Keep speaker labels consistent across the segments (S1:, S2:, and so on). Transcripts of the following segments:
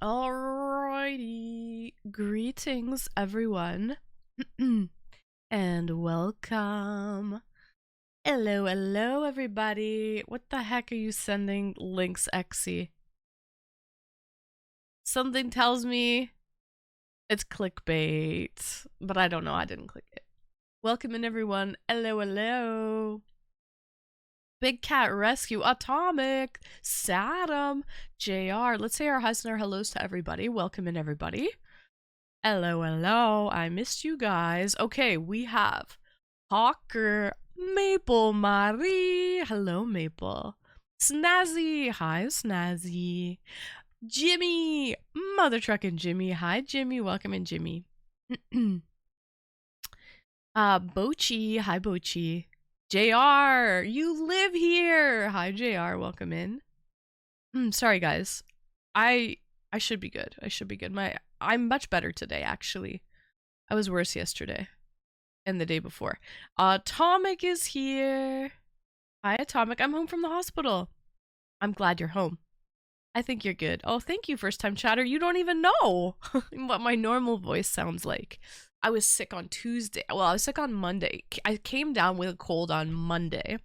S1: Alrighty, greetings everyone, and welcome. Hello, everybody. What the heck are you sending links, Exy? Something tells me it's clickbait, but I don't know. I didn't click it. Welcome in, everyone. Hello. Big Cat Rescue, Atomic, Saddam, JR. Let's say our highs and our hellos to everybody. Welcome in, everybody. Hello. I missed you guys. Okay, we have Hawker, Maple Marie. Hello, Maple. Snazzy. Hi, Snazzy. Jimmy. Mother Truckin' Jimmy. Hi, Jimmy. Welcome in, Jimmy. Bochi. Hi, Bochi. JR, you live here. Hi, JR. Welcome in. Sorry, guys. I should be good. I'm much better today, actually. I was worse yesterday and the day before. Atomic is here. Hi, Atomic. I'm home from the hospital. I'm glad you're home. I think you're good. Oh, thank you, first time chatter. You don't even know what my normal voice sounds like. I was sick on Tuesday. Well, I was sick on Monday. I came down with a cold on Monday.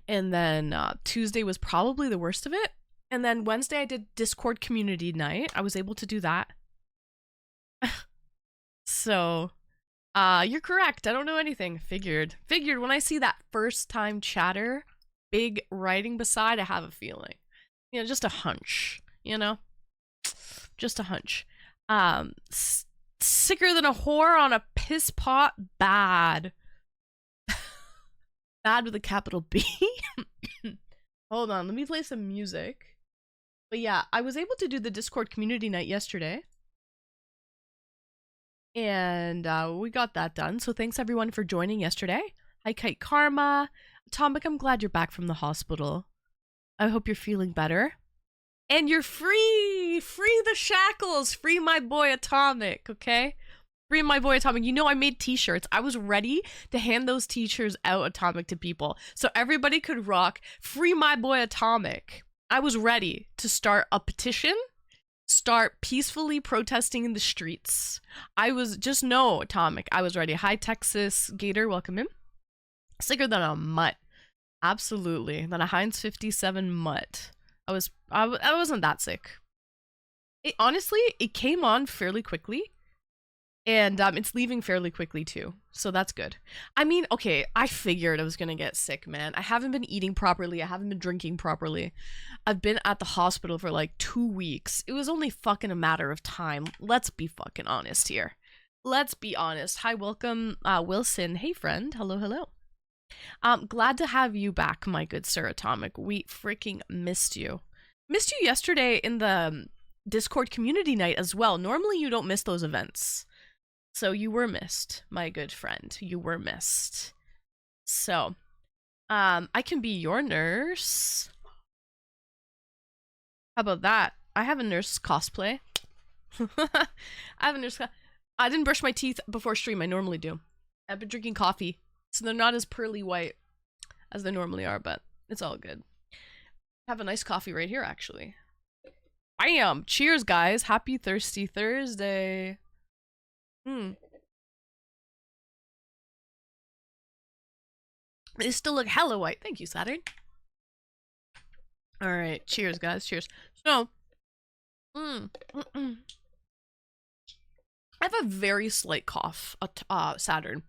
S1: And then Tuesday was probably the worst of it. And then Wednesday I did Discord community night. I was able to do that. So, you're correct. I don't know anything. Figured when I see that first time chatter, big writing beside, I have a feeling. You know, just a hunch, you know? Just a hunch. Sicker than a whore on a piss pot, bad. Bad with a capital B. Hold on, let me play some music. But yeah, I was able to do the Discord community night yesterday. And we got that done. So thanks everyone for joining yesterday. Hi, Kite Karma. Atomic, I'm glad you're back from the hospital. I hope you're feeling better. And you're free! Free the shackles! Free my boy Atomic, okay? Free my boy Atomic. You know I made t-shirts. I was ready to hand those t-shirts out, Atomic, to people. So everybody could rock Free my boy Atomic. I was ready to start a petition. Start peacefully protesting in the streets. Just know, Atomic, I was ready. Hi, Texas Gator. Welcome in. Sicker than a mutt. Absolutely. Than a Heinz 57 mutt. I wasn't that sick. Honestly, it came on fairly quickly. And it's leaving fairly quickly too. So that's good. I mean, okay, I figured I was gonna get sick, man. I haven't been eating properly. I haven't been drinking properly. I've been at the hospital for like 2 weeks. It was only fucking a matter of time. Let's be fucking honest here. Let's be honest. Hi, welcome, Wilson. Hey, friend. Hello. Glad to have you back, my good sir, Atomic. We freaking missed you. Missed you yesterday in the Discord community night as well. Normally you don't miss those events. So you were missed, my good friend. You were missed. So, I can be your nurse. How about that? I have a nurse cosplay. I have a nurse. I didn't brush my teeth before stream. I normally do. I've been drinking coffee, so they're not as pearly white as they normally are, but it's all good. I have a nice coffee right here, actually. Bam! Cheers, guys. Happy Thirsty Thursday. They still look hella white. Thank you, Saturn. Alright, cheers, guys. Cheers. So, I have a very slight cough, Saturn.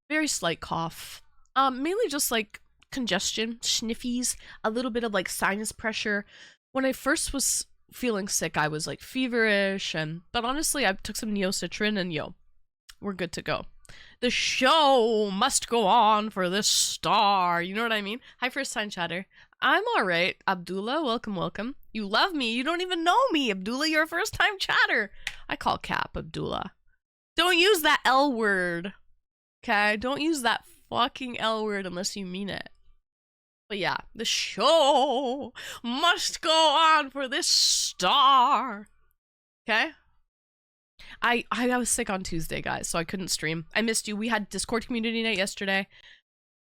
S1: Very slight cough. Mainly just like congestion, sniffies, a little bit of like sinus pressure. When I first was feeling sick, I was like feverish, but honestly, I took some Neocitrin and we're good to go. The show must go on for this star. You know what I mean? Hi, first time chatter. I'm alright. Abdullah, welcome. You love me. You don't even know me, Abdullah. You're a first time chatter. I call Cap Abdullah. Don't use that L word. Okay? Don't use that fucking L word unless you mean it. But yeah, the show must go on for this star. Okay? I was sick on Tuesday, guys, so I couldn't stream. I missed you. We had Discord community night yesterday.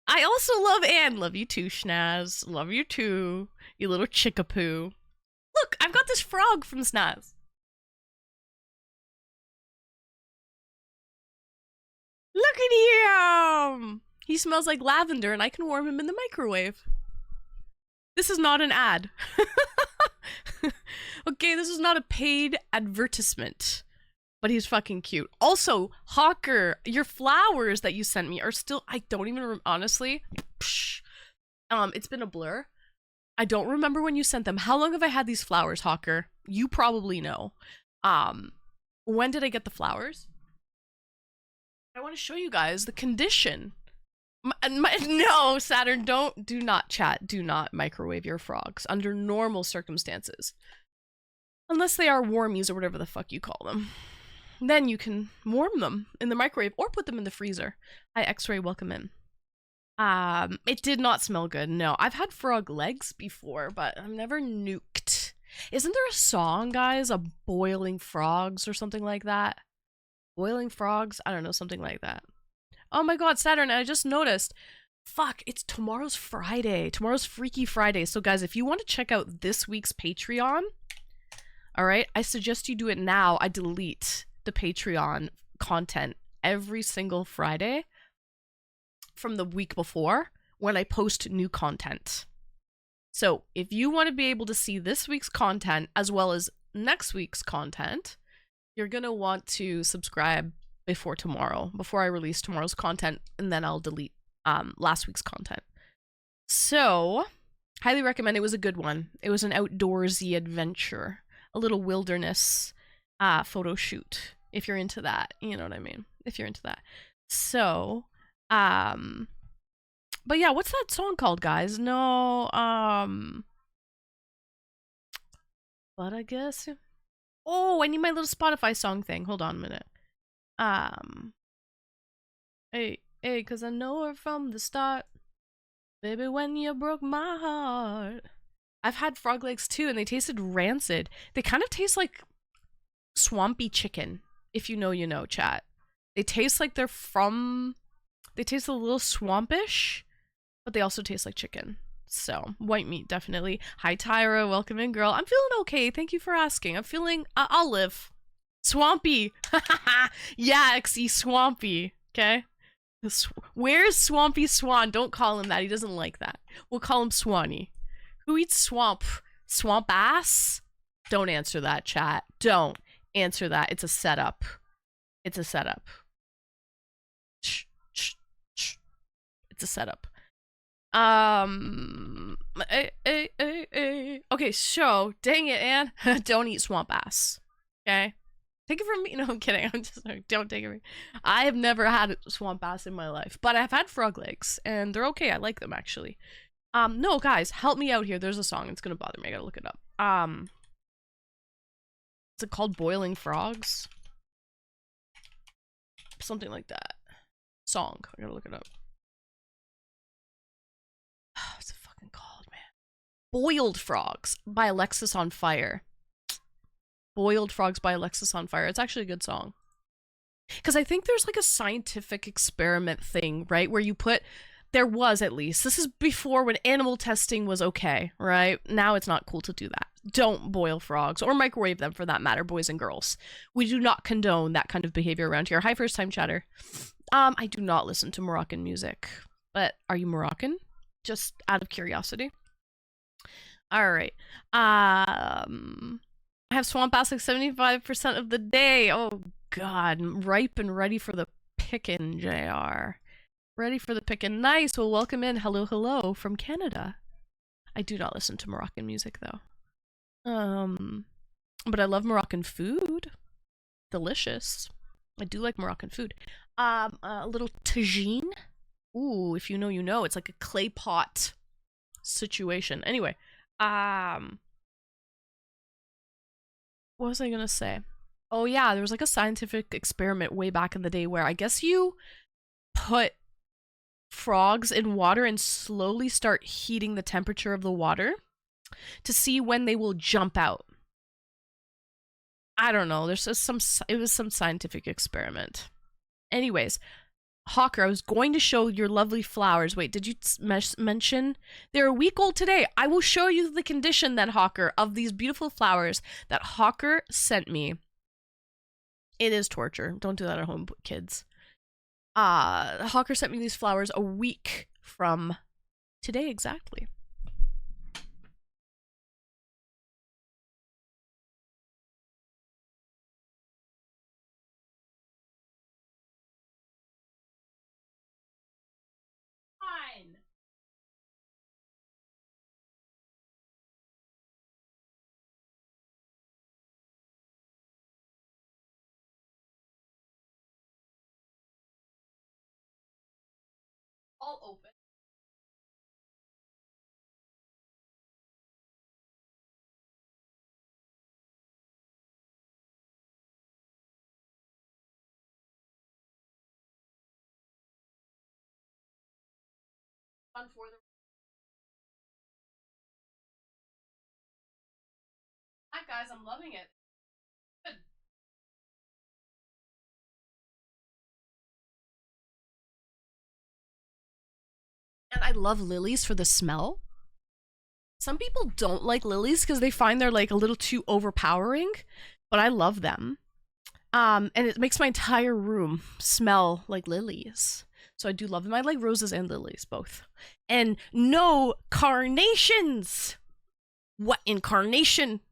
S1: I also love Anne. Love you too, Schnaz. Love you too, you little chickapoo. Look, I've got this frog from Snaz. Look at him! He smells like lavender and I can warm him in the microwave. This is not an ad. Okay, this is not a paid advertisement. But he's fucking cute. Also, Hawker, your flowers that you sent me are still, I don't even, honestly, it's been a blur. I don't remember when you sent them. How long have I had these flowers, Hawker? You probably know. When did I get the flowers? I want to show you guys the condition. No, Saturn, do not chat. Do not microwave your frogs under normal circumstances. Unless they are warmies or whatever the fuck you call them. Then you can warm them in the microwave or put them in the freezer. Hi, X-Ray, welcome in. It did not smell good. No, I've had frog legs before, but I've never nuked. Isn't there a song, guys? A boiling frogs or something like that? Boiling frogs? I don't know, something like that. Oh my god, Saturn, I just noticed. Fuck, it's tomorrow's Friday. Tomorrow's Freaky Friday. So guys, if you want to check out this week's Patreon, alright, I suggest you do it now. I delete the Patreon content every single Friday from the week before when I post new content. So if you want to be able to see this week's content as well as next week's content, you're gonna want to subscribe before tomorrow, before I release tomorrow's content, and then I'll delete last week's content. So highly recommend. It was a good one. It was an outdoorsy adventure, a little wilderness photo shoot. If you're into that, you know what I mean? If you're into that. So, but yeah, what's that song called, guys? No, but I guess, oh, I need my little Spotify song thing. Hold on a minute. Hey, cause I know her from the start. Baby, when you broke my heart. I've had frog legs too, and they tasted rancid. They kind of taste like swampy chicken. If you know, you know, chat. They taste like they're from... They taste a little swampish, but they also taste like chicken. So, white meat, definitely. Hi, Tyra. Welcome in, girl. I'm feeling okay. Thank you for asking. I'm feeling... I'll live. Swampy. Yeah, XE, swampy. Okay? Where's Swampy Swan? Don't call him that. He doesn't like that. We'll call him Swanee. Who eats swamp? Swamp ass? Don't answer that, chat. Don't answer that. It's a setup. It's a setup. Shh, shh, shh. It's a setup. Okay, so, dang it, Anne. Don't eat swamp ass. Okay? Take it from me. No, I'm kidding. I'm just like, don't take it from me. I have never had swamp ass in my life, but I've had frog legs, and they're okay. I like them, actually. No, guys, help me out here. There's a song. It's gonna bother me. I gotta look it up. Is it called Boiling Frogs? Something like that. Song. I gotta look it up. What's it fucking called, man? Boiled Frogs by Alexis on Fire. Boiled Frogs by Alexis on Fire. It's actually a good song. Because I think there's like a scientific experiment thing, right? Where you put... There was, at least. This is before when animal testing was okay, right? Now it's not cool to do that. Don't boil frogs, or microwave them for that matter, boys and girls. We do not condone that kind of behavior around here. Hi, first time chatter. I do not listen to Moroccan music. But are you Moroccan? Just out of curiosity. Alright. I have swamp ass like 75% of the day. Oh, God. I'm ripe and ready for the pickin', JR. Ready for the pickin'. Nice. Well, welcome in. Hello, hello from Canada. I do not listen to Moroccan music, though. But I love Moroccan food. Delicious. I do like Moroccan food. A little tagine. Ooh, if you know, you know. It's like a clay pot situation. Anyway, what was I gonna say? Oh yeah, there was like a scientific experiment way back in the day where I guess you put frogs in water and slowly start heating the temperature of the water to see when they will jump out. I don't know. There's just it was some scientific experiment. Anyways, Hawker, I was going to show your lovely flowers. Wait, did you mention they're a week old today? I will show you the condition then, Hawker, of these beautiful flowers that Hawker sent me. It is torture. Don't do that at home, kids. Hawker sent me these flowers a week from today exactly. Fine. All open. Fun for the. Hi guys, I'm loving it. Good. And I love lilies for the smell. Some people don't like lilies because they find they're like a little too overpowering, but I love them. And it makes my entire room smell like lilies. So I do love them. I like roses and lilies, both. And no carnations! What incarnation?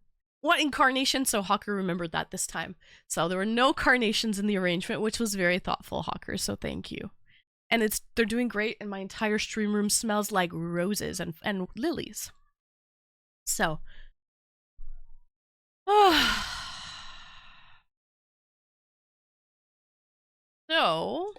S1: What incarnation? So Hawker remembered that this time. So there were no carnations in the arrangement, which was very thoughtful, Hawker, so thank you. And they're doing great, and my entire stream room smells like roses and lilies. So. So.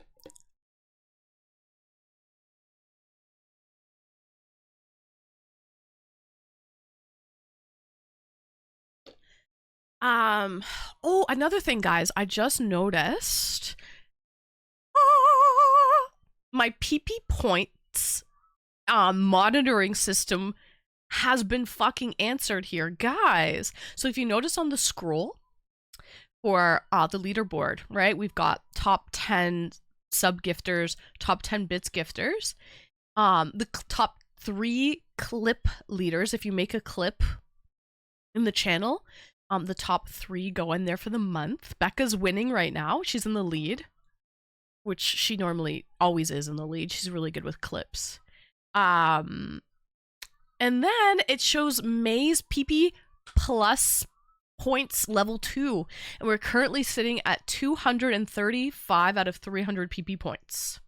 S1: Oh, another thing, guys, I just noticed my PP points monitoring system has been fucking answered here, guys. So if you notice on the scroll for the leaderboard, right, we've got top 10 sub gifters, top 10 bits gifters, the top 3 clip leaders. If you make a clip in the channel, the top 3 go in there for the month. Becca's winning right now. She's in the lead, which she normally always is in the lead. She's really good with clips. And then it shows May's PP plus points level 2, and we're currently sitting at 235 out of 300 PP points.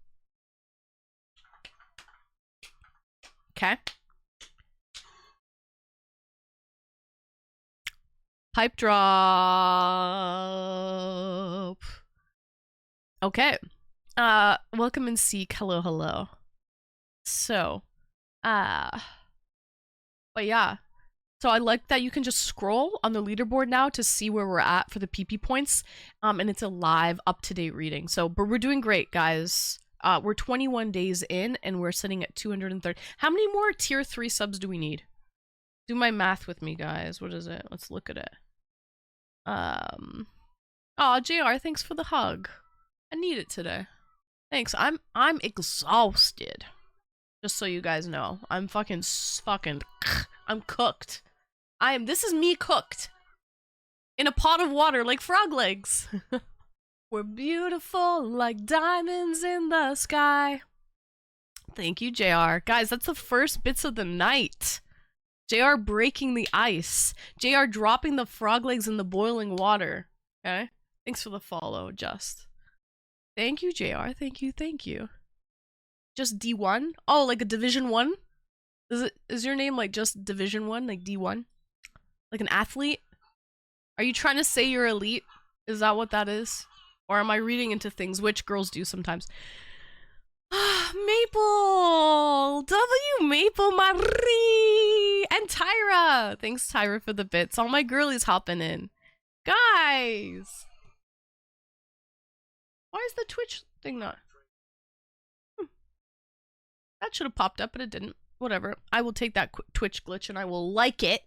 S1: Okay. Pipe drop. Okay. Welcome and seek. Hello, hello. So, but yeah. So I like that you can just scroll on the leaderboard now to see where we're at for the PP points. And it's a live, up-to-date reading. So, but we're doing great, guys. We're 21 days in, and we're sitting at 230. How many more tier 3 subs do we need? Do my math with me, guys. What is it? Let's look at it. Oh, JR, thanks for the hug. I need it today. Thanks. I'm exhausted. Just so you guys know. I'm fucking I'm cooked. This is me cooked. In a pot of water like frog legs. We're beautiful like diamonds in the sky. Thank you, JR. Guys, that's the first bits of the night. JR breaking the ice. JR dropping the frog legs in the boiling water. Okay? Thanks for the follow, Just. Thank you, JR. Thank you, thank you. Just D1? Oh, like a Division 1? Is your name like just Division 1? Like D1? Like an athlete? Are you trying to say you're elite? Is that what that is? Or am I reading into things, which girls do sometimes? Maple! Maple Marie! And Tyra! Thanks, Tyra, for the bits. All my girlies hopping in. Guys! Why is the Twitch thing not? That should have popped up, but it didn't. Whatever. I will take that Twitch glitch and I will like it.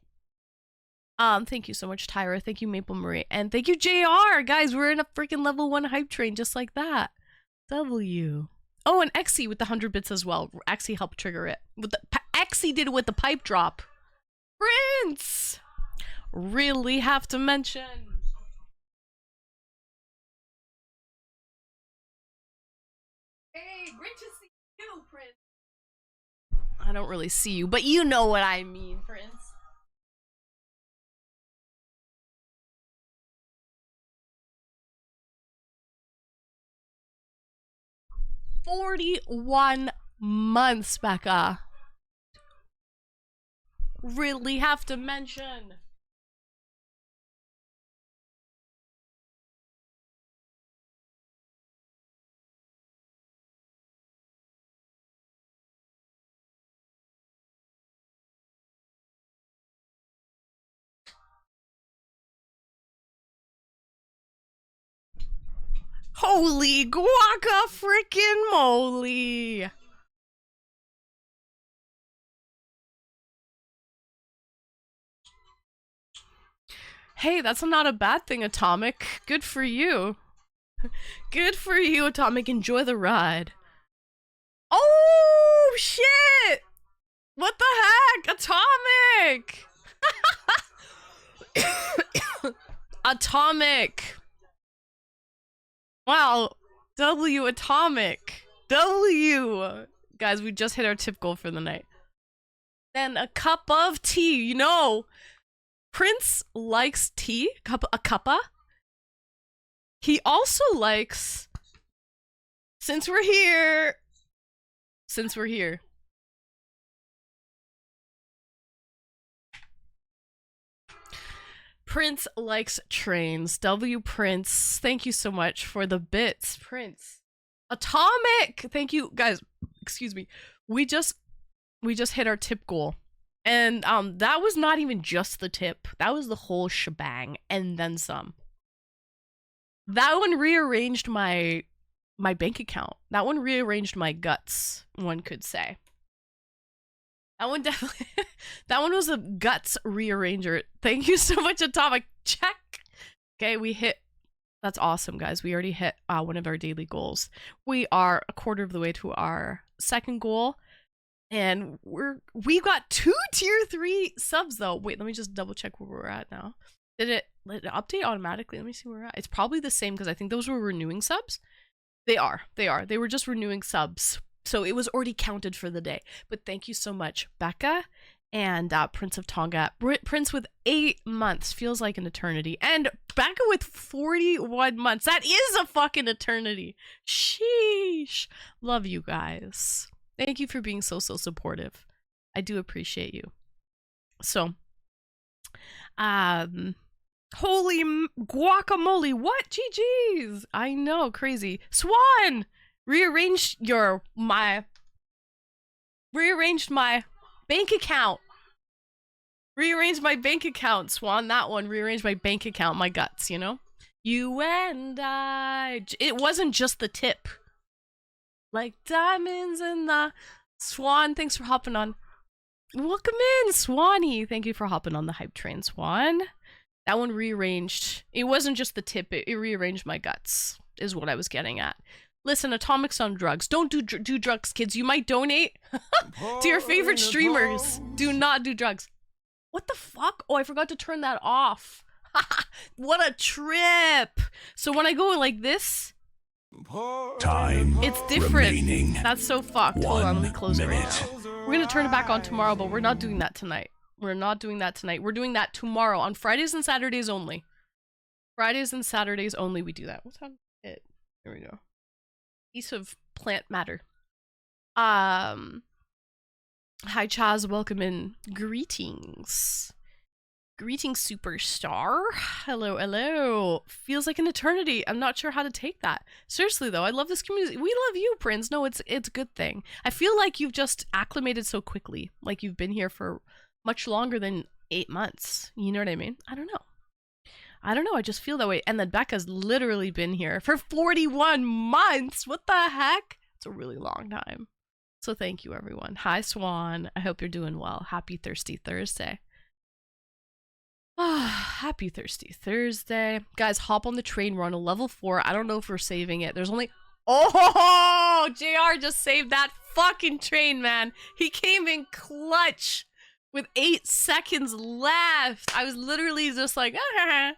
S1: Thank you so much, Tyra. Thank you, Maple Marie. And thank you, JR! Guys, we're in a freaking level 1 hype train just like that. W. Oh, and Exy with the 100 bits as well. Exy helped trigger it. Exy did it with the pipe drop. Prince! Really have to mention. Hey, great to see you, Prince. I don't really see you, but you know what I mean, Prince. "41 months, Becca. Really have to mention. Holy guaca freaking moly. Hey, that's not a bad thing, Atomic. Good for you. Good for you, Atomic. Enjoy the ride. Oh, shit! What the heck? Atomic! Atomic! Wow. W Atomic. W! Guys, we just hit our tip goal for the night. Then a cup of tea. You know, Prince likes tea. A cuppa. He also likes... Since we're here... Prince likes trains. W Prince, thank you so much for the bits, Prince. Atomic, thank you, guys. Excuse me. We just hit our tip goal, and that was not even just the tip. That was the whole shebang, and then some. That one rearranged my bank account. That one rearranged my guts. One could say. That one definitely, that one was a guts rearranger. Thank you so much, Atomic. Check. Okay, we hit, that's awesome, guys. We already hit one of our daily goals. We are a quarter of the way to our second goal. And we've got 2 tier 3 subs though. Wait, let me just double check where we're at now. Did it update automatically? Let me see where we're at. It's probably the same because I think those were renewing subs. They are. They were just renewing subs. So it was already counted for the day. But thank you so much, Becca and Prince of Tonga. Prince with 8 months. Feels like an eternity. And Becca with 41 months. That is a fucking eternity. Sheesh. Love you guys. Thank you for being so supportive. I do appreciate you. So, holy guacamole. What? GG's. I know, crazy. Swan! Rearranged my bank account. Rearranged my bank account, Swan. That one rearranged my bank account, my guts, you know? You and I. It wasn't just the tip. Like diamonds in the... Swan, thanks for hopping on. Welcome in, Swanee. Thank you for hopping on the hype train, Swan. That one rearranged. It wasn't just the tip. It rearranged my guts, is what I was getting at. Listen, Atomic's on drugs. Don't do drugs, kids. You might donate to your favorite streamers. Do not do drugs. What the fuck? Oh, I forgot to turn that off. What a trip. So when I go like this, it's different. Remaining. That's so fucked. Hold on, let me close it right now. We're gonna turn it back on tomorrow, but we're not doing that tonight. We're not doing that tonight. We're doing that tomorrow on Fridays and Saturdays only. Fridays and Saturdays only we do that. What's on it? There we go. Piece of plant matter. Hi Chaz, welcome in. Greetings. Greetings, superstar. Hello. Feels like an eternity. I'm not sure how to take that. Seriously though, I love this community. We love you, Prince. No, it's a good thing. I feel like you've just acclimated so quickly. Like you've been here for much longer than 8 months. You know what I mean? I don't know. I just feel that way. And then Becca's literally been here for 41 months. What the heck? It's a really long time. So thank you, everyone. Hi, Swan. I hope you're doing well. Happy Thirsty Thursday. Happy Thirsty Thursday. Guys, hop on the train. We're on a level 4. I don't know if we're saving it. There's only... Oh, JR just saved that fucking train, man. He came in clutch with 8 seconds left. I was literally just like, I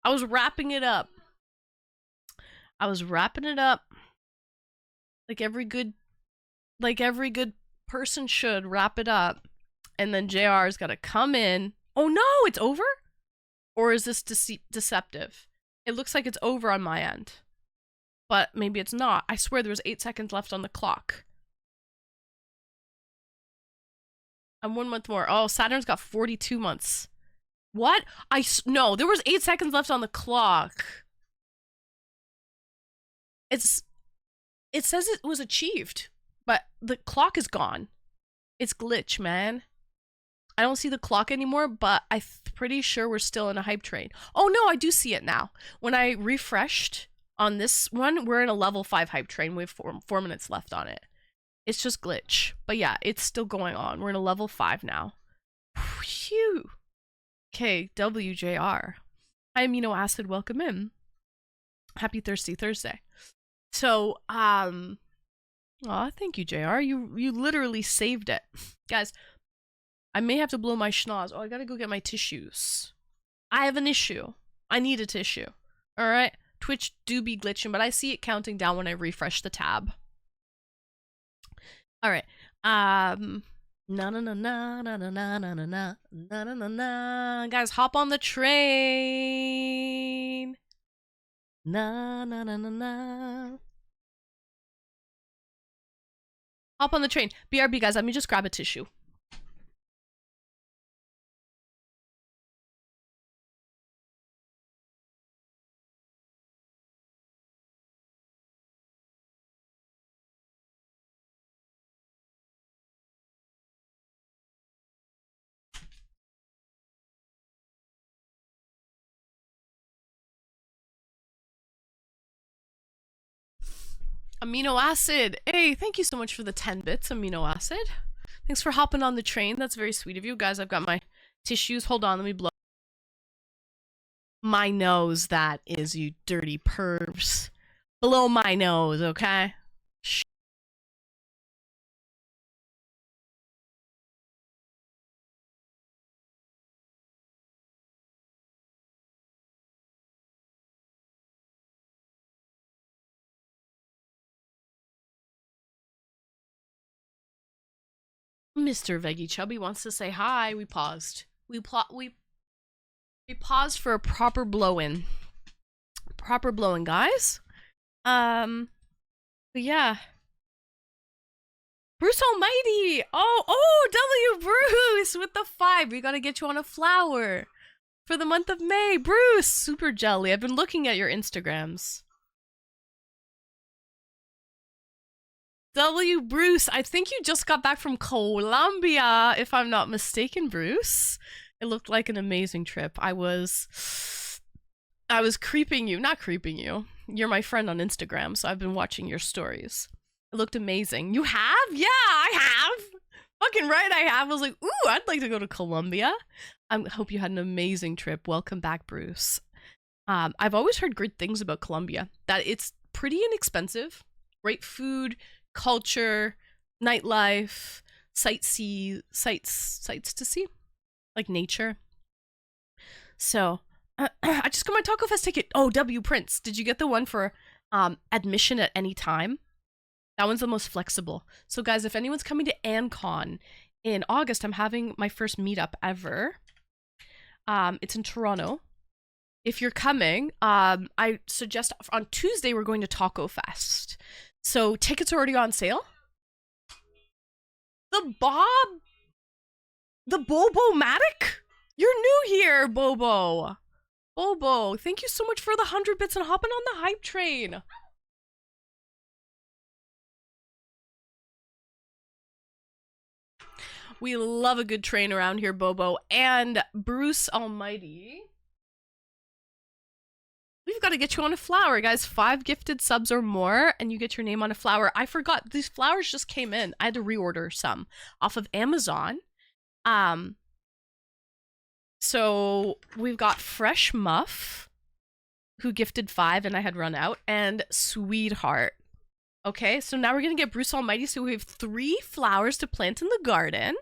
S1: was wrapping it up. I was wrapping it up like every good person should wrap it up. And then JR's got to come in. Oh no, it's over? Or is this deceptive? It looks like it's over on my end. But maybe it's not. I swear there was 8 seconds left on the clock. I'm 1 month more. Oh, Saturn's got 42 months. What? No, there was 8 seconds left on the clock. It says it was achieved, but the clock is gone. It's glitch, man. I don't see the clock anymore, but I'm pretty sure we're still in a hype train. Oh no, I do see it now. When I refreshed on this one, we're in a level 5 hype train. We have 4 minutes left on it. It's just glitch. But yeah, it's still going on. We're in a level 5 now. Phew. Okay, WJR. Hi, Amino Acid. Welcome in. Happy Thirsty Thursday. So, thank you, JR. You literally saved it. Guys, I may have to blow my schnoz. Oh, I gotta go get my tissues. I have an issue. I need a tissue. Alright? Twitch do be glitching, but I see it counting down when I refresh the tab. Alright. Na na na na na na na na na na na na na. Guys, hop on the train. Na na na na na. Hop on the train. BRB, guys, let me just grab a tissue. Amino Acid. Hey, thank you so much for the 10 bits, Amino Acid. Thanks for hopping on the train. That's very sweet of you. Guys, I've got my tissues. Hold on, let me blow. My nose, that is, you dirty pervs. Blow my nose, okay? Shh. Mr. Veggie Chubby wants to say hi. We paused. We paused for a proper blow-in. Proper blow-in, guys. But yeah. Bruce Almighty! Oh, W Bruce with the 5. We gotta get you on a flower for the month of May. Bruce, super jelly. I've been looking at your Instagrams. W Bruce, I think you just got back from Colombia, if I'm not mistaken, Bruce. It looked like an amazing trip. I was creeping you, not creeping you. You're my friend on Instagram, so I've been watching your stories. It looked amazing. You have? Yeah, I have. Fucking right, I have. I was like, ooh, I'd like to go to Colombia. I hope you had an amazing trip. Welcome back, Bruce. I've always heard great things about Colombia. That it's pretty inexpensive, great food, culture, nightlife, sights to see, like nature. So, I just got my Taco Fest ticket. Oh, W Prince, did you get the one for admission at any time? That one's the most flexible. So guys, if anyone's coming to AnCon in August, I'm having my first meetup ever. It's in Toronto. If you're coming, I suggest on Tuesday we're going to Taco Fest. So tickets are already on sale. The Bobo-matic? You're new here, Bobo. Bobo, thank you so much for the 100 bits and hopping on the hype train. We love a good train around here, Bobo. And Bruce Almighty. We've got to get you on a flower, guys. 5 gifted subs or more, and you get your name on a flower. I forgot, these flowers just came in. I had to reorder some off of Amazon. So we've got Fresh Muff, who gifted 5, and I had run out, and Sweetheart. Okay, so now we're gonna get Bruce Almighty. So we have 3 flowers to plant in the garden.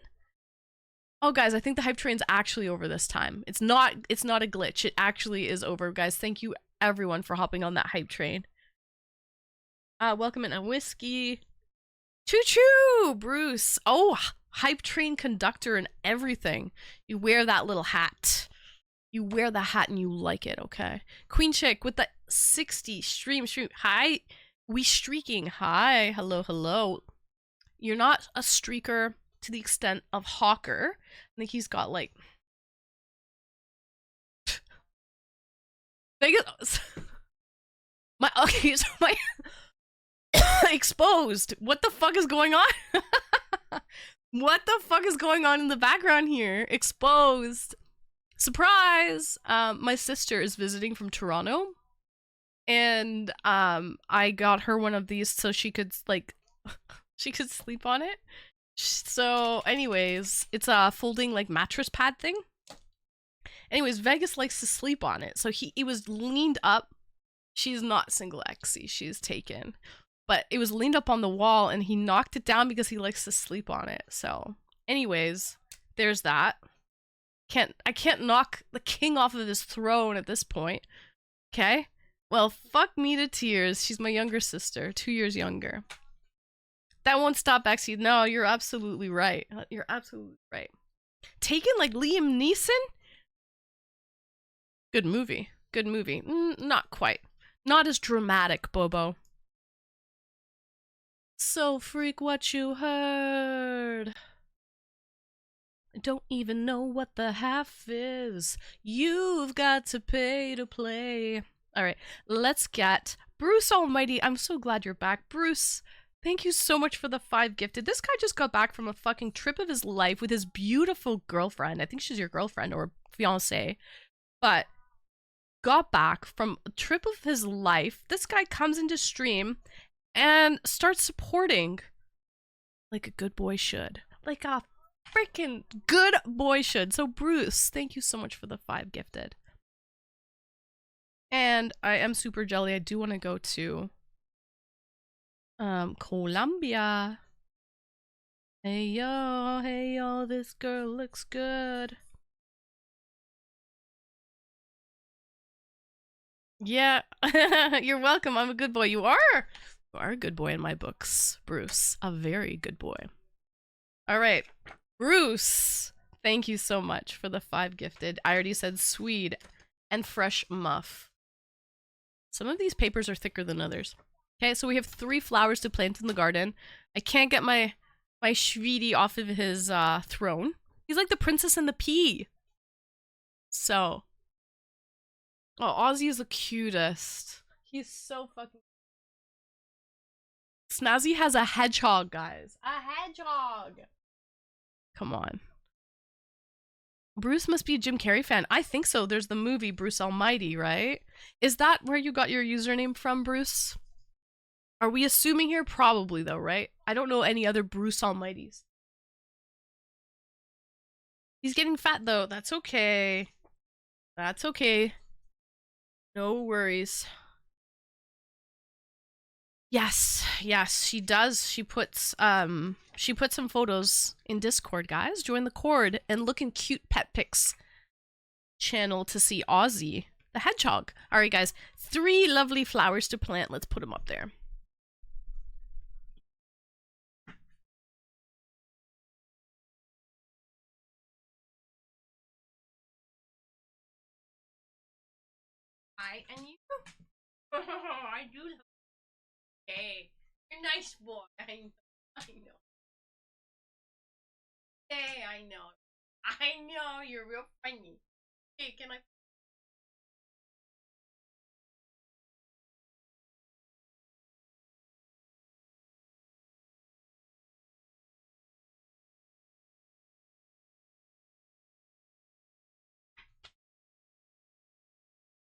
S1: Oh, guys, I think the hype train's actually over this time. It's not a glitch. It actually is over, guys. Thank you, everyone, for hopping on that hype train. Welcome in a whiskey. Choo-choo, Bruce. Oh, hype train conductor and everything. You wear that little hat. You wear the hat and you like it, okay? Queen Chick with the 60 stream. Hi. We streaking. Hi. Hello. You're not a streaker to the extent of Hawker. I think he's got like Vegas. My exposed. What the fuck is going on? What the fuck is going on in the background here? Exposed. Surprise! My sister is visiting from Toronto, and I got her one of these so she could like she could sleep on it. So anyways, it's a folding like mattress pad thing. Anyways, Vegas likes to sleep on it, so he was leaned up. She's not single XC, she's taken, but it was leaned up on the wall and he knocked it down because he likes to sleep on it. So anyways, there's that. I can't knock the king off of his throne at this point. Okay? Well, fuck me to tears. She's my younger sister, 2 years younger. That won't stop Exy. No, you're absolutely right. You're absolutely right. Taken like Liam Neeson? Good movie. Good movie. Not quite. Not as dramatic, Bobo. So freak what you heard. I don't even know what the half is. You've got to pay to play. Alright, let's get Bruce Almighty. I'm so glad you're back. Bruce, thank you so much for the 5 gifted. This guy just got back from a fucking trip of his life with his beautiful girlfriend. I think she's your girlfriend or fiance. But got back from a trip of his life. This guy comes into stream and starts supporting like a good boy should. Like a freaking good boy should. So Bruce, thank you so much for the 5 gifted. And I am super jelly. I do want to go to Colombia. Hey yo, this girl looks good. Yeah, you're welcome. I'm a good boy. You are a good boy in my books, Bruce. A very good boy. All right, Bruce. Thank you so much for the 5 gifted. I already said Swede and fresh muff. Some of these papers are thicker than others. Okay, so we have 3 flowers to plant in the garden. I can't get my Schweedy off of his throne. He's like the princess and the pea. So. Oh, Ozzy is the cutest. He's so fucking... Snazzy has a hedgehog, guys. A hedgehog! Come on. Bruce must be a Jim Carrey fan. I think so. There's the movie Bruce Almighty, right? Is that where you got your username from, Bruce? Are we assuming here? Probably, though, right? I don't know any other Bruce Almighties. He's getting fat, though. That's okay. That's okay. No worries. Yes, she does. She puts some photos in Discord, guys. Join the Cord and look in cute pet pics channel to see Ozzy the hedgehog. All right, guys. 3 lovely flowers to plant. Let's put them up there. Hi, and you? I do love you. Hey, you're a nice boy. I know. Hey, I know. You're real funny. Hey, can I?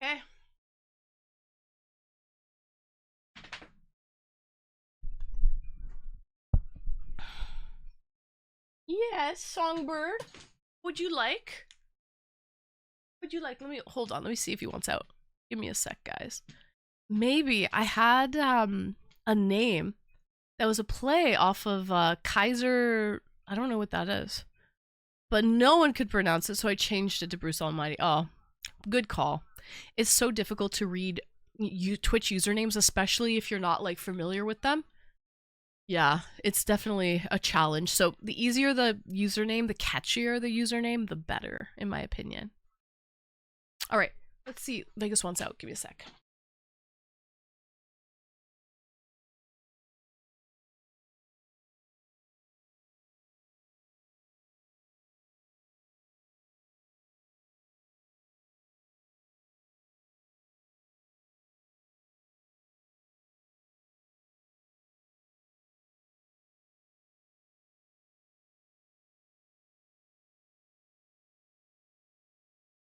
S1: Okay. Yes, Songbird. Would you like? Let me hold on. Let me see if he wants out. Give me a sec, guys. Maybe I had a name That was a play off of Kaiser. I don't know what that is, but no one could pronounce it, so I changed it to Bruce Almighty. Oh, good call. It's so difficult to read Twitch usernames, especially if you're not like familiar with them. Yeah, it's definitely a challenge. So the easier the username, the catchier the username, the better, in my opinion. All right, let's see. Vegas wants out. Give me a sec.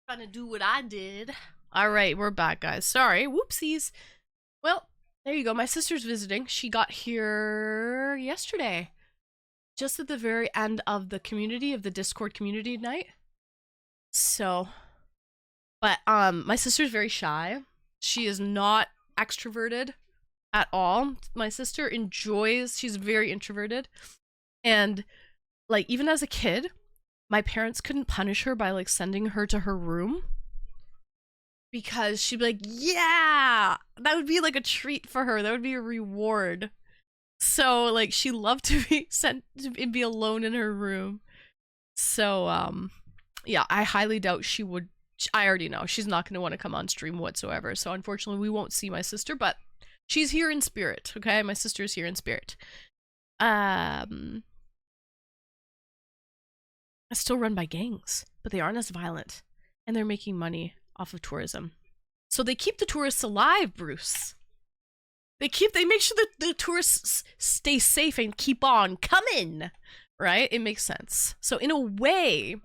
S1: Trying to do what I did. All right, we're back, guys. Sorry, whoopsies. Well, there you go. My sister's visiting. She got here yesterday, just at the very end of the Discord community night. So, but my sister's very shy. She is not extroverted at all. My sister she's very introverted, and like even as a kid, my parents couldn't punish her by like sending her to her room because she'd be like, yeah, that would be like a treat for her. That would be a reward. So like she loved to be sent to be alone in her room. So yeah, I highly doubt she would. I already know she's not going to want to come on stream whatsoever. So unfortunately, we won't see my sister, but she's here in spirit. Okay, my sister's here in spirit. Still run by gangs, but they aren't as violent, and they're making money off of tourism. So they keep the tourists alive, Bruce. They make sure that the tourists stay safe and keep on coming, right? It makes sense. So in a way,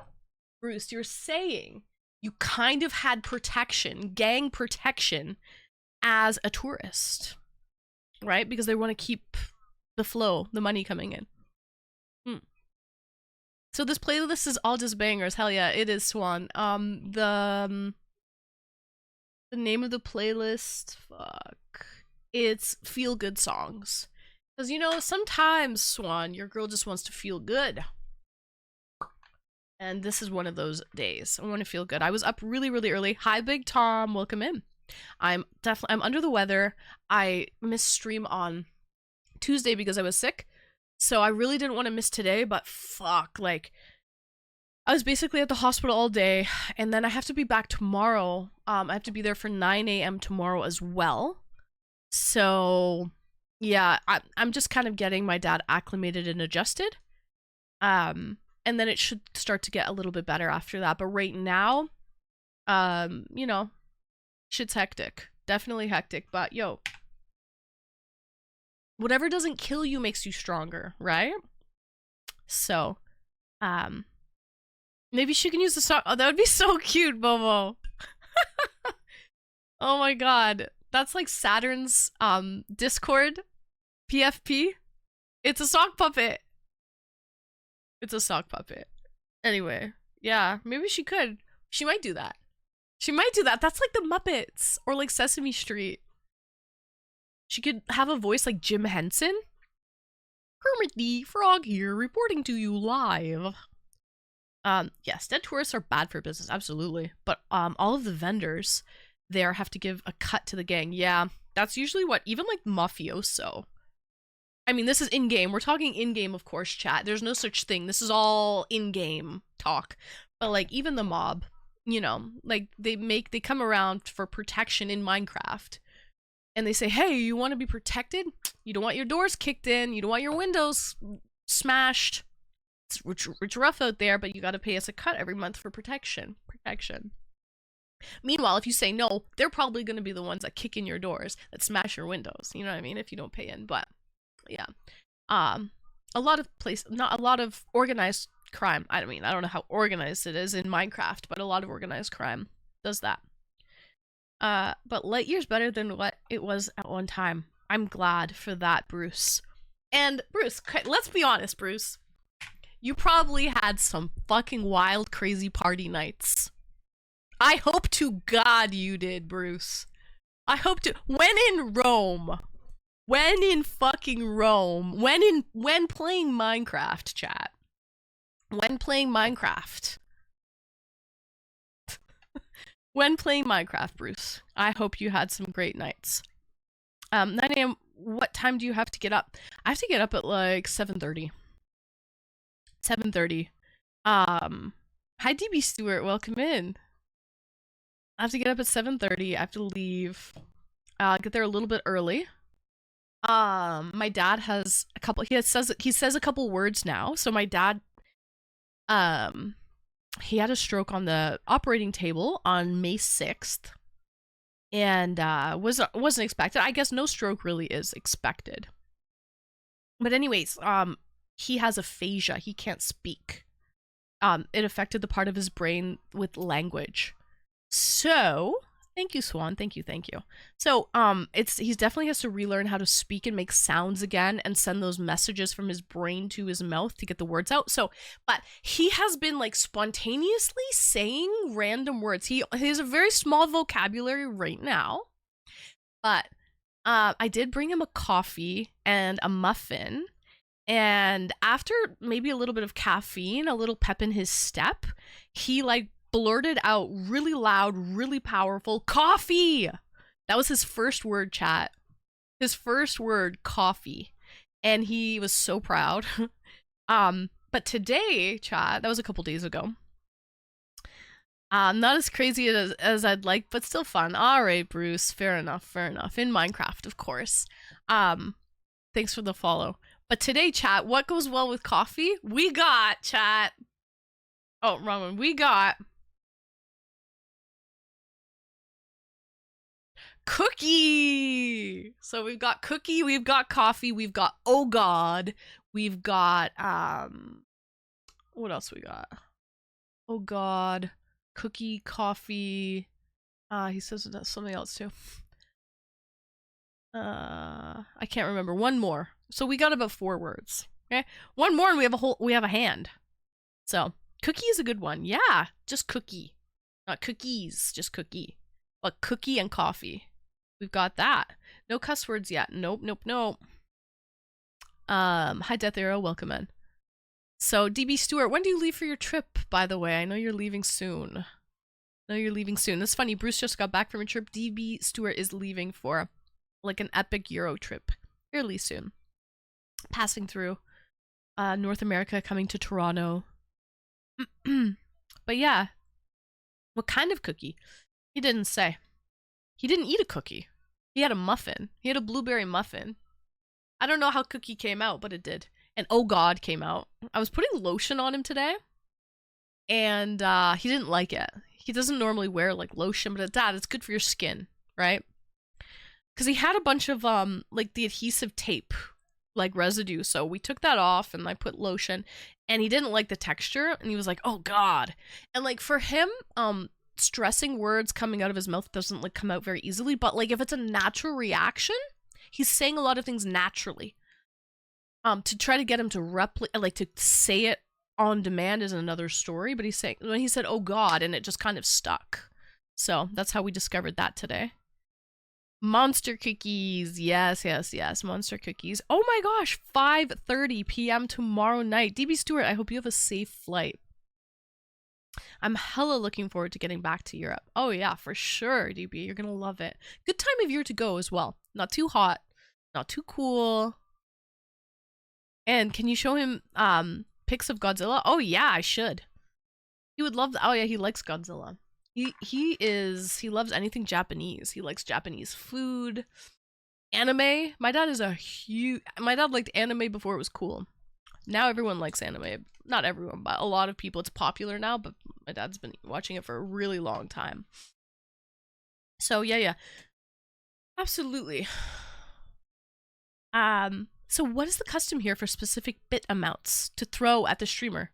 S1: Bruce, you're saying you kind of had protection, gang protection, as a tourist, right? Because they want to keep the flow, the money coming in. So this playlist is all just bangers. Hell yeah, it is, Swan. The name of the playlist, fuck, it's feel good songs. Because you know, sometimes, Swan, your girl just wants to feel good. And this is one of those days. I want to feel good. I was up really, really early. Hi, Big Tom. Welcome in. I'm under the weather. I missed stream on Tuesday because I was sick. So I really didn't want to miss today, but fuck, like, I was basically at the hospital all day, and then I have to be back tomorrow. I have to be there for 9 a.m. tomorrow as well. So, yeah, I'm just kind of getting my dad acclimated and adjusted. And then it should start to get a little bit better after that. But right now, you know, shit's hectic. Definitely hectic, but yo, whatever doesn't kill you makes you stronger, right? So, maybe she can use the song. Oh, that would be so cute, Bobo. Oh my god. That's like Saturn's Discord PFP. It's a sock puppet. It's a sock puppet. Anyway, yeah, maybe she could. She might do that. She might do that. That's like the Muppets or like Sesame Street. She could have a voice like Jim Henson. Kermit the Frog here, reporting to you live. Yes, dead tourists are bad for business, absolutely. But all of the vendors there have to give a cut to the gang. Yeah, that's usually what, even like mafioso. I mean, this is in-game. We're talking in-game, of course, chat. There's no such thing. This is all in-game talk. But like, even the mob, you know, like they come around for protection in Minecraft. And they say, hey, you want to be protected? You don't want your doors kicked in. You don't want your windows smashed. It's rough out there, but you got to pay us a cut every month for protection. Meanwhile, if you say no, they're probably going to be the ones that kick in your doors, that smash your windows. You know what I mean? If you don't pay in. But yeah, a lot of organized crime. I don't know how organized it is in Minecraft, but a lot of organized crime does that. But light years better than what it was at one time. I'm glad for that, Bruce. And Bruce, let's be honest, Bruce. You probably had some fucking wild, crazy party nights. I hope to God you did, Bruce. I hope to. When in Rome, When in fucking Rome, when playing Minecraft, chat. When playing Minecraft. When playing Minecraft, Bruce. I hope you had some great nights. 9 a.m. What time do you have to get up? I have to get up at like 7:30. 7:30. Hi DB Stewart, welcome in. I have to get up at 7:30. I have to leave. Get there a little bit early. My dad has a couple. He says a couple words now. So my dad, he had a stroke on the operating table on May 6th, and wasn't expected. I guess no stroke really is expected. But anyways, he has aphasia. He can't speak. It affected the part of his brain with language. So, thank you, Swan. Thank you. So, he's definitely has to relearn how to speak and make sounds again and send those messages from his brain to his mouth to get the words out. So, but he has been like spontaneously saying random words. He has a very small vocabulary right now, but I did bring him a coffee and a muffin. And after maybe a little bit of caffeine, a little pep in his step, he like blurted out really loud, really powerful, coffee. That was his first word, chat. His first word, coffee. And he was so proud. But today, chat, that was a couple days ago. Not as crazy as I'd like, but still fun. All right, Bruce. Fair enough. In Minecraft, of course. Thanks for the follow. But today, chat, what goes well with coffee? We got, chat. Oh, wrong one. We got cookie. So we've got cookie, we've got coffee, we've got oh god, we've got what else we got? Oh god, cookie, coffee. He says something else too. I can't remember. One more. So we got about 4 words. Okay, one more, and we have a hand. So cookie is a good one. Yeah, just cookie, not cookies, just cookie. But cookie and coffee. We've got that. No cuss words yet. Nope. Hi Death Arrow, welcome in. So DB Stewart, when do you leave for your trip, by the way? I know you're leaving soon. That's funny, Bruce just got back from a trip. DB Stewart is leaving for like an epic Euro trip fairly soon. Passing through North America, coming to Toronto. But yeah. What kind of cookie? He didn't say. He didn't eat a cookie. He had a muffin. He had a blueberry muffin. I don't know how cookie came out, but it did. And oh god came out. I was putting lotion on him today, and he didn't like it. He doesn't normally wear like lotion, but Dad, it's good for your skin, right? Because he had a bunch of like the adhesive tape like residue, so we took that off and I put lotion, and he didn't like the texture, and he was like, oh god. And like for him, stressing words coming out of his mouth doesn't like come out very easily, but like if it's a natural reaction, he's saying a lot of things naturally. To try to get him to like to say it on demand is another story, but he's saying, when he said oh god, and it just kind of stuck. So that's how we discovered that today. Monster cookies, yes, monster cookies. Oh my gosh, 5:30 p.m. tomorrow night. DB Stewart, I hope you have a safe flight. I'm hella looking forward to getting back to Europe. Oh yeah, for sure, DB. You're gonna love it. Good time of year to go as well. Not too hot, not too cool. And can you show him pics of Godzilla? Oh yeah, I should. He would love oh yeah, he likes Godzilla. He loves anything Japanese. He likes Japanese food. Anime. My dad liked anime before it was cool. Now everyone likes anime. Not everyone, but a lot of people. It's popular now, but my dad's been watching it for a really long time. So yeah. Absolutely. So what is the custom here for specific bit amounts to throw at the streamer?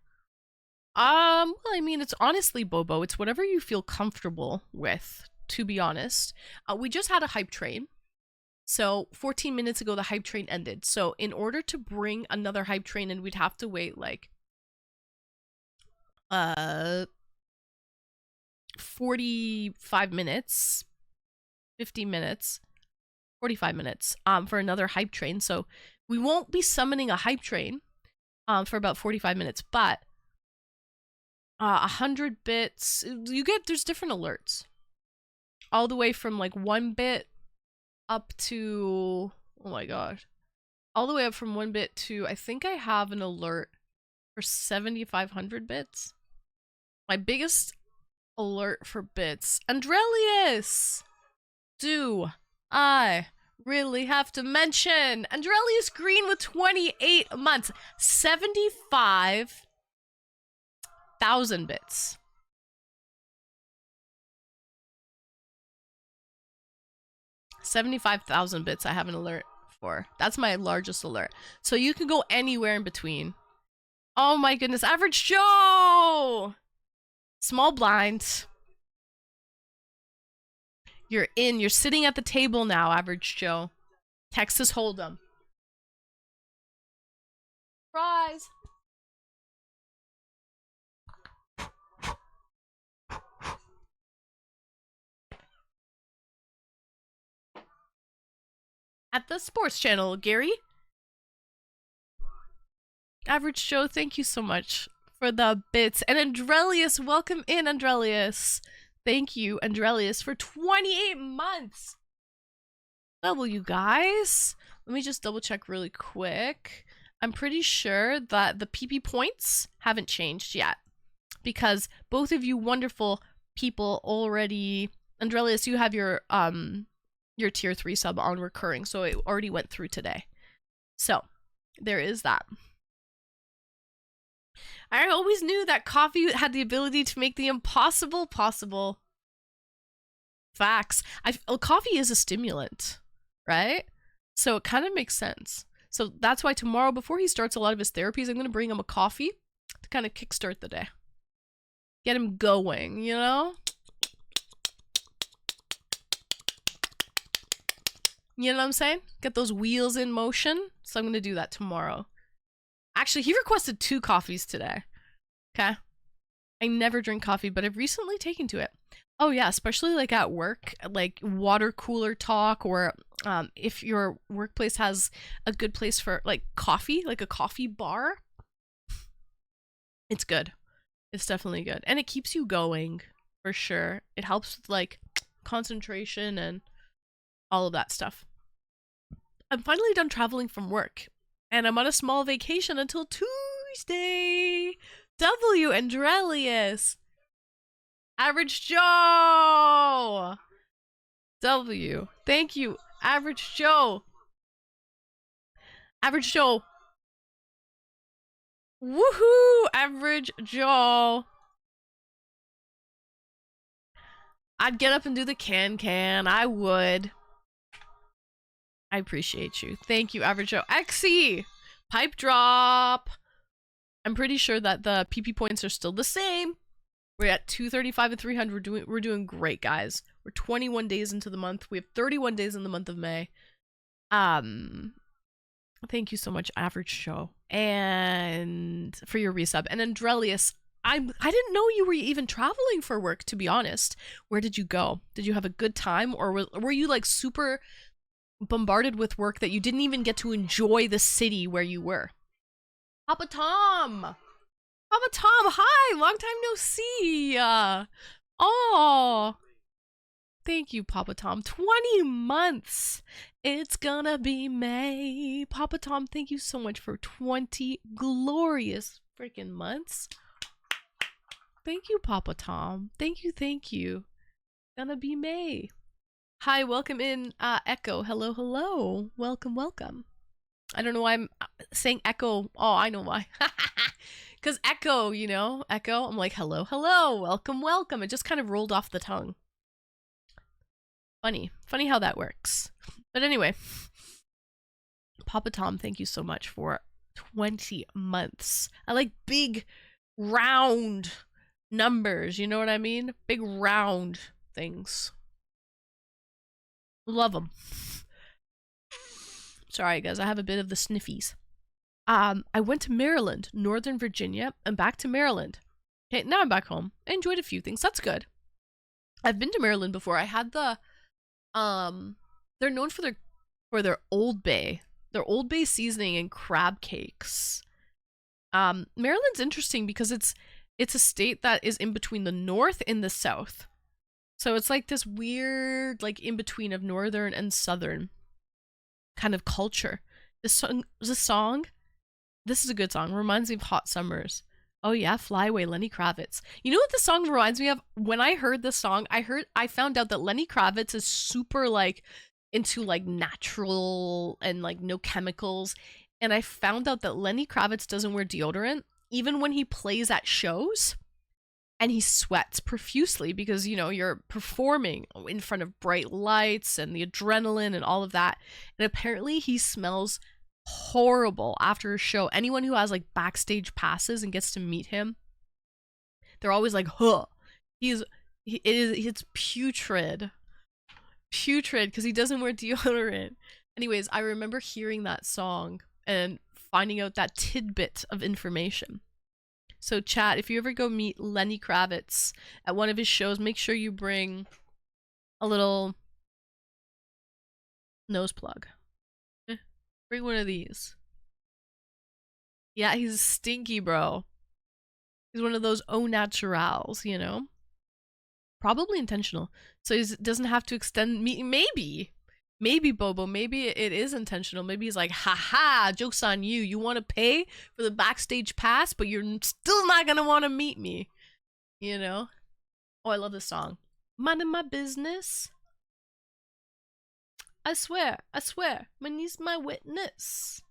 S1: Well, I mean, it's honestly, Bobo, it's whatever you feel comfortable with, to be honest. We just had a hype train. So 14 minutes ago, the hype train ended. So in order to bring another hype train in, we'd have to wait like 45 minutes, 50 minutes, 45 minutes for another hype train. So we won't be summoning a hype train for about 45 minutes, but 100 bits, there's different alerts. All the way from like 1 bit up to, oh my gosh, all the way up from 1 bit to, I think I have an alert for 7,500 bits. My biggest alert for bits. Andrelius! Do I really have to mention Andrelius Green with 28 months, 75,000 bits. 75,000 bits I have an alert for. That's my largest alert. So you can go anywhere in between. Oh my goodness, Average Joe! Small blind. You're in. You're sitting at the table now, Average Joe. Texas Hold'em. Surprise! At the sports channel, Gary. Average Joe, thank you so much for the bits. And Andrelius, welcome in, Andrelius. Thank you, Andrelius, for 28 months. Double, you guys. Let me just double check really quick. I'm pretty sure that the PP points haven't changed yet, because both of you wonderful people already, Andrelius, you have your tier 3 sub on recurring, so it already went through today. So there is that. I always knew that coffee had the ability to make the impossible possible. Facts. Coffee is a stimulant, right? So it kind of makes sense. So that's why tomorrow, before he starts a lot of his therapies, I'm going to bring him a coffee to kind of kickstart the day. Get him going, you know? You know what I'm saying? Get those wheels in motion. So I'm going to do that tomorrow. Actually, he requested 2 coffees today. Okay? I never drink coffee, but I've recently taken to it. Oh yeah, especially like at work, like water cooler talk, or if your workplace has a good place for like coffee, like a coffee bar. It's good. It's definitely good. And it keeps you going, for sure. It helps with like concentration and all of that stuff. I'm finally done traveling from work, and I'm on a small vacation until Tuesday. W. Andrelius. Average Joe. W. Thank you, Average Joe. Average Joe. Woohoo, Average Joe. I'd get up and do the can. I would. I appreciate you. Thank you, Average Joe. Exy. Pipe drop. I'm pretty sure that the PP points are still the same. We're at 235 and 300. We're doing great, guys. We're 21 days into the month. We have 31 days in the month of May. Thank you so much, Average Joe, and for your resub. And Andrelius, I didn't know you were even traveling for work, to be honest. Where did you go? Did you have a good time, or were you like super bombarded with work that you didn't even get to enjoy the city where you were? Papa Tom! Papa Tom, hi! Long time no see! Oh! Thank you, Papa Tom. 20 months! It's gonna be May. Papa Tom, thank you so much for 20 glorious freaking months. Thank you, Papa Tom. Thank you, thank you. Gonna be May. Hi, welcome in, Echo. Hello, hello. Welcome, welcome. I don't know why I'm saying Echo. Oh, I know why. Because Echo, you know, Echo. I'm like, hello, hello. Welcome, welcome. It just kind of rolled off the tongue. Funny. Funny how that works. But anyway, Papa Tom, thank you so much for 20 months. I like big, round numbers. You know what I mean? Big, round things. Love them. Sorry, guys. I have a bit of the sniffies. I went to Maryland, Northern Virginia, and back to Maryland. Okay, now I'm back home. I enjoyed a few things. That's good. I've been to Maryland before. I had the, they're known for their for their Old Bay. Their Old Bay seasoning and crab cakes. Maryland's interesting because it's a state that is in between the north and the south. So it's like this weird, like in between of northern and southern kind of culture. This song, this is a good song. Reminds me of Hot Summers. Oh yeah, Fly Away, Lenny Kravitz. You know what this song reminds me of? When I heard this song, I found out that Lenny Kravitz is super like into like natural and like no chemicals. And I found out that Lenny Kravitz doesn't wear deodorant even when he plays at shows, and he sweats profusely because, you know, you're performing in front of bright lights and the adrenaline and all of that. And apparently he smells horrible after a show. Anyone who has like backstage passes and gets to meet him, they're always like, huh. It's putrid because he doesn't wear deodorant. Anyways, I remember hearing that song and finding out that tidbit of information. So chat, if you ever go meet Lenny Kravitz at one of his shows, make sure you bring a little nose plug. Bring one of these. Yeah, he's stinky, bro. He's one of those au naturals, you know? Probably intentional. So he doesn't have to extend me. Maybe Bobo, maybe it is intentional. Maybe he's like, haha, joke's on you. You want to pay for the backstage pass, but you're still not going to want to meet me. You know? Oh, I love this song. Minding my business. I swear, my niece, my witness.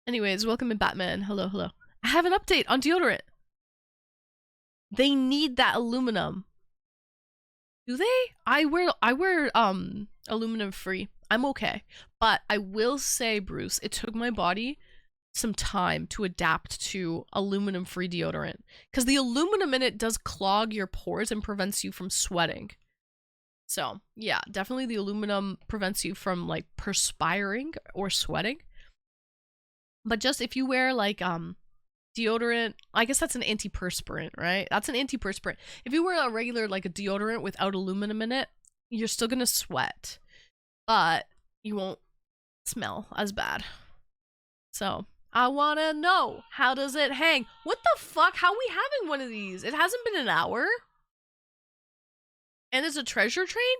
S1: Anyways, welcome to Batman. Hello. I have an update on deodorant. They need that aluminum. Do they? I wear aluminum free. I'm okay. But I will say, Bruce, it took my body some time to adapt to aluminum free deodorant, because the aluminum in it does clog your pores and prevents you from sweating. So yeah, definitely the aluminum prevents you from like perspiring or sweating. But just if you wear like deodorant, I guess that's an antiperspirant, right? That's an antiperspirant. If you wear a regular like a deodorant without aluminum in it, you're still gonna sweat, but you won't smell as bad. So I wanna know, how does it hang? What the fuck? How are we having one of these? It hasn't been an hour. And it's a treasure train?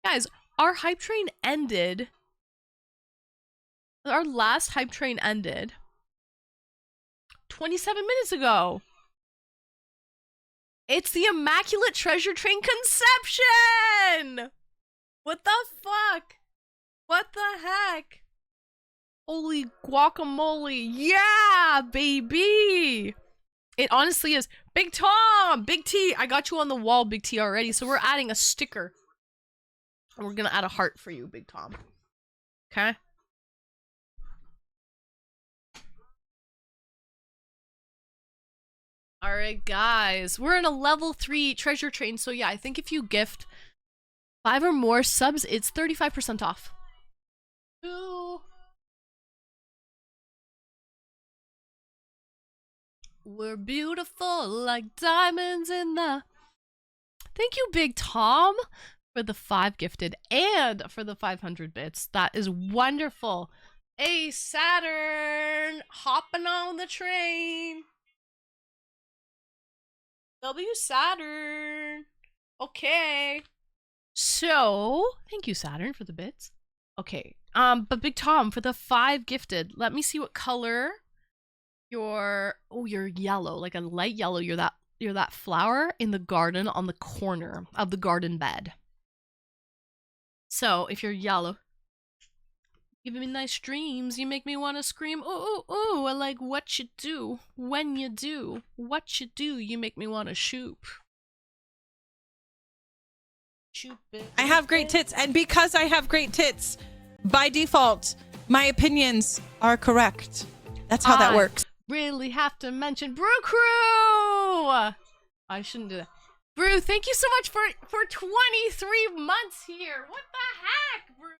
S1: Guys, our hype train ended. Our last hype train ended 27 minutes ago. It's the Immaculate Treasure Train Conception! What the fuck? What the heck? Holy guacamole. Yeah, baby! It honestly is. Big Tom! Big T! I got you on the wall, Big T, already, so we're adding a sticker. And we're gonna add a heart for you, Big Tom. Okay? Alright, guys. We're in a level 3 treasure train, so yeah, I think if you gift 5 or more subs, it's 35% off. Ooh. We're beautiful like diamonds in the... Thank you, Big Tom, for the 5 gifted and for the 500 bits. That is wonderful. Hey, Saturn! Hopping on the train! W Saturn! Okay. So, thank you, Saturn, for the bits. Okay, but Big Tom, for the 5 gifted, let me see what color you're yellow, like a light yellow. You're that flower in the garden on the corner of the garden bed. So if you're yellow, giving me nice dreams, you make me want to scream, ooh, I like what you do, when you do, what you do, you make me want to shoop. Shoop it.
S2: I have great tits, and because I have great tits, by default, my opinions are correct. That's how that works.
S1: Really have to mention Brew Crew! I shouldn't do that. Brew, thank you so much for 23 months here. What the heck, Brew?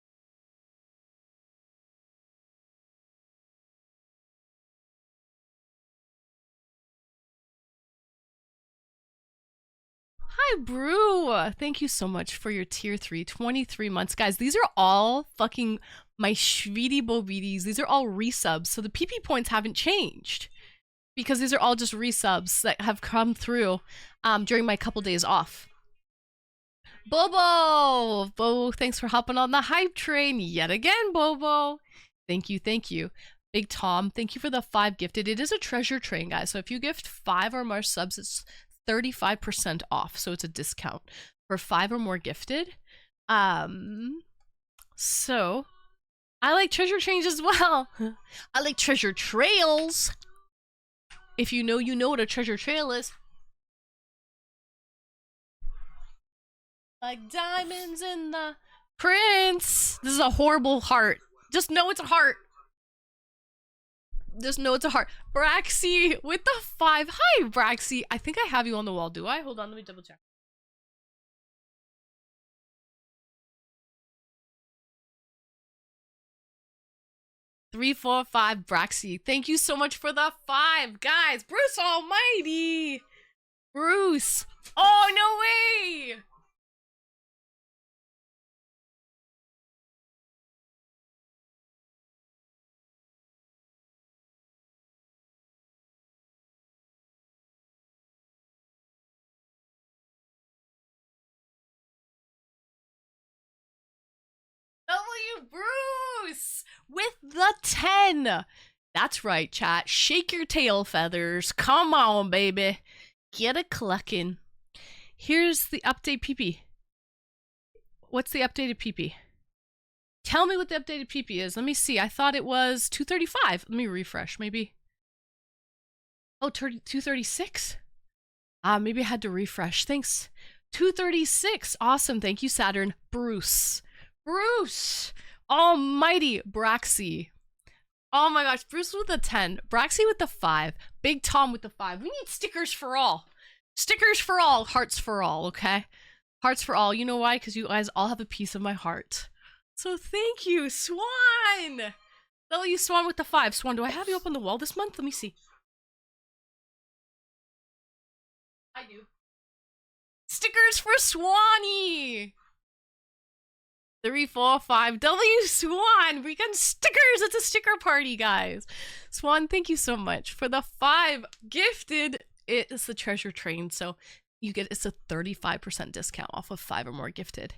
S1: Hi, Brew. Thank you so much for your tier 3, 23 months. Guys, these are all fucking my Shvidi Bovidis. These are all resubs, so the PP points haven't changed because these are all just resubs that have come through during my couple days off. Bobo! Bobo, thanks for hopping on the hype train yet again, Bobo. Thank you, thank you. Big Tom, thank you for the 5 gifted. It is a treasure train, guys, so if you gift 5 or more subs, it's 35% off, so it's a discount for 5 or more gifted. So I like treasure trains as well. I like treasure trails. If you know what a treasure trail is. Like diamonds in the prince. This is a horrible heart. Just know it's a heart. Just know it's a heart. Braxy with the 5. Hi, Braxy. I think I have you on the wall. Do I? Hold on. Let me double check. Three, 4, 5. Braxy. Thank you so much for the 5. Guys, Bruce Almighty. Bruce. Oh, no way. W. Bruce with the 10. That's right, chat. Shake your tail feathers. Come on, baby. Get a clucking. Here's the update PP. What's the updated PP? Tell me what the updated PP is. Let me see. I thought it was 235. Let me refresh, maybe. Oh, 236? Maybe I had to refresh. Thanks. 236. Awesome. Thank you, Saturn. Bruce. Bruce! Almighty Braxy. Oh my gosh, Bruce with the 10. Braxy with the 5. Big Tom with the 5. We need stickers for all. Stickers for all. Hearts for all, okay? Hearts for all. You know why? Because you guys all have a piece of my heart. So thank you, Swan! W Swan with the 5. Swan, do I have you up on the wall this month? Let me see. I do. Stickers for Swanee! 3, 4, 5. W Swan! We got stickers! It's a sticker party, guys! Swan, thank you so much for the 5 gifted. It is the treasure train, so it's a 35% discount off of 5 or more gifted.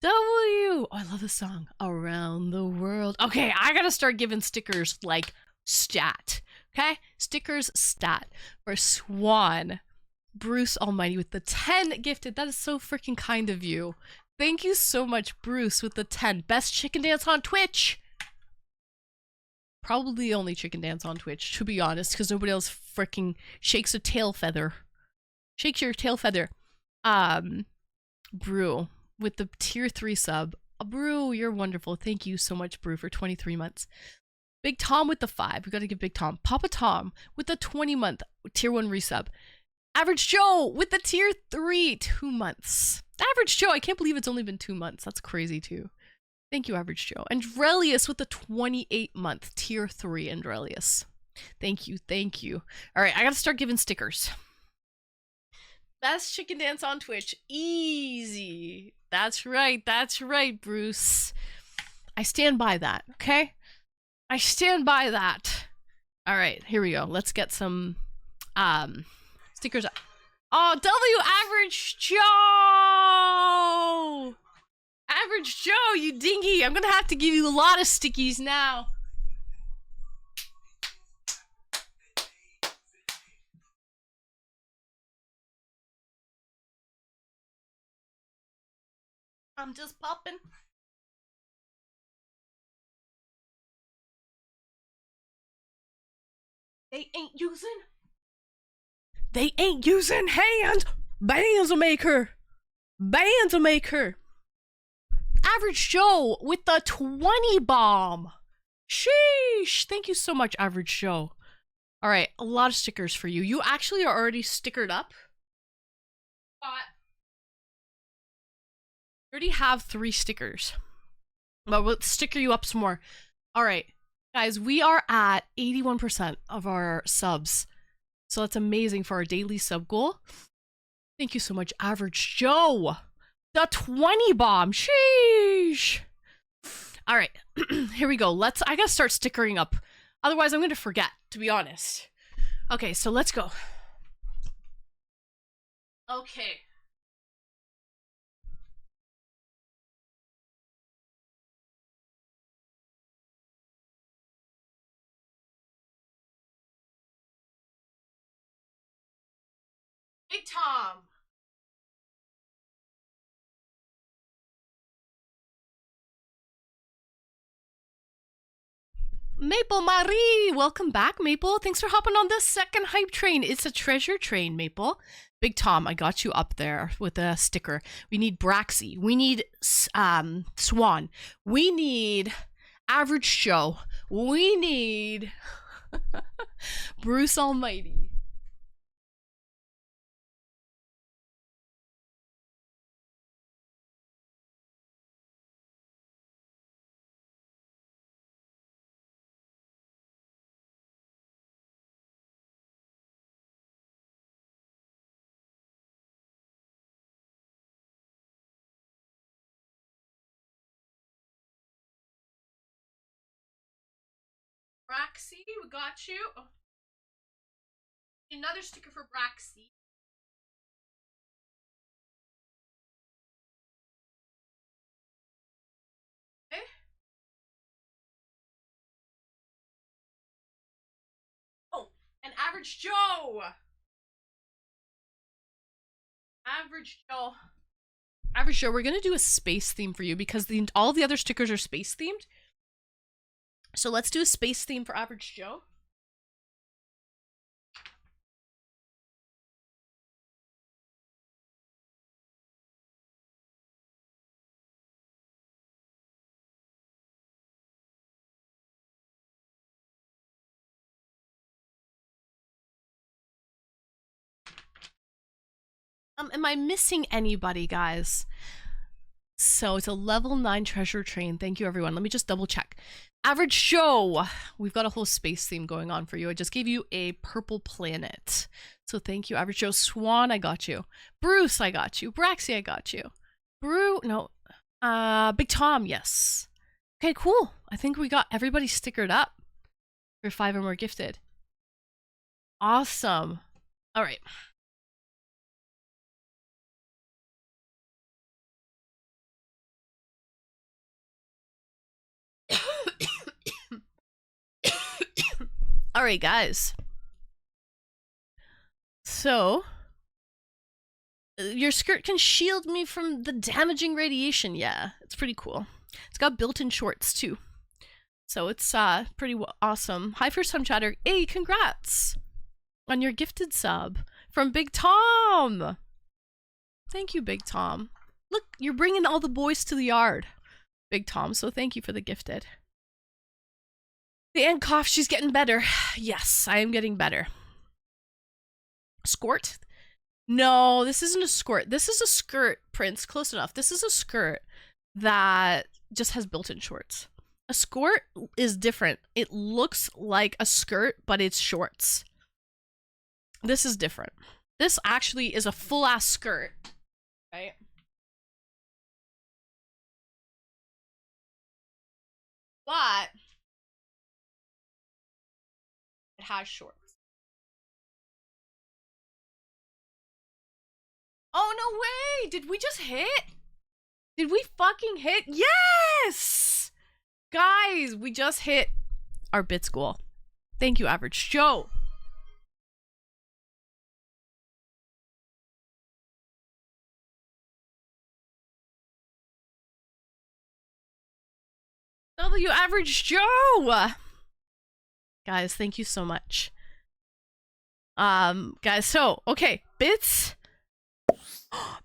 S1: W! Oh, I love this song. Around the world. Okay, I gotta start giving stickers like stat. Okay? Stickers stat for Swan. Bruce Almighty with the 10 gifted. That is so freaking kind of you. Thank you so much, Bruce, with the 10. Best chicken dance on Twitch. Probably the only chicken dance on Twitch, to be honest, because nobody else freaking shakes a tail feather. Shakes your tail feather. Brew, with the tier 3 sub. Brew, you're wonderful. Thank you so much, Brew, for 23 months. Big Tom with the 5. We gotta give Big Tom. Papa Tom with the 20-month tier 1 resub. Average Joe with the tier 3, 2 months. Average Joe, I can't believe it's only been 2 months. That's crazy too. Thank you, Average Joe. Andrelius with the 28-month tier 3, Andrelius. Thank you, thank you. All right, I gotta start giving stickers. Best chicken dance on Twitch. Easy. That's right, Bruce. I stand by that, okay? I stand by that. All right, here we go. Let's get some stickers up. Oh, W Average Joe! Average Joe, you dingy. I'm gonna have to give you a lot of stickies now. I'm just popping. They ain't using hands. Bands will make her. Bands will make her. Average Joe with the 20 bomb. Sheesh. Thank you so much, Average Joe. All right, a lot of stickers for you. You actually are already stickered up. But you already have 3 stickers. But we'll sticker you up some more. All right, guys, we are at 81% of our subs. So that's amazing for our daily sub goal. Thank you so much, Average Joe. The 20 bomb. Sheesh. All right, here we go. I gotta start stickering up. Otherwise, I'm gonna forget, to be honest. Okay, so let's go. Okay. Big Tom. Maple Marie, welcome back, Maple. Thanks for hopping on the second hype train. It's a treasure train, Maple. Big Tom, I got you up there with a sticker. We need Braxy. We need Swan. We need Average Joe. We need Bruce Almighty. Braxy, we got you. Oh. Another sticker for Braxy. Okay. Oh, and Average Joe. Average Joe. Average Joe, we're gonna do a space theme for you because all the other stickers are space themed. So let's do a space theme for Average Joe. Am I missing anybody, guys? So it's a level 9 treasure train. Thank you, everyone. Let me just double check. Average Joe, we've got a whole space theme going on for you. I just gave you a purple planet. So thank you, Average Joe. Swan, I got you. Bruce, I got you. Braxy, I got you. Big Tom, yes. Okay, cool. I think we got everybody stickered up for 5 or more gifted. Awesome. All right. All right, guys. So, your skirt can shield me from the damaging radiation. Yeah, it's pretty cool. It's got built-in shorts, too. So it's pretty awesome. Hi, first-time chatter. Hey, congrats on your gifted sub from Big Tom. Thank you, Big Tom. Look, you're bringing all the boys to the yard, Big Tom, so thank you for the gifted. The Anne cough, she's getting better. Yes, I am getting better. Skort? No, this isn't a skirt. This is a skirt, Prince. Close enough. This is a skirt that just has built-in shorts. A skirt is different. It looks like a skirt, but it's shorts. This is different. This actually is a full-ass skirt, right? But it has shorts. Oh, no way! Did we just hit? Did we fucking hit? Yes! Guys, we just hit our bits goal. Thank you, Average Joe. W Average Joe! Guys, thank you so much. Guys, so, okay, bits.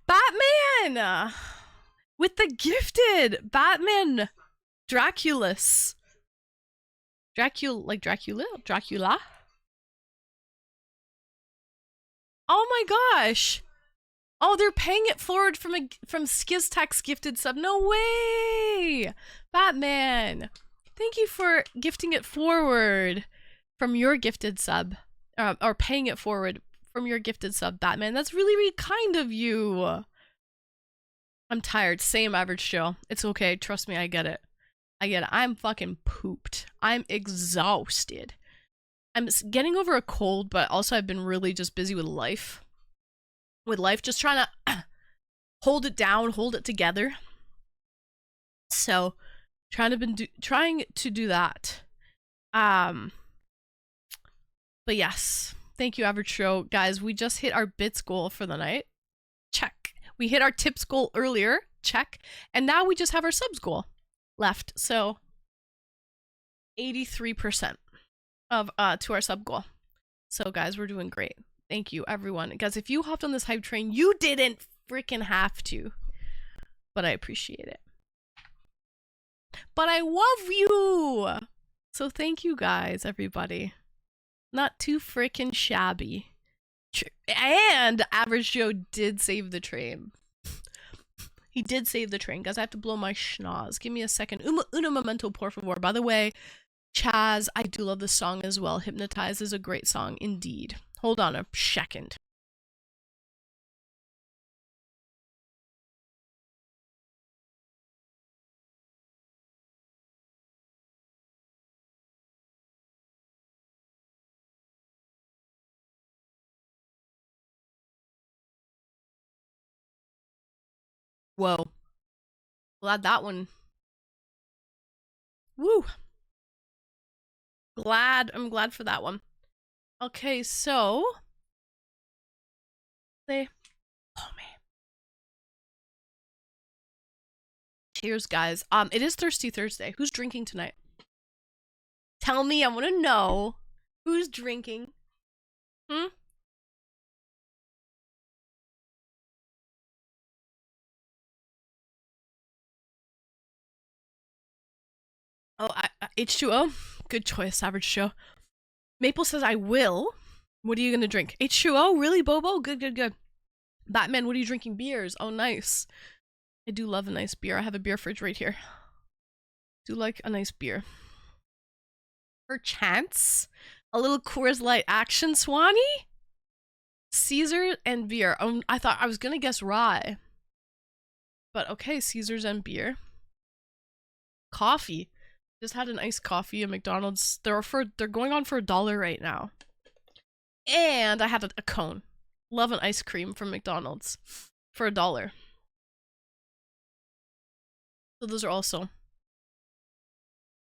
S1: Batman! With the gifted Batman Draculus. Dracula? Oh my gosh! Oh, they're paying it forward from Skiztax gifted sub. No way! Batman! Thank you for gifting it forward from your gifted sub. Or paying it forward from your gifted sub, Batman. That's really, really kind of you. I'm tired. Same, Average Joe. It's okay. Trust me, I get it. I'm fucking pooped. I'm exhausted. I'm getting over a cold, but also I've been really just busy with life. Just trying to hold it down, hold it together. So, trying to do that. But yes, thank you, Average Joe. Guys, we just hit our bits goal for the night. Check. We hit our tips goal earlier. Check. And now we just have our subs goal left. So 83% of to our sub goal. So guys, we're doing great. Thank you, everyone. Guys, if you hopped on this hype train, you didn't freaking have to. But I appreciate it. But I love you. So thank you guys, everybody. Not too freaking shabby. And Average Joe did save the train. He did save the train. Guys, I have to blow my schnoz. Give me a second. Uno momento, por favor. By the way, Chaz, I do love this song as well. Hypnotize is a great song indeed. Hold on a second. Whoa. Glad that one. Woo. I'm glad for that one. Okay, so oh man. Cheers, guys. It is Thirsty Thursday. Who's drinking tonight? Tell me, I want to know who's drinking. Oh, H2O? Good choice, Average Joe. Maple says, I will. What are you gonna drink? H2O? Really, Bobo? Good. Batman, what are you drinking? Beers. Oh, nice. I do love a nice beer. I have a beer fridge right here. Do like a nice beer. Perchance? A little Coors Light action, Swanee? Caesar and beer. I thought I was gonna guess rye. But okay, Caesars and beer. Coffee. Just had an iced coffee at McDonald's. They're going on for $1 right now. And I had a cone. Love an ice cream from McDonald's for $1. So those are also.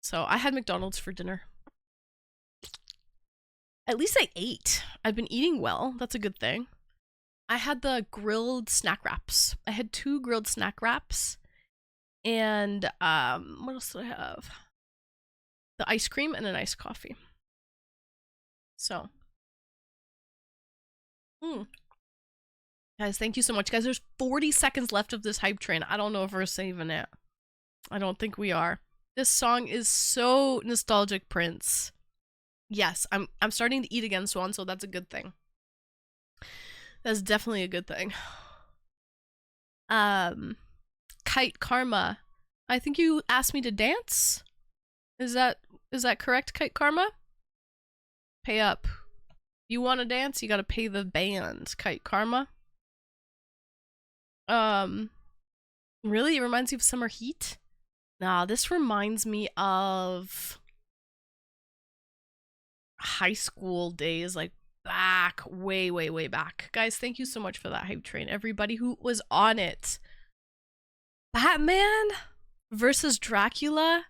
S1: So I had McDonald's for dinner. At least I ate. I've been eating well. That's a good thing. I had the grilled snack wraps. I had 2 grilled snack wraps. And what else did I have? The ice cream and an iced coffee. So. Guys, thank you so much. Guys, there's 40 seconds left of this hype train. I don't know if we're saving it. I don't think we are. This song is so nostalgic, Prince. Yes, I'm starting to eat again, Swan, so that's a good thing. That's definitely a good thing. Kite Karma. I think you asked me to dance? Is that correct, Kite Karma? Pay up. You want to dance? You gotta pay the band, Kite Karma. Really? It reminds you of Summer Heat? Nah, this reminds me of high school days, like back, way back. Guys, thank you so much for that hype train. Everybody who was on it. Batman versus Dracula.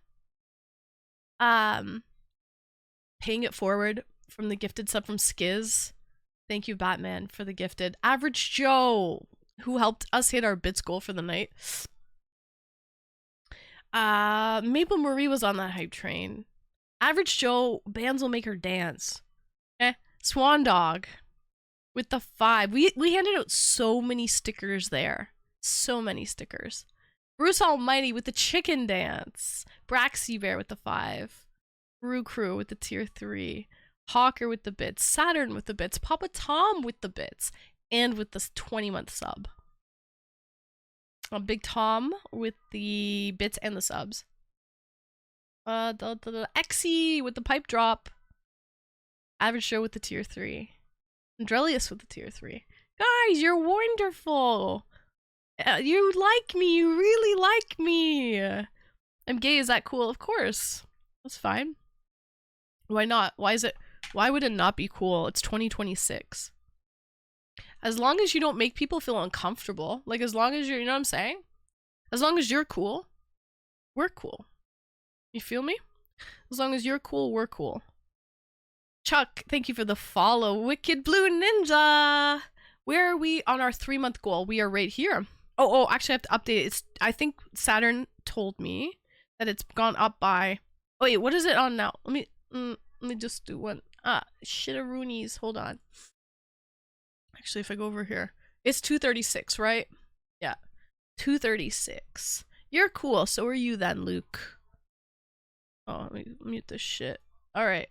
S1: Paying it forward from the gifted sub from Skiz. Thank you, Batman, for the gifted. Average Joe, who helped us hit our bits goal for the night. Maple Marie was on that hype train. Average Joe, bands will make her dance. Swan Dog with the 5. We handed out so many stickers there. So many stickers. Bruce Almighty with the chicken dance. Braxy Bear with the 5. Brew Crew with the tier 3. Hawker with the bits. Saturn with the bits. Papa Tom with the bits. And with the 20-month sub. Big Tom with the bits and the subs. Exy with the pipe drop. Average Joe with the tier 3. Andrelius with the tier 3. Guys, you're wonderful. You like me. You really like me. I'm gay. Is that cool? Of course. That's fine. Why not? Why would it not be cool? It's 2026. As long as you don't make people feel uncomfortable. Like, as long as you're, you know what I'm saying? As long as you're cool, we're cool. You feel me? As long as you're cool, we're cool. Chuck, thank you for the follow. Wicked Blue Ninja. Where are we on our 3-month goal? We are right here. Oh, actually I have to update it. I think Saturn told me that it's gone up by, oh wait, what is it on now? Let me just do one. Shitaroonies. Hold on. Actually, if I go over here, it's 236, right? Yeah. 236. You're cool. So are you then, Luke. Oh, let me mute this shit. All right.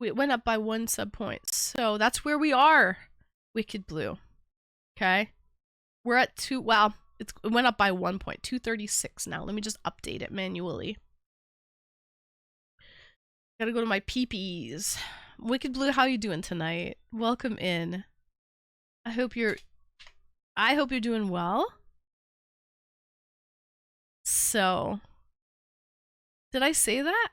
S1: It went up by 1 sub point. So that's where we are. Wicked Blue. Okay. We're at 2. Well, it went up by 1 point. 236 now. Let me just update it manually. Gotta go to my peepees. Wicked Blue, how you doing tonight? Welcome in. I hope you're doing well. So, did I say that?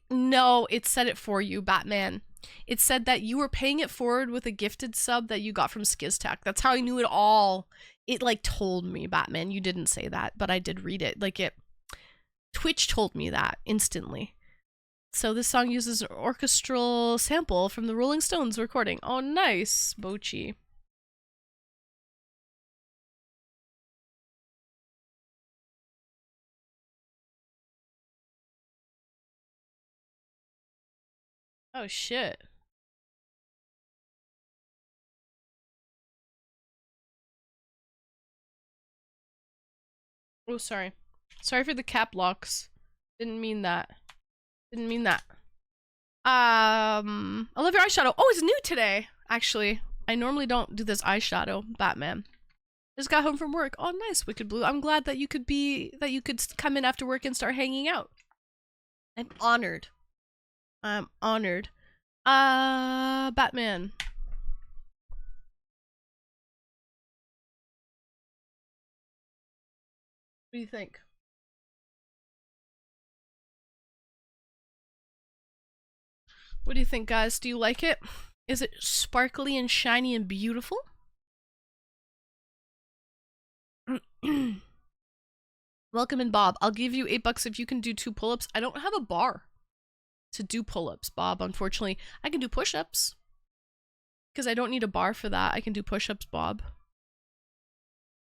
S1: No, it said it for you, Batman. It said that you were paying it forward with a gifted sub that you got from Skiztech. That's how I knew it all. It like told me, Batman. You didn't say that, but I did read it. Like Twitch told me that instantly. So this song uses an orchestral sample from the Rolling Stones recording. Oh, nice, Bochi. Oh, shit. Oh, sorry. Sorry for the cap locks. Didn't mean that. Didn't mean that. I love your eyeshadow. Oh, it's new today, actually. I normally don't do this eyeshadow, Batman. Just got home from work. Oh, nice, Wicked Blue. I'm glad that you could come in after work and start hanging out. I'm honored. I'm honored. Batman. What do you think? What do you think, guys? Do you like it? Is it sparkly and shiny and beautiful? Welcome in, Bob. I'll give you $8 if you can do 2 pull-ups. I don't have a bar to do pull-ups, Bob, unfortunately. I can do push-ups. Because I don't need a bar for that. I can do push-ups, Bob.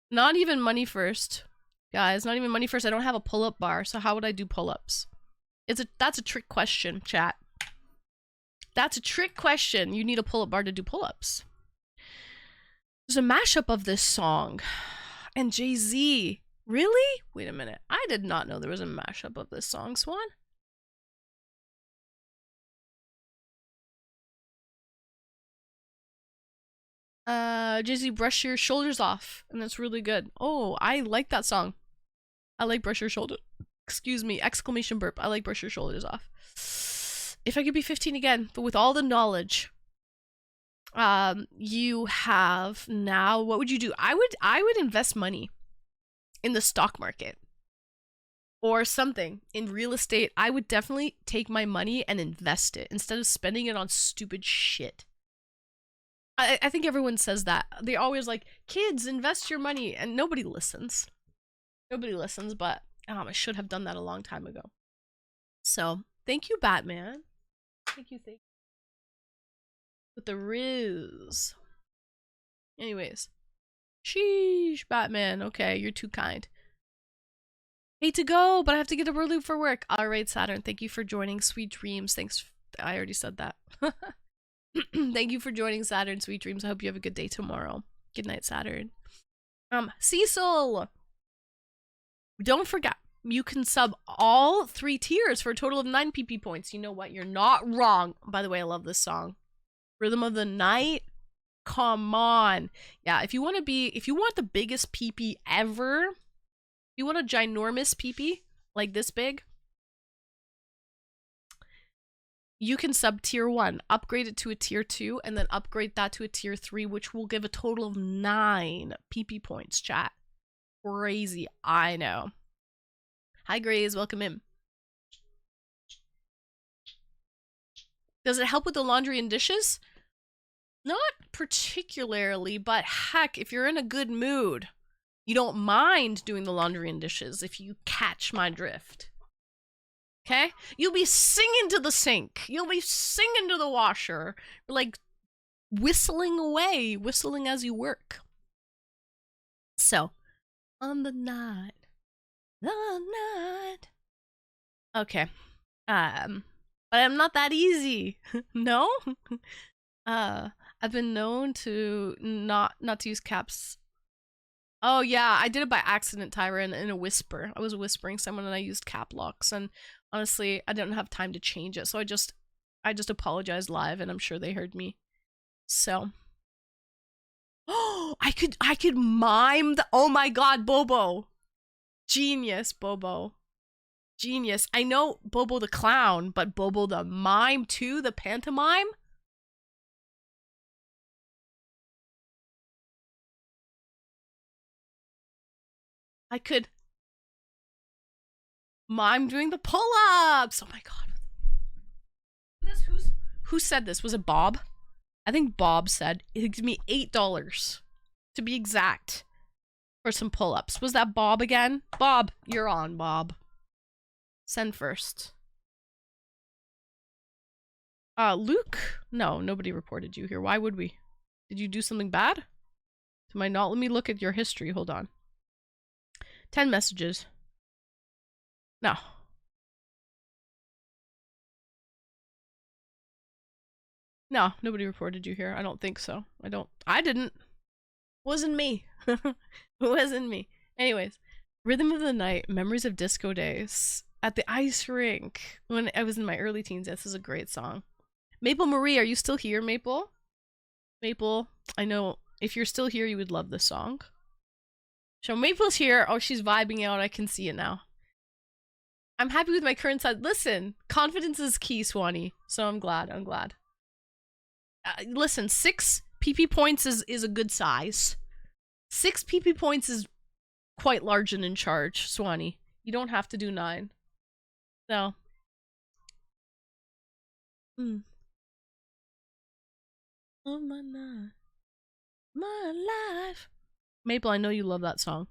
S1: Not even money first. Guys, not even money first. I don't have a pull-up bar, so how would I do pull-ups? That's a trick question, chat. That's a trick question. You need a pull-up bar to do pull-ups. There's a mashup of this song. And Jay-Z. Really? Wait a minute. I did not know there was a mashup of this song, Swan. Jay-Z, Brush Your Shoulders Off. And that's really good. Oh, I like that song. I like Brush Your Shoulders. Excuse me. Exclamation burp. I like Brush Your Shoulders Off. If I could be 15 again, but with all the knowledge you have now, what would you do? I would invest money in the stock market or something in real estate. I would definitely take my money and invest it instead of spending it on stupid shit. I think everyone says that. They're always like, kids, invest your money, and nobody listens. Nobody listens, but I should have done that a long time ago. So, thank you, Batman. Thank you. With the Riz. Anyways. Sheesh, Batman. Okay, you're too kind. Hate to go, but I have to get up early for work. Alright, Saturn, thank you for joining. Sweet dreams. Thanks. I already said that. Thank you for joining, Saturn. Sweet dreams. I hope you have a good day tomorrow. Good night, Saturn. Cecil! Don't forget, you can sub all 3 tiers for a total of 9 PP points. You know what? You're not wrong. By the way, I love this song. Rhythm of the Night. Come on. Yeah, if you want the biggest PP ever, if you want a ginormous PP, like this big, you can sub tier 1, upgrade it to a tier 2, and then upgrade that to a tier 3, which will give a total of 9 PP points, chat. Crazy, I know. Hi, Grays, welcome in. Does it help with the laundry and dishes? Not particularly, but heck, if you're in a good mood, you don't mind doing the laundry and dishes if you catch my drift. Okay? You'll be singing to the sink. You'll be singing to the washer. Like, whistling away. Whistling as you work. So, on the night. Okay. But I'm not that easy. No? I've been known to not to use caps. Oh yeah, I did it by accident, Tyra, in a whisper. I was whispering someone and I used cap locks, and honestly, I didn't have time to change it, so I just apologized live, and I'm sure they heard me. So, oh, I could mime the. Oh my God, Bobo, genius, Bobo, genius. I know Bobo the clown, but Bobo the mime too, the pantomime. I could mime doing the pull-ups. Oh my God. Who said this? Was it Bob? I think Bob said it gives me $8 to be exact for some pull-ups. Was that Bob again? Bob, you're on, Bob. Send first. Luke? No, nobody reported you here. Why would we? Did you do something bad? To my not, let me look at your history. Hold on. 10 messages. No. No, nobody reported you here. I don't think so. I didn't. Wasn't me. Wasn't me. Anyways, Rhythm of the Night, Memories of Disco Days at the ice rink when I was in my early teens. This is a great song. Maple Marie, are you still here, Maple? Maple, I know if you're still here, you would love this song. So Maple's here. Oh, she's vibing out. I can see it now. I'm happy with my current size. Listen, confidence is key, Swanee. So I'm glad. Listen, 6 PP points is a good size. 6 PP points is quite large and in charge, Swanee. You don't have to do 9. No. Oh my night. My life. Maple, I know you love that song.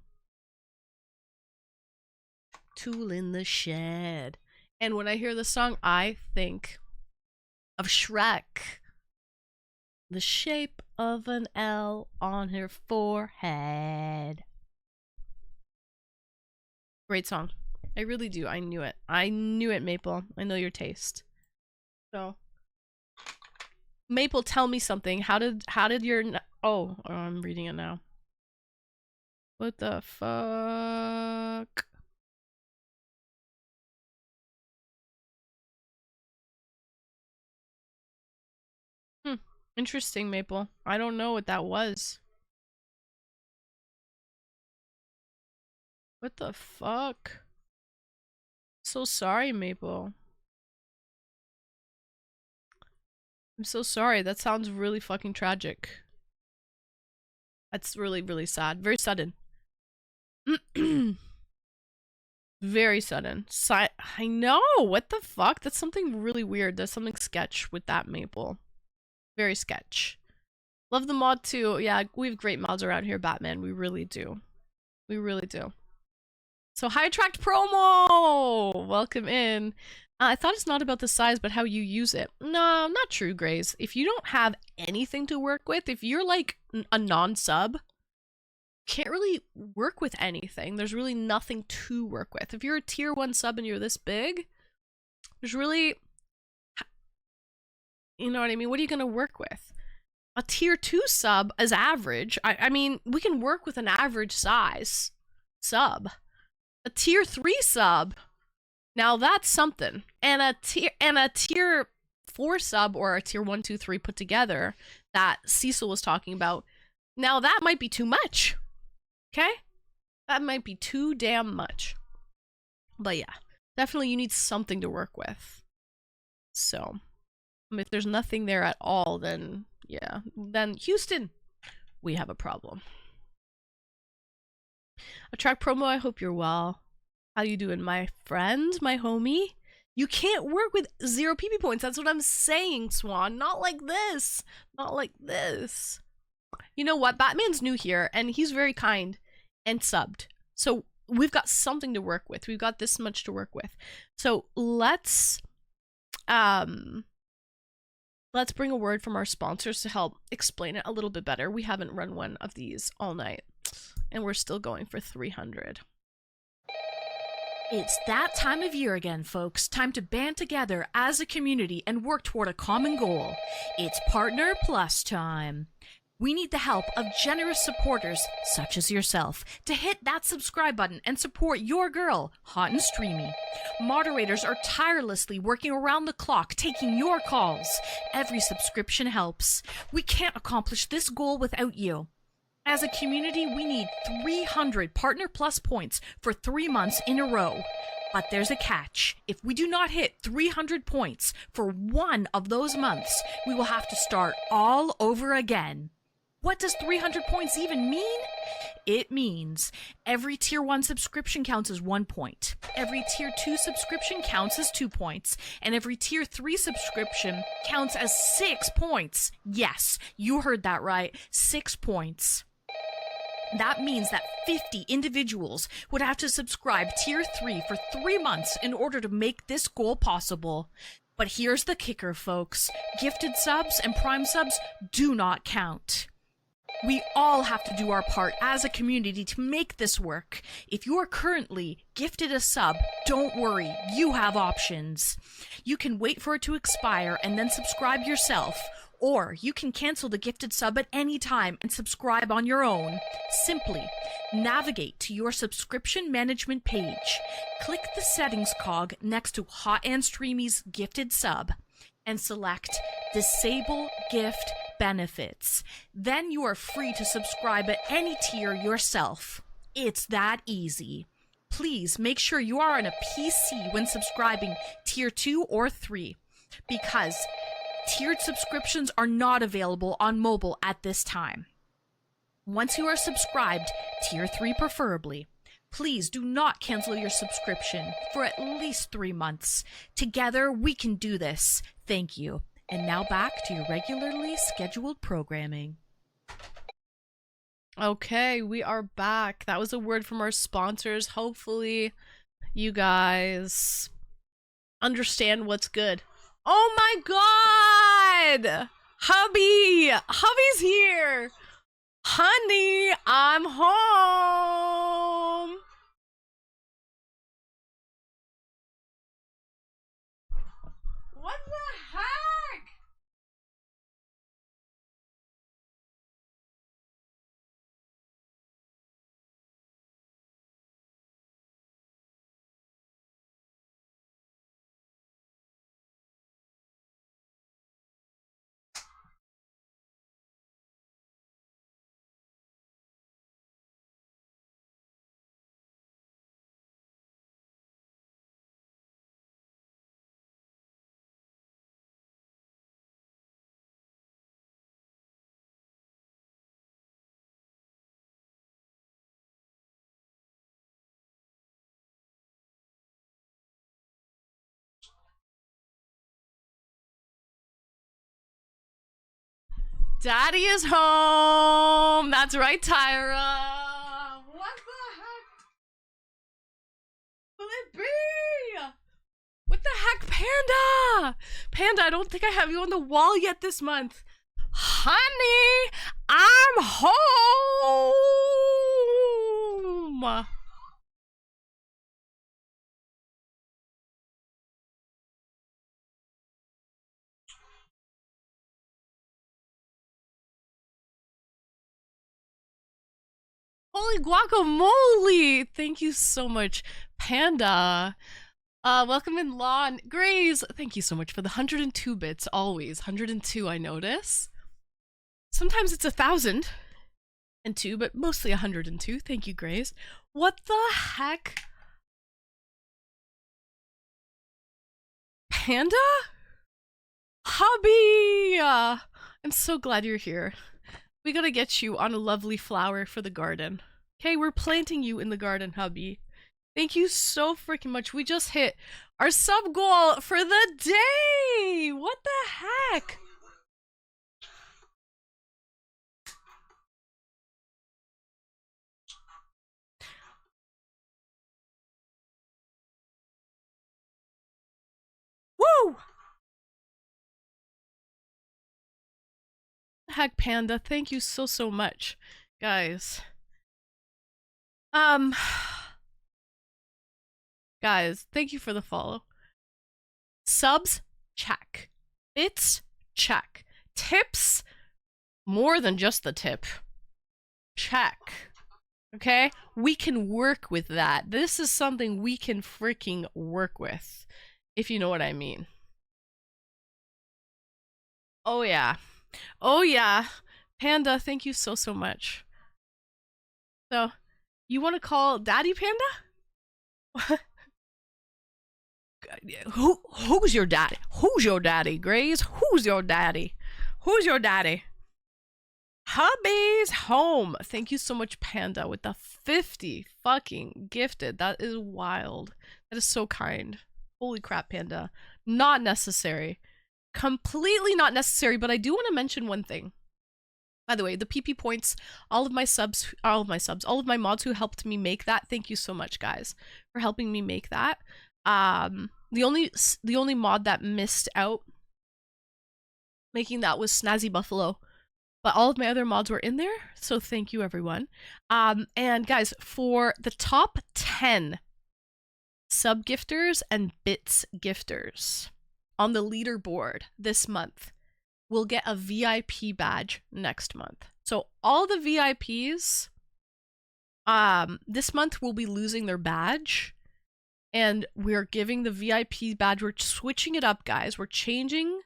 S1: Tool in the shed. And when I hear the song, I think of Shrek. The shape of an L on her forehead. Great song. I really do. I knew it. I knew it, Maple. I know your taste. So, Maple, tell me something. How did your... Oh, I'm reading it now. What the fuck? Interesting, Maple. I don't know what that was. What the fuck? So sorry, Maple. I'm so sorry. That sounds really fucking tragic. That's really, really sad. Very sudden. Very sudden. I know! What the fuck? That's something really weird. There's something sketch with that, Maple. Very sketch. Love the mod too. Yeah, we have great mods around here, Batman. We really do. We really do. So, High Attract promo! Welcome in. I thought it's not about the size, but how you use it. No, not true, Grays. If you don't have anything to work with, if you're like a non-sub, can't really work with anything. There's really nothing to work with. If you're a tier 1 sub and you're this big, there's really... You know what I mean? What are you going to work with? A tier 2 sub is average. I mean, we can work with an average size sub. A tier 3 sub, now that's something. And a tier 4 sub, or a tier 1, 2, 3 put together that Cecil was talking about, now that might be too much. Okay? That might be too damn much. But yeah, definitely you need something to work with. So, If there's nothing there at all, then yeah. Then Houston, we have a problem. Attract promo, I hope you're well. How you doing, my friend, my homie? You can't work with 0 PP points. That's what I'm saying, Swan. Not like this. Not like this. You know what? Batman's new here, and he's very kind and subbed. So we've got something to work with. We've got this much to work with. So let's bring a word from our sponsors to help explain it a little bit better. We haven't run one of these all night, and we're still going for 300.
S3: It's that time of year again, folks. Time to band together as a community and work toward a common goal. It's Partner Plus time. We need the help of generous supporters, such as yourself, to hit that subscribe button and support your girl, Hot and Streamy. Moderators are tirelessly working around the clock, taking your calls. Every subscription helps. We can't accomplish this goal without you. As a community, we need 300 Partner Plus points for 3 months in a row. But there's a catch. If we do not hit 300 points for one of those months, we will have to start all over again. What does 300 points even mean? It means every tier 1 subscription counts as 1 point. Every tier 2 subscription counts as 2 points. And every tier 3 subscription counts as 6 points. Yes, you heard that right. 6 points. That means that 50 individuals would have to subscribe tier 3 for 3 months in order to make this goal possible. But here's the kicker, folks. Gifted subs and prime subs do not count. We all have to do our part as a community to make this work. If you are currently gifted a sub, don't worry, you have options. You can wait for it to expire and then subscribe yourself, or you can cancel the gifted sub at any time and subscribe on your own. Simply navigate to your subscription management page, click the settings cog next to Hot and Streamy's gifted sub, and select Disable Gift Benefits. Then you are free to subscribe at any tier yourself. It's that easy. Please make sure you are on a PC when subscribing tier 2 or 3, because tiered subscriptions are not available on mobile at this time. Once you are subscribed, tier 3 preferably, please do not cancel your subscription for at least 3 months. Together, we can do this. Thank you. And now back to your regularly scheduled programming.
S1: Okay, we are back. That was a word from our sponsors. Hopefully, you guys understand what's good. Oh my god! Hubby's here! Honey, I'm home! What the heck? Daddy is home. That's right, Tyra. What the heck will it be? What the heck, Panda? Panda, I don't think I have you on the wall yet this month. Honey, I'm home. Holy guacamole! Thank you so much, Panda. Welcome in, Lon. Grays, thank you so much for the 102 bits, always. 102, I notice. Sometimes it's 1,002, but mostly 102. Thank you, Grays. What the heck? Panda? Hubby! I'm so glad you're here. We gotta get you on a lovely flower for the garden. Okay, we're planting you in the garden, hubby. Thank you so freaking much. We just hit our sub goal for the day! What the heck? Woo! Heck, Panda, thank you so much. Guys. Guys, thank you for the follow. Subs, check. Bits, check. Tips, more than just the tip. Check. Okay? We can work with that. This is something we can freaking work with, if you know what I mean. Oh yeah. Oh yeah. Panda, thank you so much. So, you want to call Daddy Panda? Who's your daddy? Who's your daddy, Grays? Who's your daddy? Who's your daddy? Hubby's home. Thank you so much, Panda, with the 50 fucking gifted. That is wild. That is so kind. Holy crap, Panda. Not necessary. Completely not necessary, but I do want to mention one thing. By the way, the PP points, all of my mods who helped me make that, thank you so much, guys, for helping me make that. The only mod that missed out making that was Snazzy Buffalo, but all of my other mods were in there, so thank you, everyone. And guys, for the top 10 sub gifters and bits gifters on the leaderboard this month, will get a VIP badge next month. So all the VIPs this month will be losing their badge, and we're giving the VIP badge. We're switching it up, guys. We're changing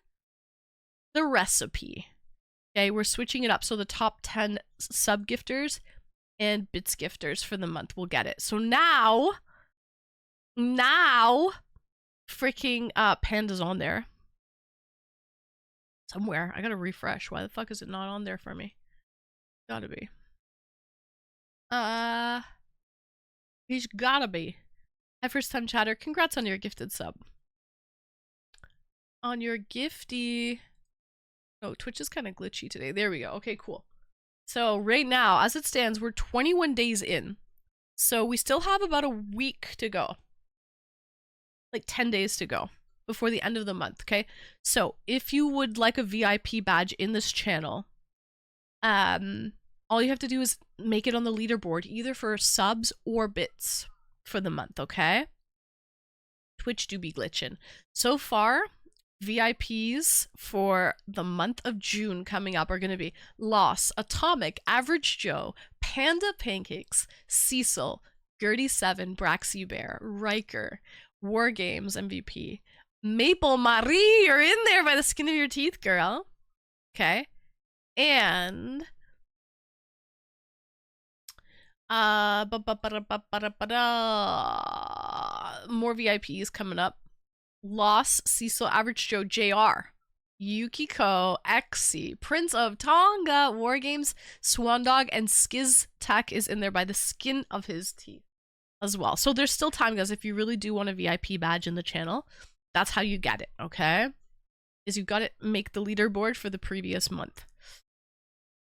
S1: the recipe. Okay, we're switching it up, so the top 10 sub gifters and bits gifters for the month will get it. So now freaking Panda's on there somewhere. I gotta refresh. Why the fuck is it not on there for me? Gotta be. He's gotta be. Hi, first time chatter. Congrats on your gifted sub. On your gifty. Oh, Twitch is kind of glitchy today. There we go. Okay, cool. So right now, as it stands, we're 21 days in. So we still have about a week to go. Like 10 days to go before the end of the month, okay? So if you would like a VIP badge in this channel, all you have to do is make it on the leaderboard, either for subs or bits for the month, okay? Twitch do be glitching. So far, VIPs for the month of June coming up are going to be Loss, Atomic, Average Joe, Panda Pancakes, Cecil, Gertie7, Braxy Bear, Riker, War Games MVP, Maple Marie, you're in there by the skin of your teeth, girl. Okay. And more VIPs coming up. Loss, Cecil, Average Joe, JR, Yukiko, Exy, Prince of Tonga, War Games, Swan Dog, and Skiz Tech is in there by the skin of his teeth as well. So there's still time, guys, if you really do want a VIP badge in the channel. That's how you get it, okay? Is you gotta make the leaderboard for the previous month.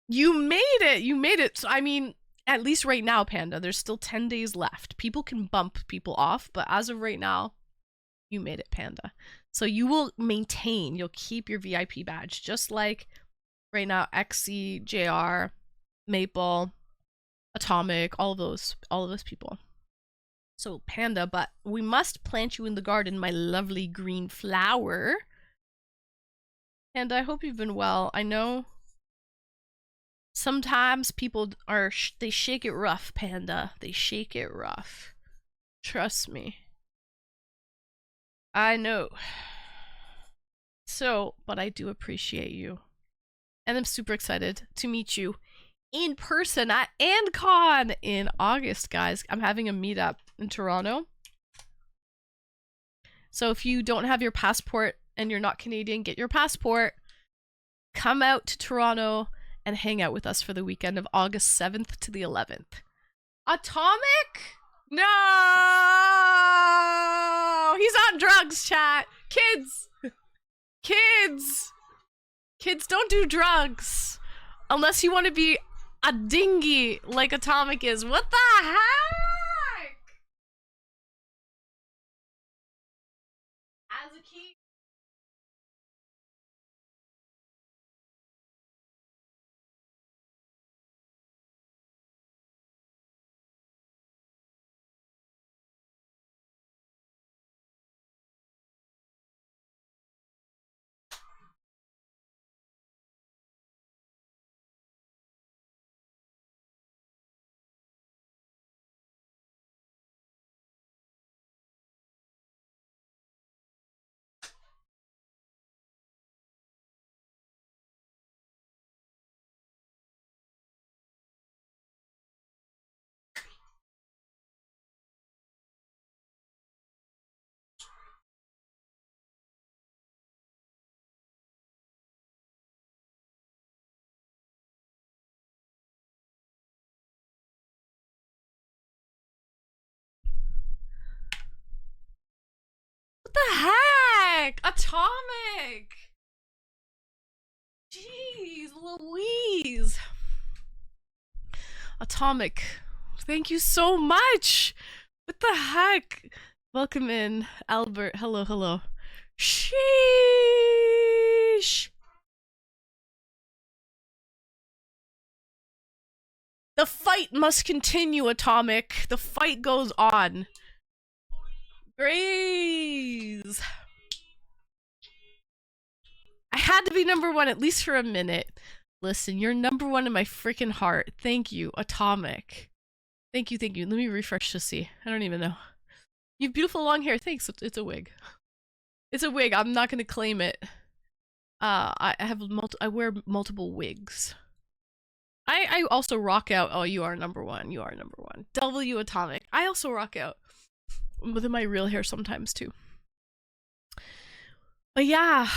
S1: You made it! You made it! So, I mean, at least right now, Panda, there's still 10 days left. People can bump people off, but as of right now, you made it, Panda. So you will maintain, you'll keep your VIP badge, just like right now, XC, JR, Maple, Atomic, all of those people. So Panda, but we must plant you in the garden, my lovely green flower. And I hope you've been well. I know sometimes people are, they shake it rough, Panda. They shake it rough. Trust me. I know. So, but I do appreciate you. And I'm super excited to meet you in person at AndCon in August, guys. I'm having a meetup in Toronto. So if you don't have your passport and you're not Canadian, get your passport. Come out to Toronto and hang out with us for the weekend of August 7th to the 11th. Atomic? No! He's on drugs, chat. Kids! Kids, don't do drugs. Unless you want to be a dingy like Atomic is. What the heck? As a key. What the heck? Atomic! Jeez Louise. Atomic, thank you so much. What the heck? Welcome in, Albert. Hello. Sheesh. The fight must continue, Atomic. The fight goes on. Graze. I had to be number one at least for a minute. Listen, you're number one in my freaking heart. Thank you, Atomic. Thank you. Let me refresh to see. I don't even know. You have beautiful long hair. Thanks. It's a wig. It's a wig. I'm not gonna claim it. I wear multiple wigs. I also rock out. Oh, you are number one. You are number one. W Atomic. I also rock out with my real hair sometimes too. But yeah,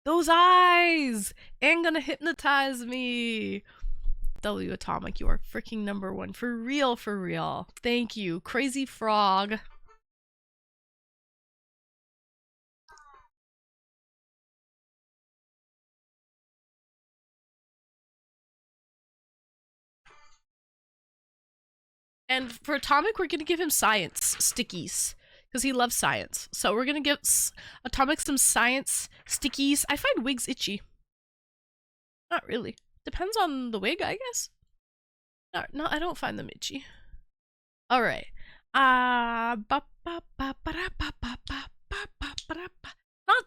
S1: those eyes ain't gonna hypnotize me. W Atomic, you are freaking number one. For real, for real. Thank you, Crazy Frog. And for Atomic, we're gonna give him science stickies because he loves science. So we're gonna give Atomic some science stickies. I find wigs itchy. Not really. Depends on the wig, I guess. No, I don't find them itchy. All right. Not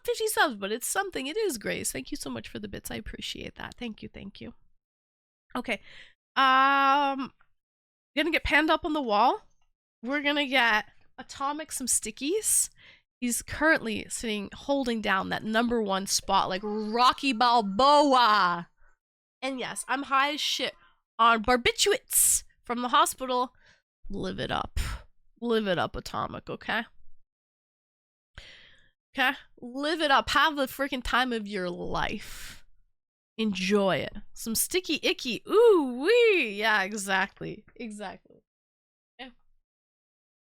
S1: 50 subs, but it's something. It is Grace. Thank you so much for the bits. I appreciate that. Thank you. Okay. We're gonna get Panda up on the wall. We're gonna get Atomic some stickies. He's currently holding down that number one spot like Rocky Balboa. And yes, I'm high as shit on barbiturates from the hospital. Live it up. Live it up, Atomic, okay? Okay? Live it up. Have the freaking time of your life. Enjoy it. Some sticky icky. Ooh wee. Yeah, exactly. Yeah.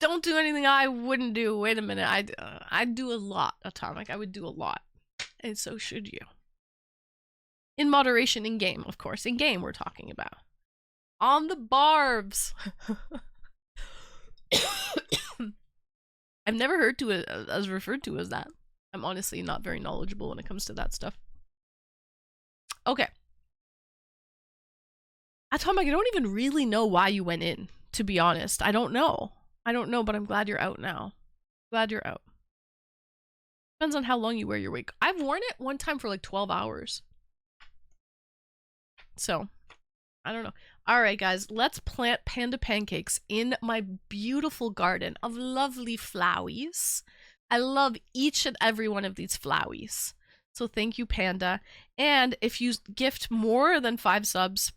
S1: Don't do anything I wouldn't do. Wait a minute. I'd do a lot, Atomic. I would do a lot. And so should you. In moderation, in game, of course. In game, we're talking about. On the barbs. I've never heard to it as referred to as that. I'm honestly not very knowledgeable when it comes to that stuff. Okay. Atomic, I don't even really know why you went in, to be honest. I don't know, but I'm glad you're out now. Glad you're out. Depends on how long you wear your wig. I've worn it one time for like 12 hours. So, I don't know. Alright guys, let's plant panda pancakes in my beautiful garden of lovely flowies. I love each and every one of these flowies. So thank you, Panda. And if you gift more than 5 subs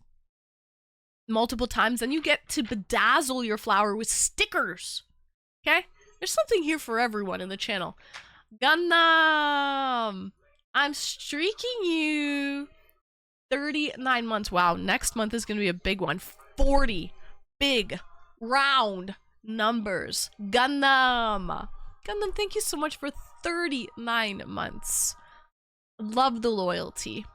S1: multiple times, then you get to bedazzle your flower with stickers. Okay? There's something here for everyone in the channel. Gundam! I'm streaking you. 39 months. Wow, next month is going to be a big one. 40 big, round numbers. Gundam! Gundam, thank you so much for 39 months. Love the loyalty.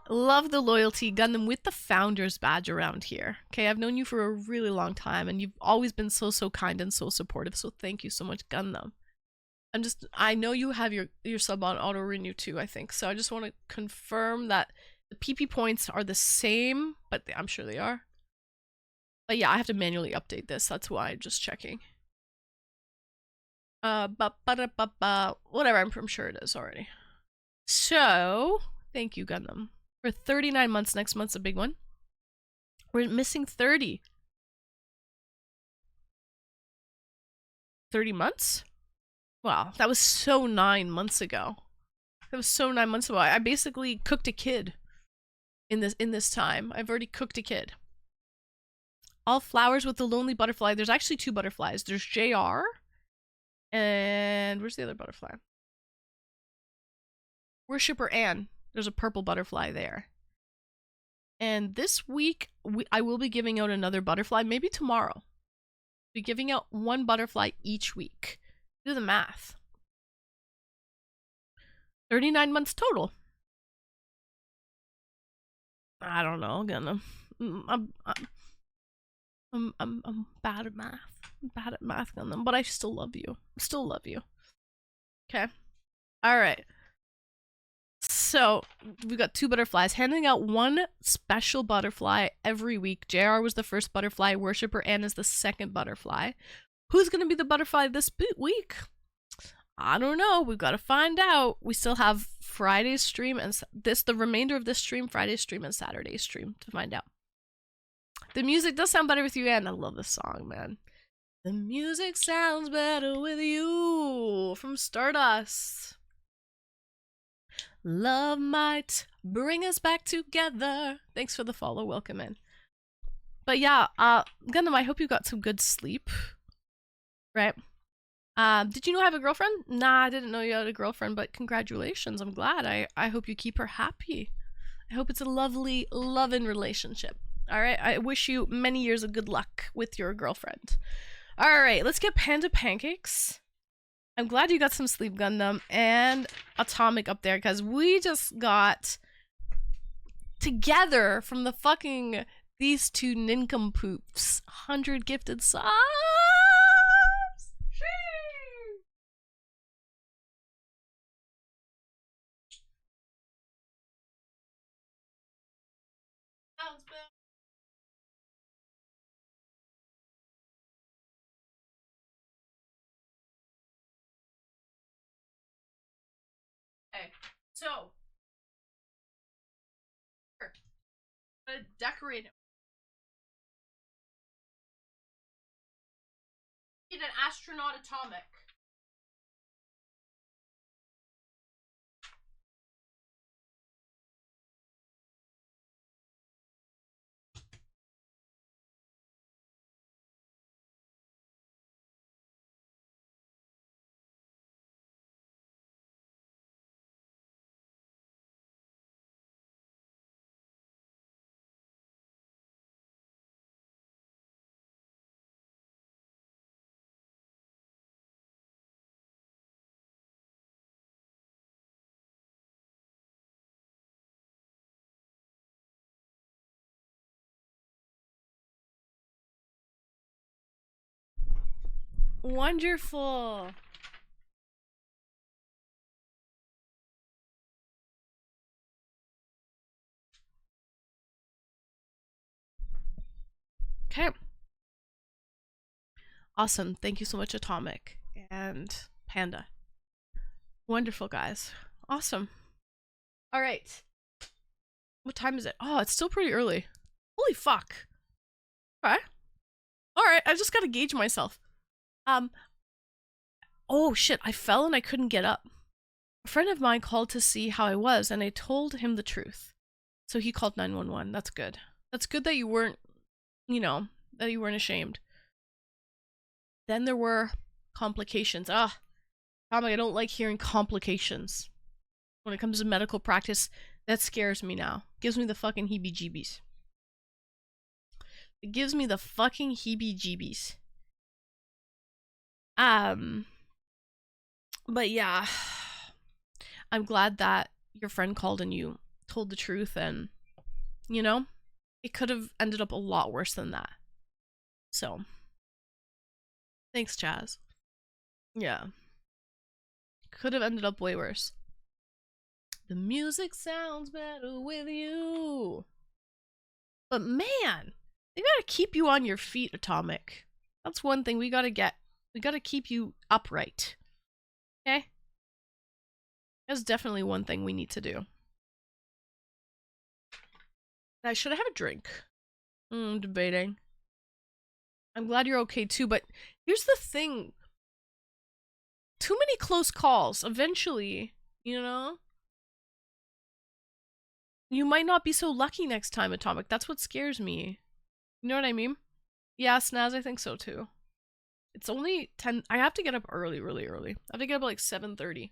S1: Love the loyalty, Gundam, with the founder's badge around here. Okay, I've known you for a really long time, and you've always been so kind and so supportive, so thank you so much, Gundam. I know you have your sub on auto renew too, I think, so I just want to confirm that the PP points are the same, but I'm sure they are. But yeah, I have to manually update this, that's why I'm just checking. Whatever, I'm sure it is already. So, thank you, Gundam. For 39 months, next month's a big one. We're missing 30. 30 months? Wow, that was so 9 months ago. That was so 9 months ago. I basically cooked a kid in this time. I've already cooked a kid. All flowers with the lonely butterfly. There's actually 2 butterflies. There's JR. And where's the other butterfly? Worshipper Anne. There's a purple butterfly there. And this week, I will be giving out another butterfly. Maybe tomorrow. I'll be giving out 1 butterfly each week. Do the math. 39 months total. I don't know. I'm bad at math. I'm bad at math, Gundam, but I still love you. Still love you. Okay. All right. So we got 2 butterflies, handing out 1 special butterfly every week. JR was the first butterfly. Worshipper Anne is the second butterfly. Who's gonna be the butterfly this week? I don't know. We've got to find out. We still have Friday's stream and the remainder of this stream, Friday's stream and Saturday's stream to find out. The music does sound better with you, Anne. I love this song, man. The music sounds better with you from Stardust. Love might bring us back together. Thanks for the follow. Welcome in. But yeah, Gundam, I hope you got some good sleep. Right? Did you know I have a girlfriend? Nah, I didn't know you had a girlfriend, but congratulations. I'm glad. I hope you keep her happy. I hope it's a lovely, loving relationship. All right? I wish you many years of good luck with your girlfriend. All right, let's get Panda Pancakes. I'm glad you got some sleep, Gundam, and Atomic up there, because we just got together from the fucking these 2 nincompoops. 100 gifted subs. Okay, so I'm gonna decorate it. Need an astronaut Atomic. Wonderful. Okay. Awesome. Thank you so much, Atomic and Panda. Wonderful, guys. Awesome. All right. What time is it? Oh, it's still pretty early. Holy fuck. Okay. All right. I just gotta gauge myself. Oh shit. I fell and I couldn't get up. A friend of mine called to see how I was, and I told him the truth. So he called 911. That's good. That's good that you weren't, that you weren't ashamed. Then there were complications. I don't like hearing complications. When it comes to medical practice, that scares me now. Gives me the fucking heebie-jeebies. It gives me the fucking heebie-jeebies. But yeah. I'm glad that your friend called and you told the truth, and, you know, it could have ended up a lot worse than that. So, thanks, Chaz. Yeah. Could have ended up way worse. The music sounds better with you. But man, they gotta keep you on your feet, Atomic. That's one thing we gotta get. We gotta keep you upright. Okay? That's definitely one thing we need to do. Should I have a drink? Debating. I'm glad you're okay too, but here's the thing. Too many close calls. Eventually, you know? You might not be so lucky next time, Atomic. That's what scares me. You know what I mean? Yeah, Snaz, I think so too. It's only 10. I have to get up early, really early. I have to get up at like 7:30.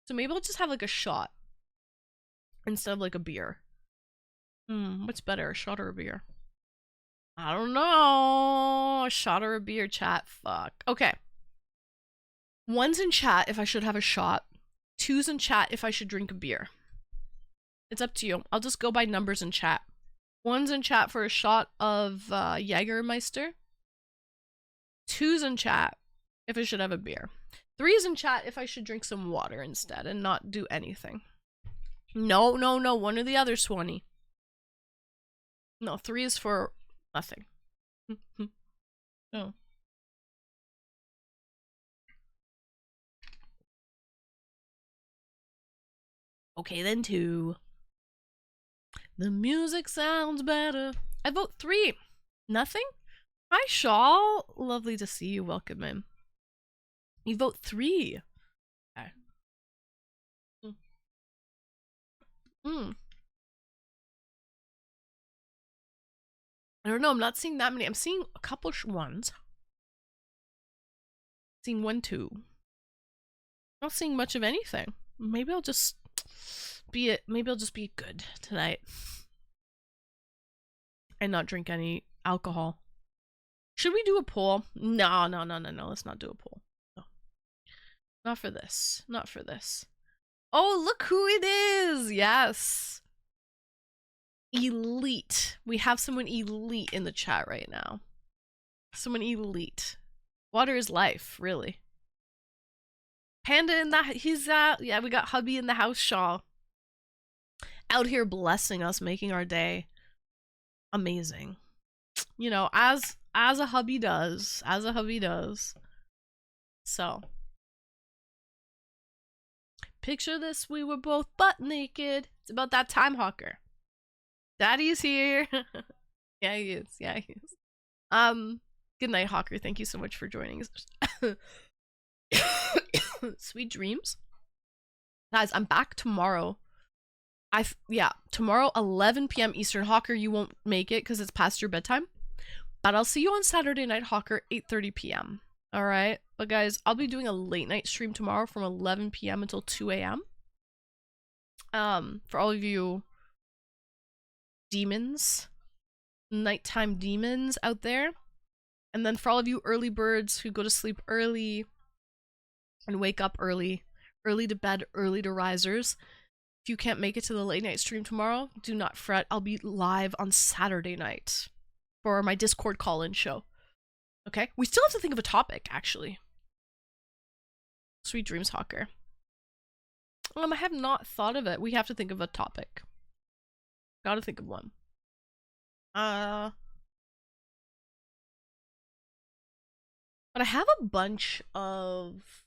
S1: So maybe I'll just have like a shot instead of like a beer. What's better, a shot or a beer? I don't know. A shot or a beer, chat. Fuck. Okay. One's in chat if I should have a shot. Two's in chat if I should drink a beer. It's up to you. I'll just go by numbers in chat. One's in chat for a shot of Jägermeister. Two's in chat if I should have a beer. Three's in chat if I should drink some water instead and not do anything. No. One or the other, Swanee. No, 3 is for nothing. No. Okay, then 2. The music sounds better. I vote 3. Nothing? Hi, Shaw. Lovely to see you. Welcome in. You vote 3. Okay. I don't know. I'm not seeing that many. I'm seeing a couple ones. Seeing 1, 2. Not seeing much of anything. Maybe I'll just be good tonight and not drink any alcohol. Should we do a poll? No. Let's not do a poll. No. Not for this. Not for this. Oh, look who it is. Yes. Elite. We have someone elite in the chat right now. Someone elite. Water is life, really. Panda in that, yeah, we got hubby in the house, Shaw. Out here blessing us, making our day amazing. You know, as a hubby does. So. Picture this, we were both butt naked. It's about that time, Hawker. Daddy's here. Yeah, he is. Good night, Hawker. Thank you so much for joining us. Sweet dreams. Guys, I'm back tomorrow. Tomorrow 11 p.m. Eastern. Hawker, you won't make it because it's past your bedtime. But I'll see you on Saturday night, Hawker, 8:30 p.m. Alright? But guys, I'll be doing a late night stream tomorrow from 11 p.m. until 2 a.m. For all of you demons, nighttime demons out there. And then for all of you early birds who go to sleep early and wake up early to bed, early to risers, if you can't make it to the late night stream tomorrow, do not fret. I'll be live on Saturday night for my Discord call-in show. Okay? We still have to think of a topic, actually. Sweet dreams, Hawker. I have not thought of it. We have to think of a topic. Gotta think of one. But I have a bunch of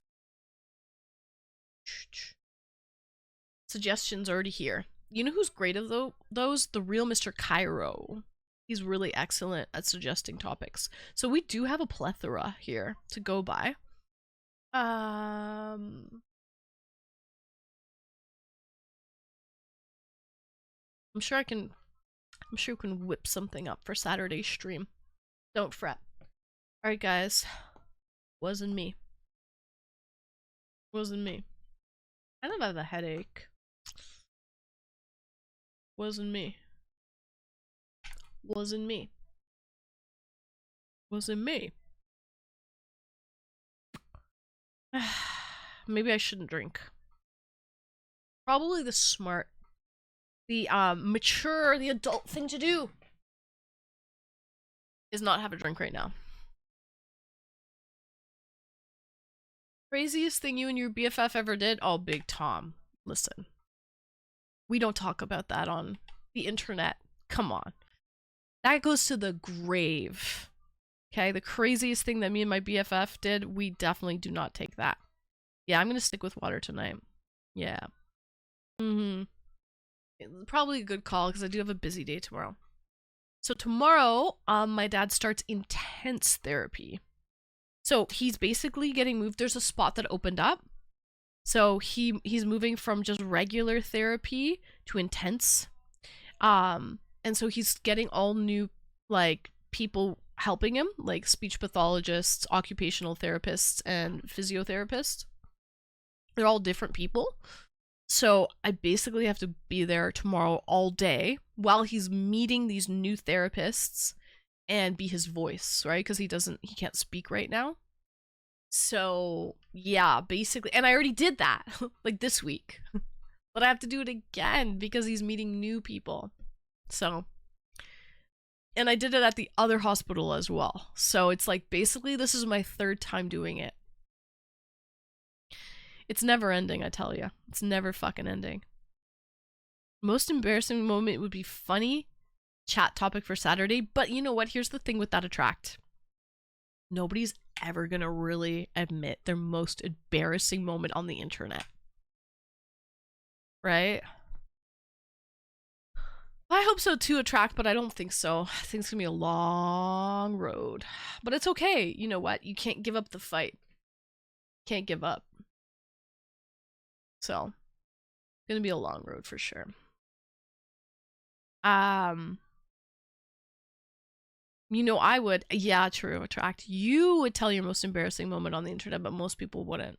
S1: suggestions already here. You know who's great at those? The real Mr. Cairo. He's really excellent at suggesting topics. So we do have a plethora here to go by. I'm sure we can whip something up for Saturday's stream. Don't fret. Alright guys. Wasn't me. Wasn't me. I don't have a headache. Wasn't me. Wasn't me. Wasn't me. Maybe I shouldn't drink. Probably the smart, the mature, the adult thing to do is not have a drink right now. Craziest thing you and your BFF ever did? Oh, Big Tom. Listen. We don't talk about that on the internet. Come on. That goes to the grave. Okay, the craziest thing that me and my BFF did, we definitely do not take that. Yeah, I'm gonna stick with water tonight. Yeah. Probably a good call because I do have a busy day tomorrow. So tomorrow, my dad starts intense therapy. So he's basically getting moved. There's a spot that opened up. So he's moving from just regular therapy to intense. And so he's getting all new like people helping him, like speech pathologists, occupational therapists, and physiotherapists. They're all different people. So I basically have to be there tomorrow all day while he's meeting these new therapists and be his voice, right? Because he can't speak right now. So yeah, basically, and I already did that like this week, but I have to do it again because he's meeting new people. So, and I did it at the other hospital as well. So it's like basically this is my third time doing it. It's never ending, I tell you. It's never fucking ending. Most embarrassing moment would be funny chat topic for Saturday, but you know what? Here's the thing with that attract. Nobody's ever gonna really admit their most embarrassing moment on the internet. Right? I hope so too, attract, but I don't think so. I think it's gonna be a long road. But it's okay. You know what? You can't give up the fight. Can't give up. So, it's gonna be a long road for sure. You know, I would, yeah, true, attract. You would tell your most embarrassing moment on the internet, but most people wouldn't.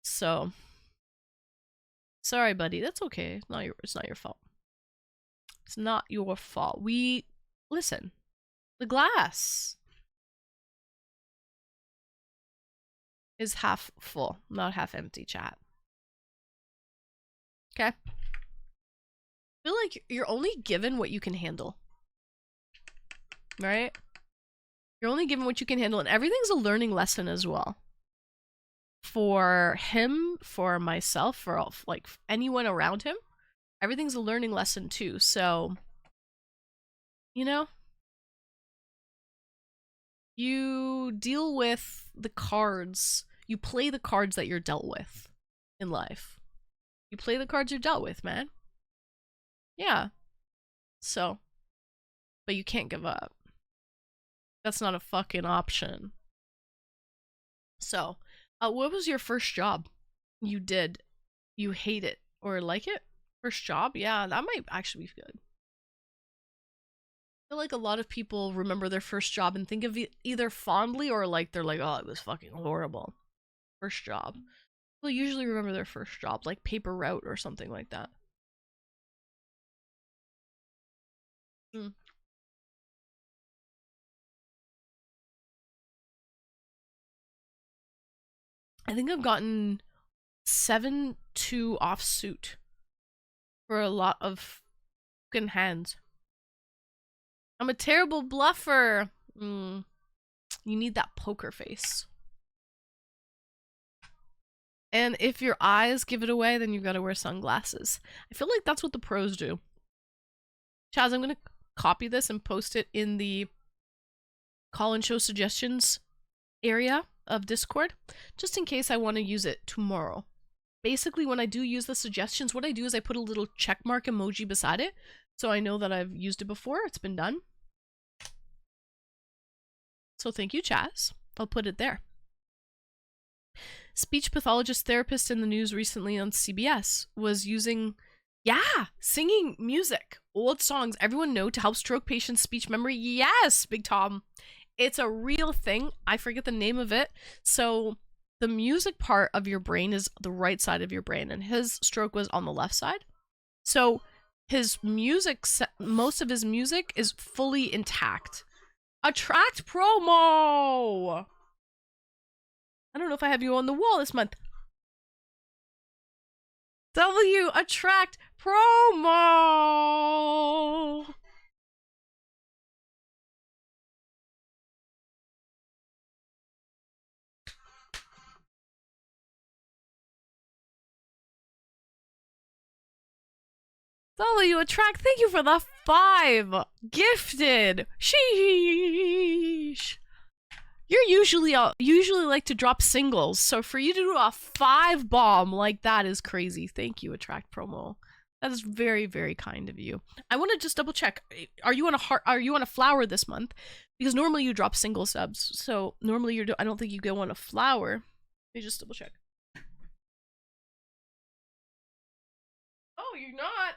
S1: So, sorry, buddy. That's okay. It's not your fault. It's not your fault. Listen. The glass is half full, not half empty, chat. Okay? I feel like you're only given what you can handle. Right? You're only given what you can handle, and everything's a learning lesson as well. For him, for myself, for all, like anyone around him, everything's a learning lesson too. So, you know, you deal with the cards. You play the cards that you're dealt with in life. You play the cards you're dealt with, man. Yeah. So, but you can't give up. That's not a fucking option. So, what was your first job you did? You hate it or like it? First job? Yeah, that might actually be good. I feel like a lot of people remember their first job and think of it either fondly or like they're like, oh, it was fucking horrible. First job. People usually remember their first job, like paper route or something like that. I think I've gotten 7-2 off suit for a lot of fucking hands. I'm a terrible bluffer. You need that poker face. And if your eyes give it away, then you gotta wear sunglasses. I feel like that's what the pros do. Chaz, I'm gonna copy this and post it in the call and show suggestions area of Discord, just in case I want to use it tomorrow. Basically, when I do use the suggestions, what I do is I put a little check mark emoji beside it, so I know that I've used it before, it's been done. So thank you, Chaz. I'll put it there. Speech pathologist therapist in the news recently on CBS was using, singing music, old songs everyone know to help stroke patients' speech memory. Yes, Big Tom. It's a real thing. I forget the name of it. So the music part of your brain is the right side of your brain, and his stroke was on the left side. So his music, most of his music is fully intact. Attract promo! I don't know if I have you on the wall this month. W attract promo! W attract, thank you for the 5 gifted. Sheesh. You're usually like to drop singles, so for you to do a 5 bomb like that is crazy. Thank you, attract promo. That is very, very kind of you. I want to just double check. Are you on a heart? Are you on a flower this month? Because normally you drop single subs, so normally I don't think you go on a flower. Let me just double check. Oh, you're not.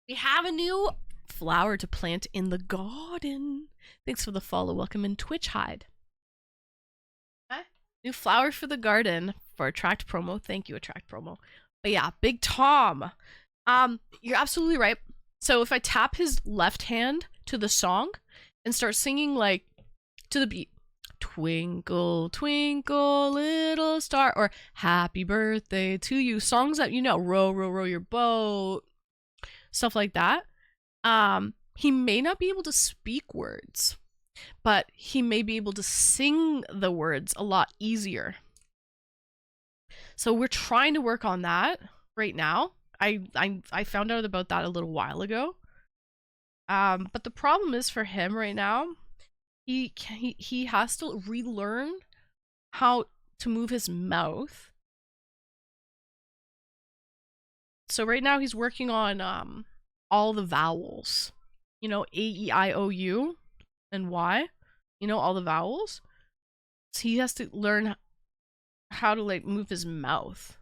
S1: We have a new flower to plant in the garden. Thanks for the follow. Welcome in Twitch Hide. Huh? New flower for the garden for attract promo. Thank you, attract promo. But yeah, Big Tom. You're absolutely right. So if I tap his left hand to the song and start singing like to the beat, twinkle, twinkle, little star, or happy birthday to you, songs that you know, row, row, row your boat, stuff like that. He may not be able to speak words, but he may be able to sing the words a lot easier. So we're trying to work on that right now. I found out about that a little while ago. But the problem is for him right now, he has to relearn how to move his mouth. So right now he's working on all the vowels. You know, A, E, I, O, U, and Y. You know, all the vowels. So he has to learn how to like move his mouth.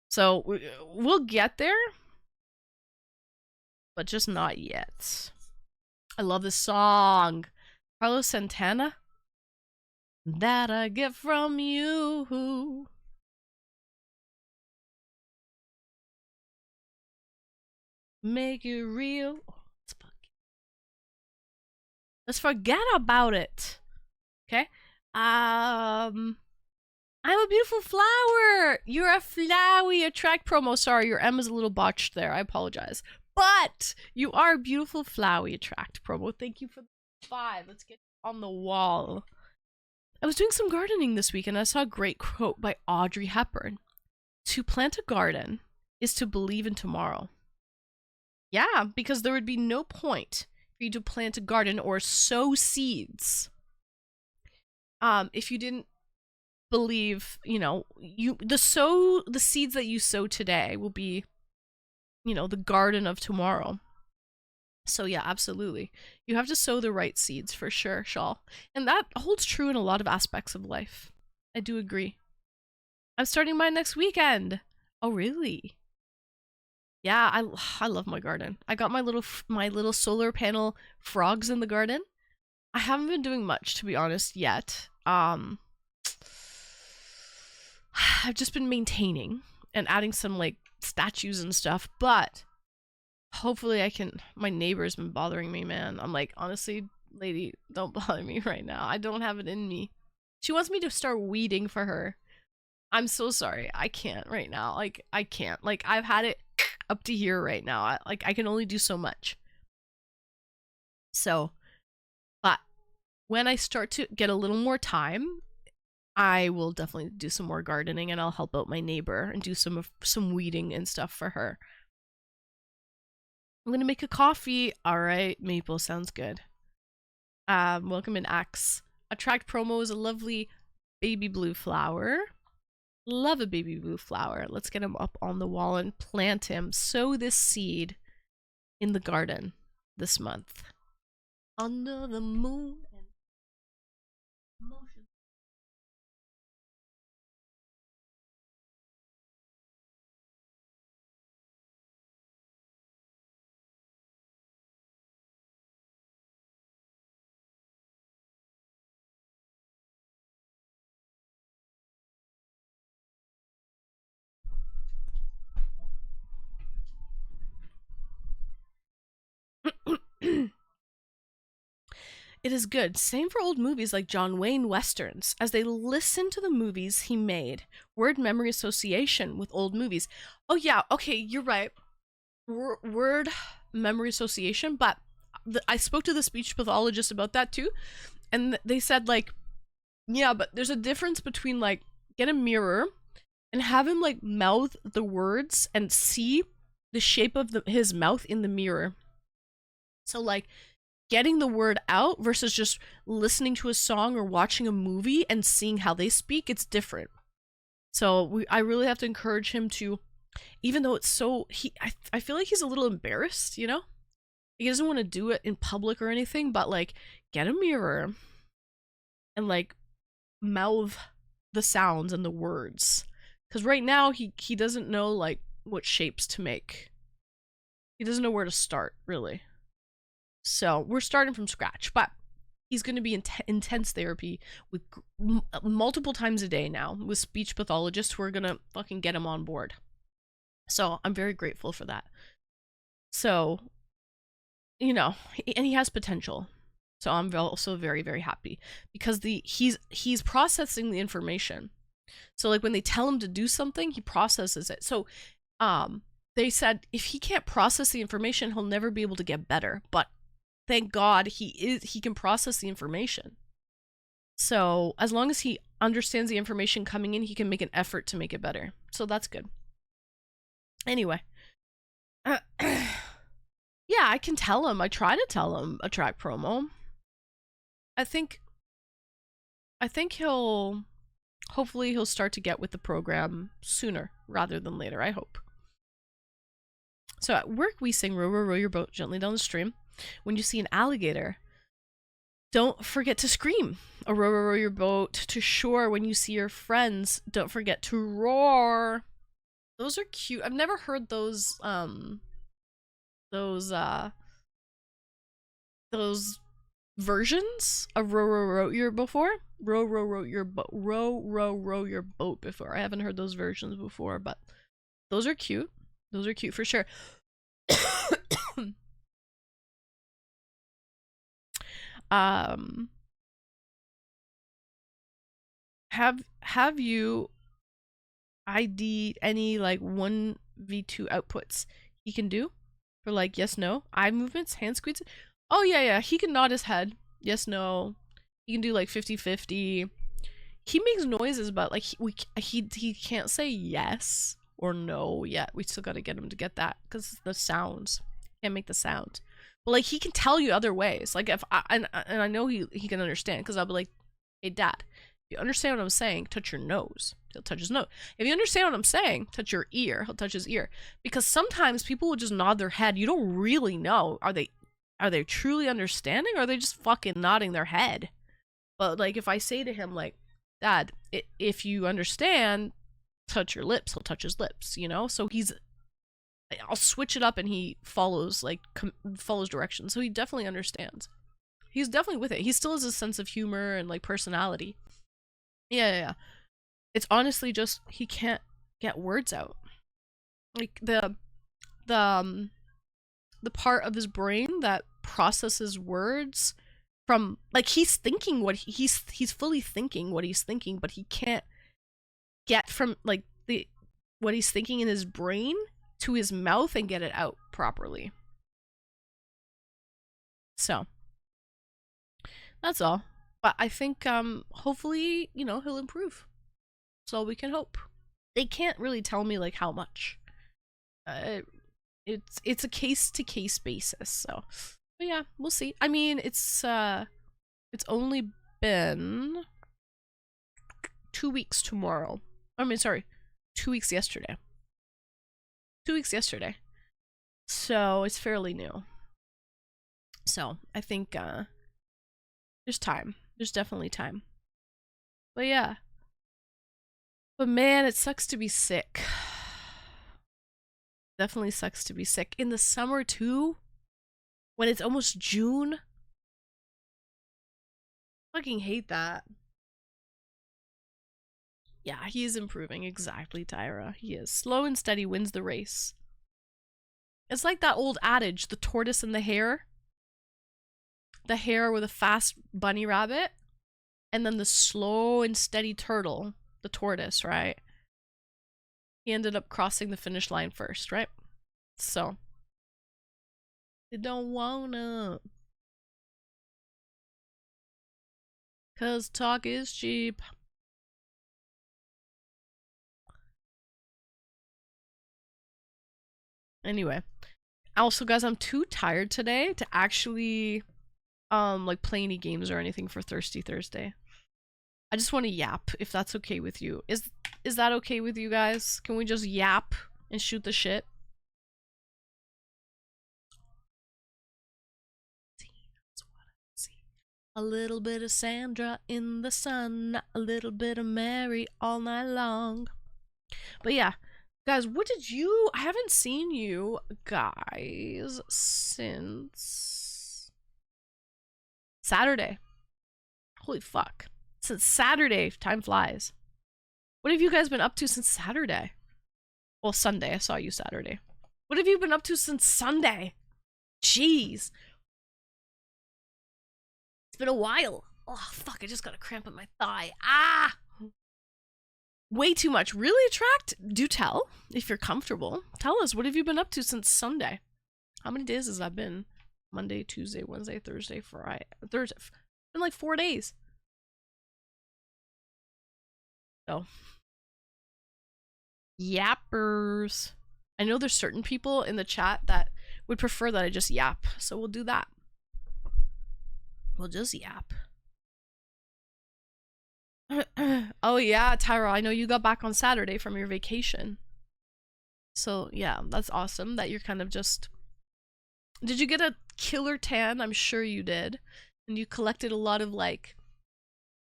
S1: So we'll get there, but just not yet. I love this song. Carlos Santana. That I get from you. Make it real. Let's forget about it. Okay? I'm a beautiful flower. You're a flowy attract promo. Sorry, your M is a little botched there. I apologize. But you are a beautiful flowy attract promo. Thank you for the 5. Let's get on the wall. I was doing some gardening this week and I saw a great quote by Audrey Hepburn. To plant a garden is to believe in tomorrow. Yeah, because there would be no point for you to plant a garden or sow seeds if you didn't believe, you know, the seeds that you sow today will be, you know, the garden of tomorrow. So yeah, absolutely. You have to sow the right seeds for sure, Shawl. And that holds true in a lot of aspects of life. I do agree. I'm starting mine next weekend. Oh, really? Yeah, I love my garden. I got my little solar panel frogs in the garden. I haven't been doing much, to be honest, yet. I've just been maintaining and adding some like statues and stuff, but hopefully I can. My neighbor's been bothering me, man. I'm like, honestly, lady, don't bother me right now. I don't have it in me. She wants me to start weeding for her. I'm so sorry. I can't right now. Like, I can't. Like, I've had it up to here right now. I can only do so much. So, but when I start to get a little more time, I will definitely do some more gardening and I'll help out my neighbor and do some weeding and stuff for her. I'm gonna make a coffee. All right, Maple sounds good. Welcome in Axe. Attract promo is a lovely baby blue flower. Love a baby blue flower. Let's get him up on the wall and plant him. Sow this seed in the garden this month. Under the moon. It is good. Same for old movies like John Wayne westerns. As they listen to the movies he made, word memory association with old movies. Oh yeah, okay, you're right. Word memory association, but I spoke to the speech pathologist about that too, and they said like, yeah, but there's a difference between like get a mirror and have him like mouth the words and see the shape of his mouth in the mirror. So like getting the word out versus just listening to a song or watching a movie and seeing how they speak, it's different. So I really have to encourage him to, even though it's so, I feel like he's a little embarrassed, you know? He doesn't want to do it in public or anything, but like get a mirror and like mouth the sounds and the words. Because right now he doesn't know like what shapes to make. He doesn't know where to start, really. So we're starting from scratch, but he's going to be in intense therapy with multiple times a day now with speech pathologists who are going to fucking get him on board. So I'm very grateful for that. So, you know, and he has potential. So I'm also very, very happy because he's processing the information. So like when they tell him to do something, he processes it. So they said if he can't process the information, he'll never be able to get better. But thank God he can process the information. So as long as he understands the information coming in, he can make an effort to make it better. So that's good. Anyway. Yeah, I can tell him. I try to tell him a track promo. I think hopefully he'll start to get with the program sooner rather than later, I hope. So at work we sing row, row, row your boat gently down the stream. When you see an alligator, don't forget to scream. Or row, row, row your boat to shore. When you see your friends, don't forget to roar. Those are cute. I've never heard those versions of row, row, row your before. Row, row, row your boat. Row, row, row your boat before. I haven't heard those versions before, but those are cute. Those are cute for sure. Have you ID any like 1v2 outputs he can do for like yes no eye movements, hand squeezes? Oh yeah, he can nod his head yes no. He can do like 50-50. He makes noises, but like he can't say yes or no yet. We still got to get him to get that because the sounds can't make the sound. But like he can tell you other ways. Like if and I know he can understand because I'll be like, hey dad, if you understand what I'm saying, touch your nose. He'll touch his nose. If you understand what I'm saying, touch your ear. He'll touch his ear. Because sometimes people will just nod their head. You don't really know. Are they truly understanding, or are they just fucking nodding their head? But like if I say to him like, dad, if you understand, touch your lips, he'll touch his lips, you know? So I'll switch it up and he follows follows directions. So he definitely understands. He's definitely with it. He still has a sense of humor and like personality. Yeah. It's honestly just he can't get words out. Like the part of his brain that processes words from like he's thinking what he's fully thinking what he's thinking, but he can't get from like what he's thinking in his brain to his mouth and get it out properly. So that's all. But I think hopefully, you know, he'll improve. That's all we can hope. They can't really tell me like how much. It's a case to case basis. So, but yeah, we'll see. I mean, it's only been 2 weeks tomorrow. I mean, sorry, 2 weeks yesterday. 2 weeks yesterday. So it's fairly new. So I think there's time. There's definitely time. But yeah. But man, it sucks to be sick. Definitely sucks to be sick. In the summer too? When it's almost June? Fucking hate that. Yeah, he is improving. Exactly, Tyra. He is. Slow and steady wins the race. It's like that old adage, the tortoise and the hare. the hare with a fast bunny rabbit, and then the slow and steady turtle, the tortoise, right? He ended up crossing the finish line first, right? So, you don't wanna. 'Cause talk is cheap. Anyway. Also, guys, I'm too tired today to actually, like, play any games or anything for Thirsty Thursday. I just want to yap, if that's okay with you. Is that okay with you guys? Can we just yap and shoot the shit? A little bit of Sandra in the sun, a little bit of Mary all night long. But yeah, guys, what did you... I haven't seen you guys since Saturday. Holy fuck. Since Saturday, time flies. What have you guys been up to since Saturday? Well, Sunday. I saw you Saturday. What have you been up to since Sunday? Jeez. It's been a while. Oh, fuck. I just got a cramp in my thigh. Ah! Way too much. Really, Attract? Do tell, if you're comfortable. Tell us, what have you been up to since Sunday? How many days has that been? Monday, Tuesday, Wednesday, Thursday, Friday. Thursday. It's been like 4 days. Oh. Yappers. I know there's certain people in the chat that would prefer that I just yap, so we'll do that. We'll just yap. Oh yeah, Tyra, I know you got back on Saturday from your vacation. So yeah, that's awesome that you're kind of just... Did you get a killer tan? I'm sure you did. And you collected a lot of, like,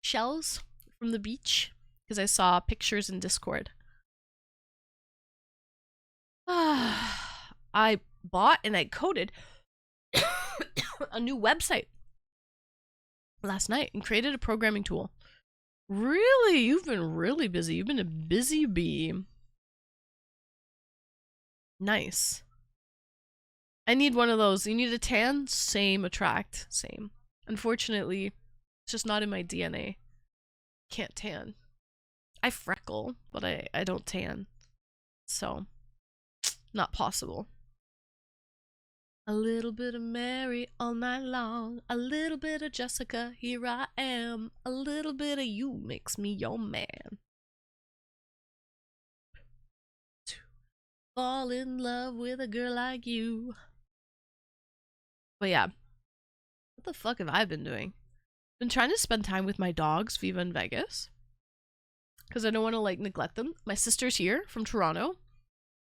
S1: shells from the beach? Because I saw pictures in Discord. I bought and I coded a new website last night and created a programming tool. Really? You've been really busy. You've been a busy bee. Nice. I need one of those. You need a tan? Same, Attract. Same. Unfortunately, it's just not in my DNA. Can't tan. I freckle, but I don't tan. So, not possible. A little bit of Mary all night long. A little bit of Jessica, here I am. A little bit of you makes me your man. To fall in love with a girl like you. But yeah. What the fuck have I been doing? Been trying to spend time with my dogs, Viva and Vegas. Because I don't want to, like, neglect them. My sister's here from Toronto.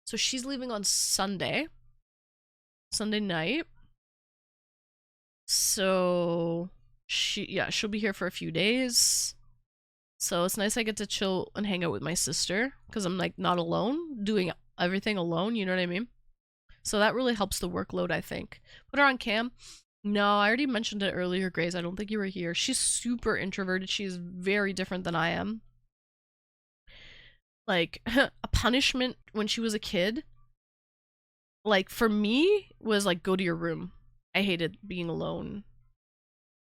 S1: So she's leaving on Sunday night. So she'll be here for a few days. So it's nice I get to chill and hang out with my sister because I'm like not alone, doing everything alone, you know what I mean? So that really helps the workload, I think. Put her on cam. No, I already mentioned it earlier, Grace. I don't think you were here. She's super introverted. She's very different than I am. Like, a punishment when she was a kid, like, for me, was like, go to your room. I hated being alone.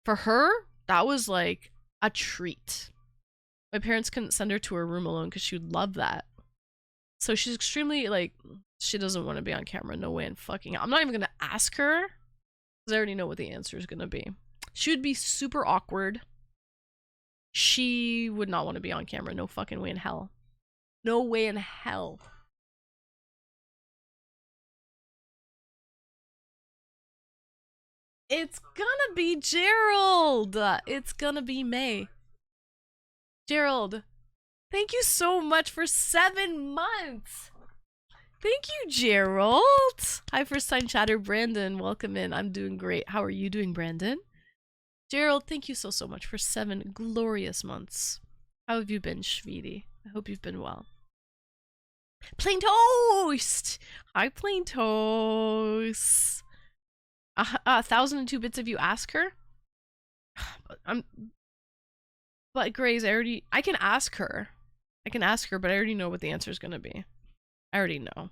S1: For her, that was like a treat. My parents couldn't send her to her room alone because she would love that. So she's extremely, like, she doesn't want to be on camera. No way in fucking... I'm not even going to ask her because I already know what the answer is going to be. She would be super awkward. She would not want to be on camera. No fucking way in hell. No way in hell. It's gonna be Gerald. It's gonna be May. Gerald, thank you so much for 7 months. Thank you, Gerald. Hi, first time chatter, Brandon. Welcome in. I'm doing great. How are you doing, Brandon? Gerald, thank you so much for 7 glorious months. How have you been, Shveety? I hope you've been well. Plain Toast! Hi, Plain Toast. 1,002 bits if you ask her. But Grace, I can ask her. But I already know what the answer is gonna be. I already know.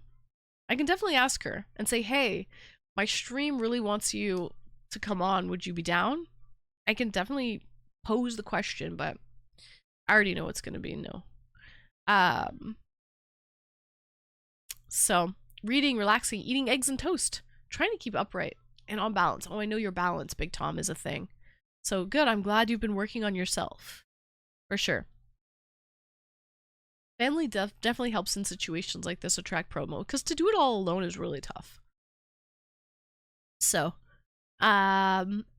S1: I can definitely ask her and say, hey, my stream really wants you to come on, would you be down? I can definitely pose the question, but I already know it's going to be no. So, reading, relaxing, eating eggs and toast, trying to keep upright and on balance. Oh, I know your balance, Big Tom, is a thing. So good. I'm glad you've been working on yourself. For sure. Family definitely helps in situations like this attract promo, because to do it all alone is really tough. So, hello,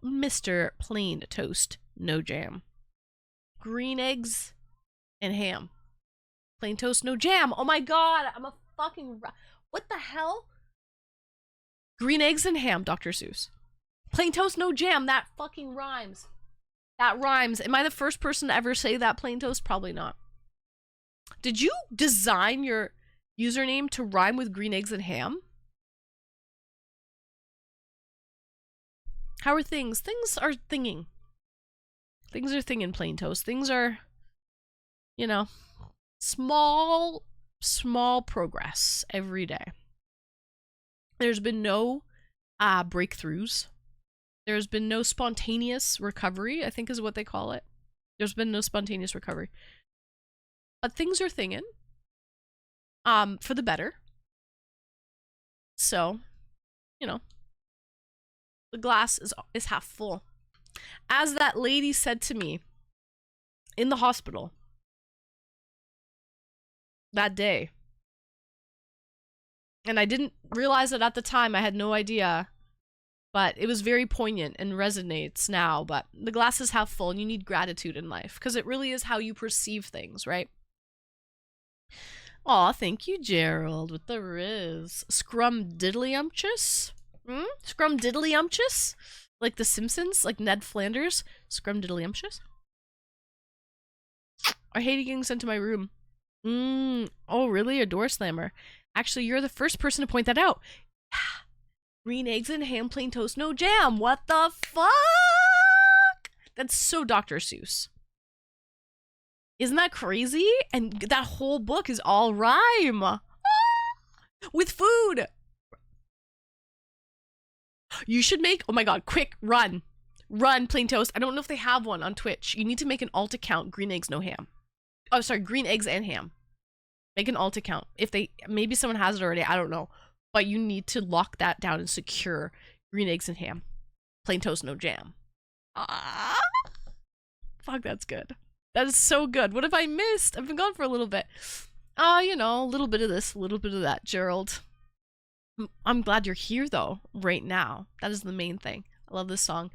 S1: Mr. Plain Toast, no jam. Green eggs and ham. Plain toast, no jam. Oh my god, I'm a fucking... What the hell? Green eggs and ham, Dr. Seuss. Plain toast, no jam. That fucking rhymes. That rhymes. Am I the first person to ever say that, plain toast? Probably not. Did you design your username to rhyme with green eggs and ham? How are things? Things are thinging. Things are thinging, plain toast. Things are, you know, small progress every day. There's been no breakthroughs. There's been no spontaneous recovery, I think is what they call it. There's been no spontaneous recovery. But things are thinging. For the better. So, you know, the glass is half full. As that lady said to me in the hospital that day, and I didn't realize it at the time, I had no idea, but it was very poignant and resonates now. But the glass is half full and you need gratitude in life, because it really is how you perceive things, right? Aw, thank you, Gerald, with the Riz. Scrumdiddlyumptious? Scrumdiddlyumptious? Like The Simpsons? Like Ned Flanders? Scrumdiddlyumptious? I hate getting sent to my room. Oh, really? A door slammer. Actually, you're the first person to point that out. Green eggs and ham, plain toast, no jam. What the fuck? That's so Dr. Seuss. Isn't that crazy? And that whole book is all rhyme. With food. You should make, oh my god, quick, run. Run, plain toast. I don't know if they have one on Twitch. You need to make an alt account, green eggs, no ham. Oh, sorry, green eggs and ham. Make an alt account. If they, maybe someone has it already, I don't know. But you need to lock that down and secure green eggs and ham. Plain toast, no jam. Fuck, that's good. That is so good. What have I missed? I've been gone for a little bit. You know, a little bit of this, a little bit of that, Gerald. I'm glad you're here, though, right now. That is the main thing. I love this song.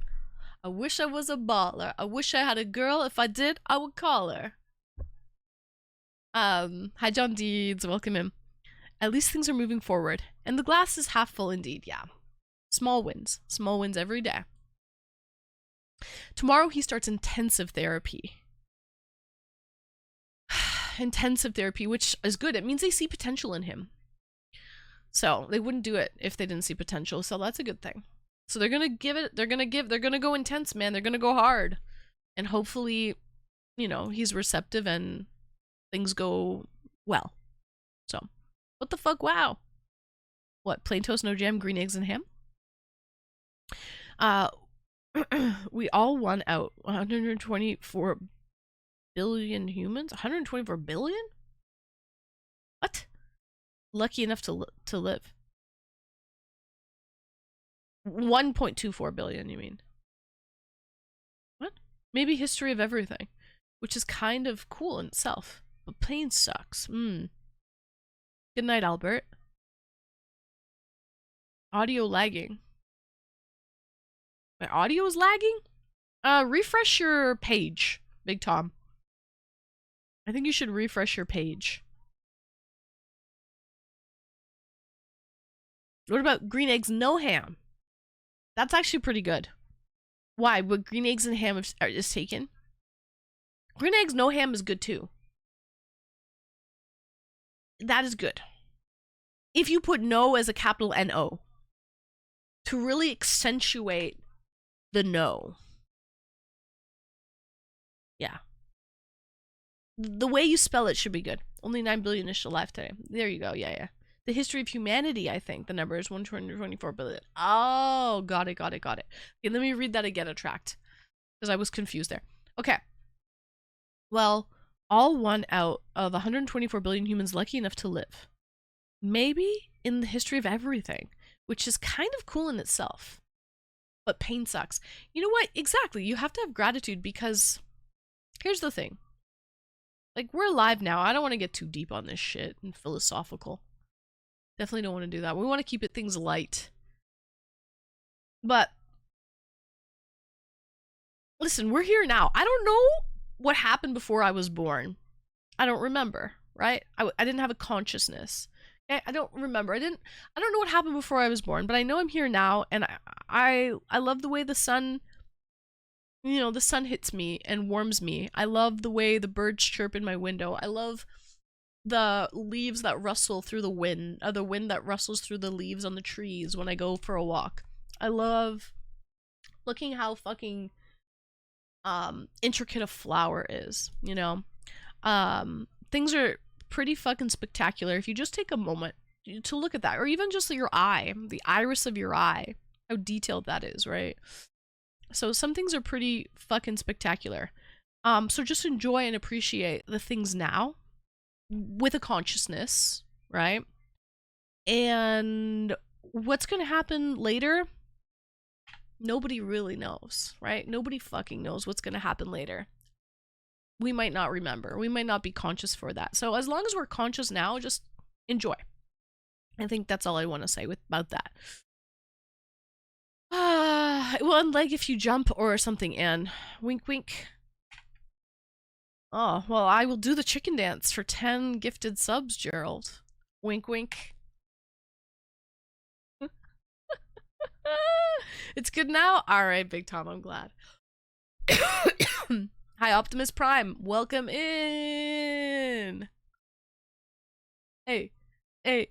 S1: I wish I was a baller. I wish I had a girl. If I did, I would call her. Hi, John Deeds. Welcome in. At least things are moving forward. And the glass is half full indeed, yeah. Small wins. Small wins every day. Tomorrow he starts intensive therapy. Intensive therapy, which is good. It means they see potential in him. So they wouldn't do it if they didn't see potential. So that's a good thing. So they're going to give it, they're going to go intense, man. They're going to go hard. And hopefully, you know, he's receptive and things go well. So, what the fuck? Wow. What? Plain toast, no jam, green eggs and ham? We all won out. 124 billion humans? 124 billion? What? Lucky enough to live. 1.24 billion, you mean? What? Maybe history of everything, which is kind of cool in itself. But plain sucks. Good night, Albert. Audio lagging. My audio is lagging? Refresh your page, Big Tom. I think you should refresh your page. What about green eggs, no ham? That's actually pretty good. Why? What, green eggs and ham is taken? Green eggs, no ham is good too. That is good. If you put no as a capital N-O, to really accentuate the no. Yeah. The way you spell it should be good. Only 9 billion is alive today. There you go. Yeah. the history of humanity, I think the number is 124 billion. Oh, got it. Okay, let me read that again, Attract, because I was confused there. Okay. Well, all one out of 124 billion humans lucky enough to live. Maybe in the history of everything, which is kind of cool in itself. But pain sucks. You know what? Exactly. You have to have gratitude because here's the thing. Like, we're alive now. I don't want to get too deep on this shit and philosophical. Definitely don't want to do that. We want to keep it things light. But listen, we're here now. I don't know what happened before I was born. I don't remember, right? I didn't have a consciousness. Okay? I don't remember. I don't know what happened before I was born, but I know I'm here now, and I love the way the sun, you know, the sun hits me and warms me. I love the way the birds chirp in my window. I love the leaves that rustle through the wind that rustles through the leaves on the trees when I go for a walk. I love looking how fucking intricate a flower is, you know. Things are pretty fucking spectacular if you just take a moment to look at that, or even just your eye, the iris of your eye, how detailed that is, right? So some things are pretty fucking spectacular. So just enjoy and appreciate the things now with a consciousness, right? And what's gonna happen later, nobody really knows, right? Nobody fucking knows what's gonna happen later. We might not remember. We might not be conscious for that. So as long as we're conscious now, just enjoy. I think that's all I want to say about that. Well, and like if you jump or something, and wink wink. Oh, well, I will do the chicken dance for 10 gifted subs, Gerald. Wink wink. It's good now? Alright, Big Tom, I'm glad. Hi, Optimus Prime. Welcome in. Hey. Give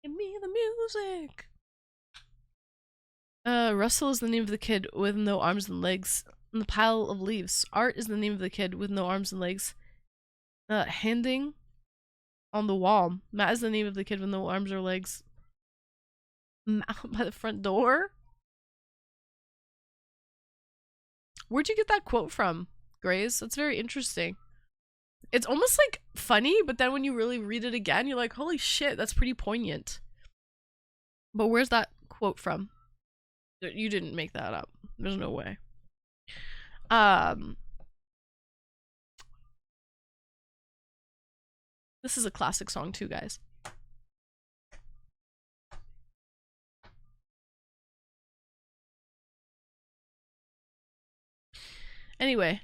S1: me the music. Russell is the name of the kid with no arms and legs in the pile of leaves. Art is the name of the kid with no arms and legs. Handing on the wall. Matt is the name of the kid with no arms or legs. By the front door? Where'd you get that quote from, Grace? That's very interesting. It's almost like funny, but then when you really read it again, you're like, holy shit, that's pretty poignant. But where's that quote from? You didn't make that up. There's no way. This is a classic song too, guys. Anyway,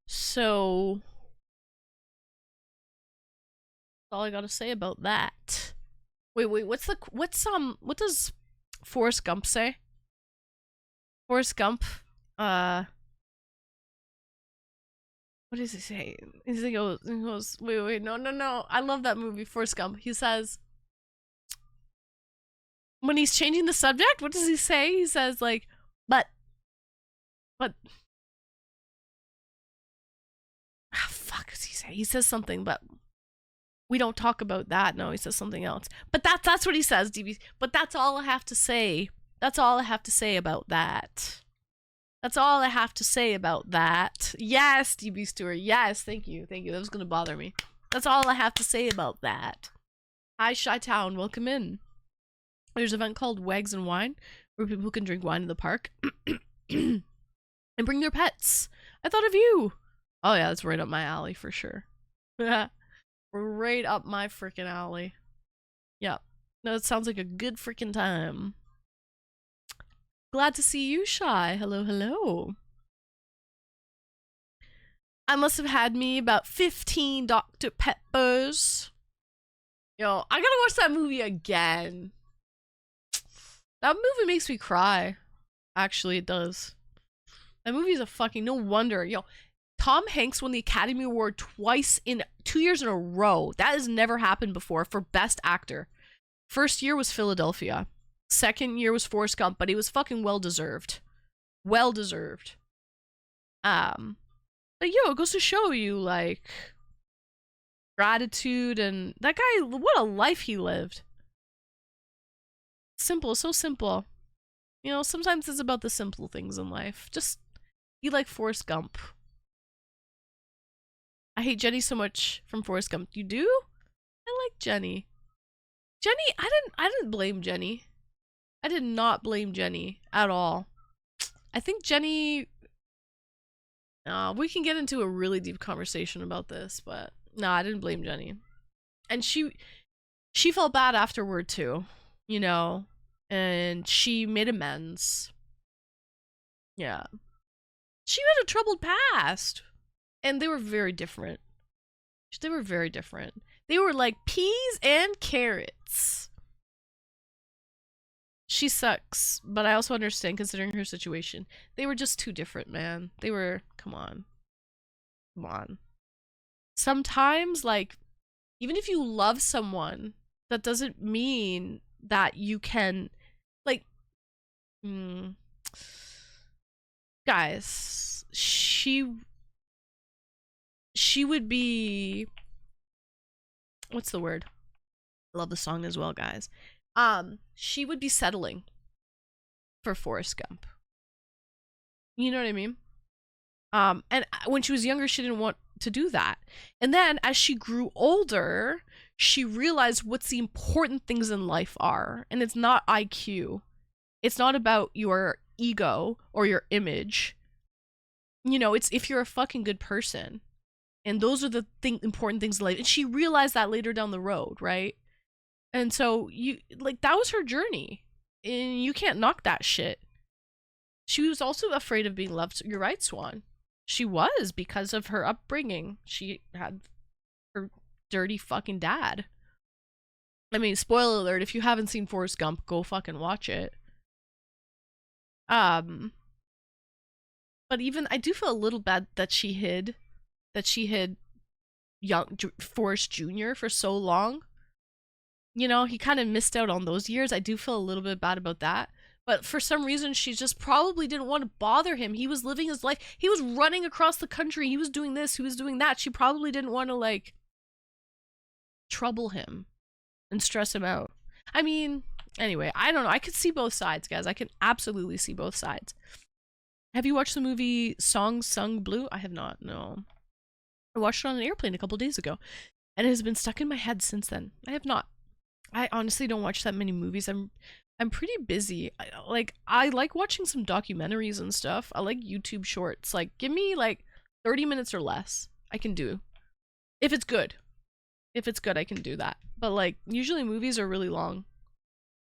S1: so that's all I gotta say about that. Wait, what does Forrest Gump say? Forrest Gump, what does he say? He goes, wait, no. I love that movie, Forrest Gump. He says, when he's changing the subject, what does he say? He says, like, but, fuck does he say? He says something, but we don't talk about that. No, he says something else. But that's what he says, DB. But that's all I have to say. That's all I have to say about that. That's all I have to say about that. Yes, DB Stewart. Yes, thank you. That was gonna bother me. That's all I have to say about that. Hi, Chi-Town. Welcome in. There's an event called Wags and Wine, where people can drink wine in the park and bring their pets. I thought of you. Oh yeah, that's right up my alley for sure. Right up my freaking alley. Yeah. No, it sounds like a good freaking time. Glad to see you, Shy. Hello. I must have had me about 15 Dr. Peppers. Yo, I gotta watch that movie again. That movie makes me cry. Actually, it does. That movie's a fucking no wonder. Yo, Tom Hanks won the Academy Award twice in 2 years in a row. That has never happened before for Best Actor. First year was Philadelphia. Second year was Forrest Gump, but he was fucking well deserved. Well deserved. But yo, it goes to show you, like, gratitude, and that guy, what a life he lived. Simple, so simple. You know, sometimes it's about the simple things in life. Just be like Forrest Gump. I hate Jenny so much from Forrest Gump. You do? I like Jenny. Jenny, I didn't blame Jenny. I did not blame Jenny at all. I think Jenny, we can get into a really deep conversation about this, but no, I didn't blame Jenny. And she felt bad afterward too, you know, and she made amends. Yeah. She had a troubled past, and they were very different. They were very different. They were like peas and carrots. She sucks, but I also understand considering her situation. They were just too different, man. They were, come on. Come on. Sometimes, like, even if you love someone, that doesn't mean that you can, like, guys, she would be, what's the word? I love the song as well, guys. She would be settling for Forrest Gump. You know what I mean? And when she was younger, she didn't want to do that. And then as she grew older, she realized what's the important things in life are. And it's not IQ. It's not about your ego or your image. You know, it's if you're a fucking good person. And those are the important things in life. And she realized that later down the road, right? And so that was her journey, and you can't knock that shit. She was also afraid of being loved. You're right, Swan. She was, because of her upbringing. She had her dirty fucking dad. I mean, spoiler alert, if you haven't seen Forrest Gump, go fucking watch it. But even I do feel a little bad that she hid young Forrest Jr. for so long. You know, he kind of missed out on those years. I do feel a little bit bad about that. But for some reason, she just probably didn't want to bother him. He was living his life. He was running across the country. He was doing this. He was doing that. She probably didn't want to, like, trouble him and stress him out. I mean, anyway, I don't know. I could see both sides, guys. I can absolutely see both sides. Have you watched the movie Song Sung Blue? I have not, no. I watched it on an airplane a couple days ago, and it has been stuck in my head since then. I have not. I honestly don't watch that many movies. I'm pretty busy. I like watching some documentaries and stuff. I like YouTube shorts. Like, give me like 30 minutes or less. I can do. If it's good. If it's good, I can do that. But like, usually movies are really long.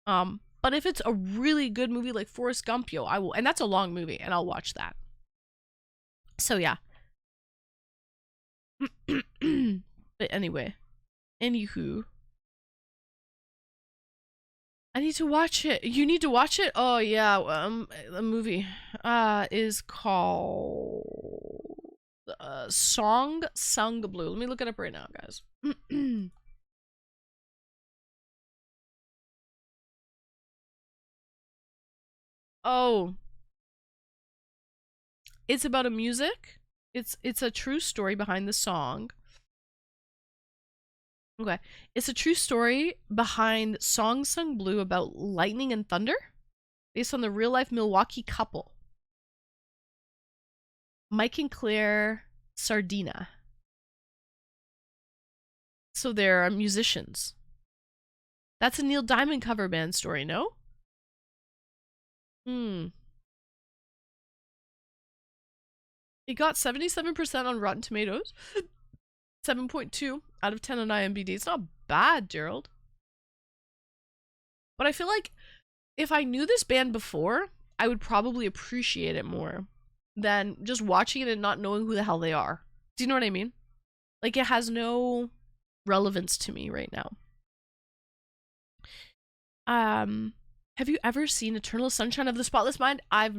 S1: But if it's a really good movie like Forrest Gump, yo, I will, and that's a long movie, and I'll watch that. So yeah. But anyway. Anywho. I need to watch it. You need to watch it? Oh yeah, the movie is called Song Sung Blue. Let me look it up right now, guys. Oh. It's about a music. It's a true story behind the song. Okay. It's a true story behind Song Sung Blue about lightning and thunder, based on the real-life Milwaukee couple, Mike and Claire Sardina. So they're musicians. That's a Neil Diamond cover band story, no? It got 77% on Rotten Tomatoes. 7.2 out of 10 on IMDb. It's not bad, Gerald. But I feel like if I knew this band before, I would probably appreciate it more than just watching it and not knowing who the hell they are. Do you know what I mean? Like, it has no relevance to me right now. Have you ever seen Eternal Sunshine of the Spotless Mind? I've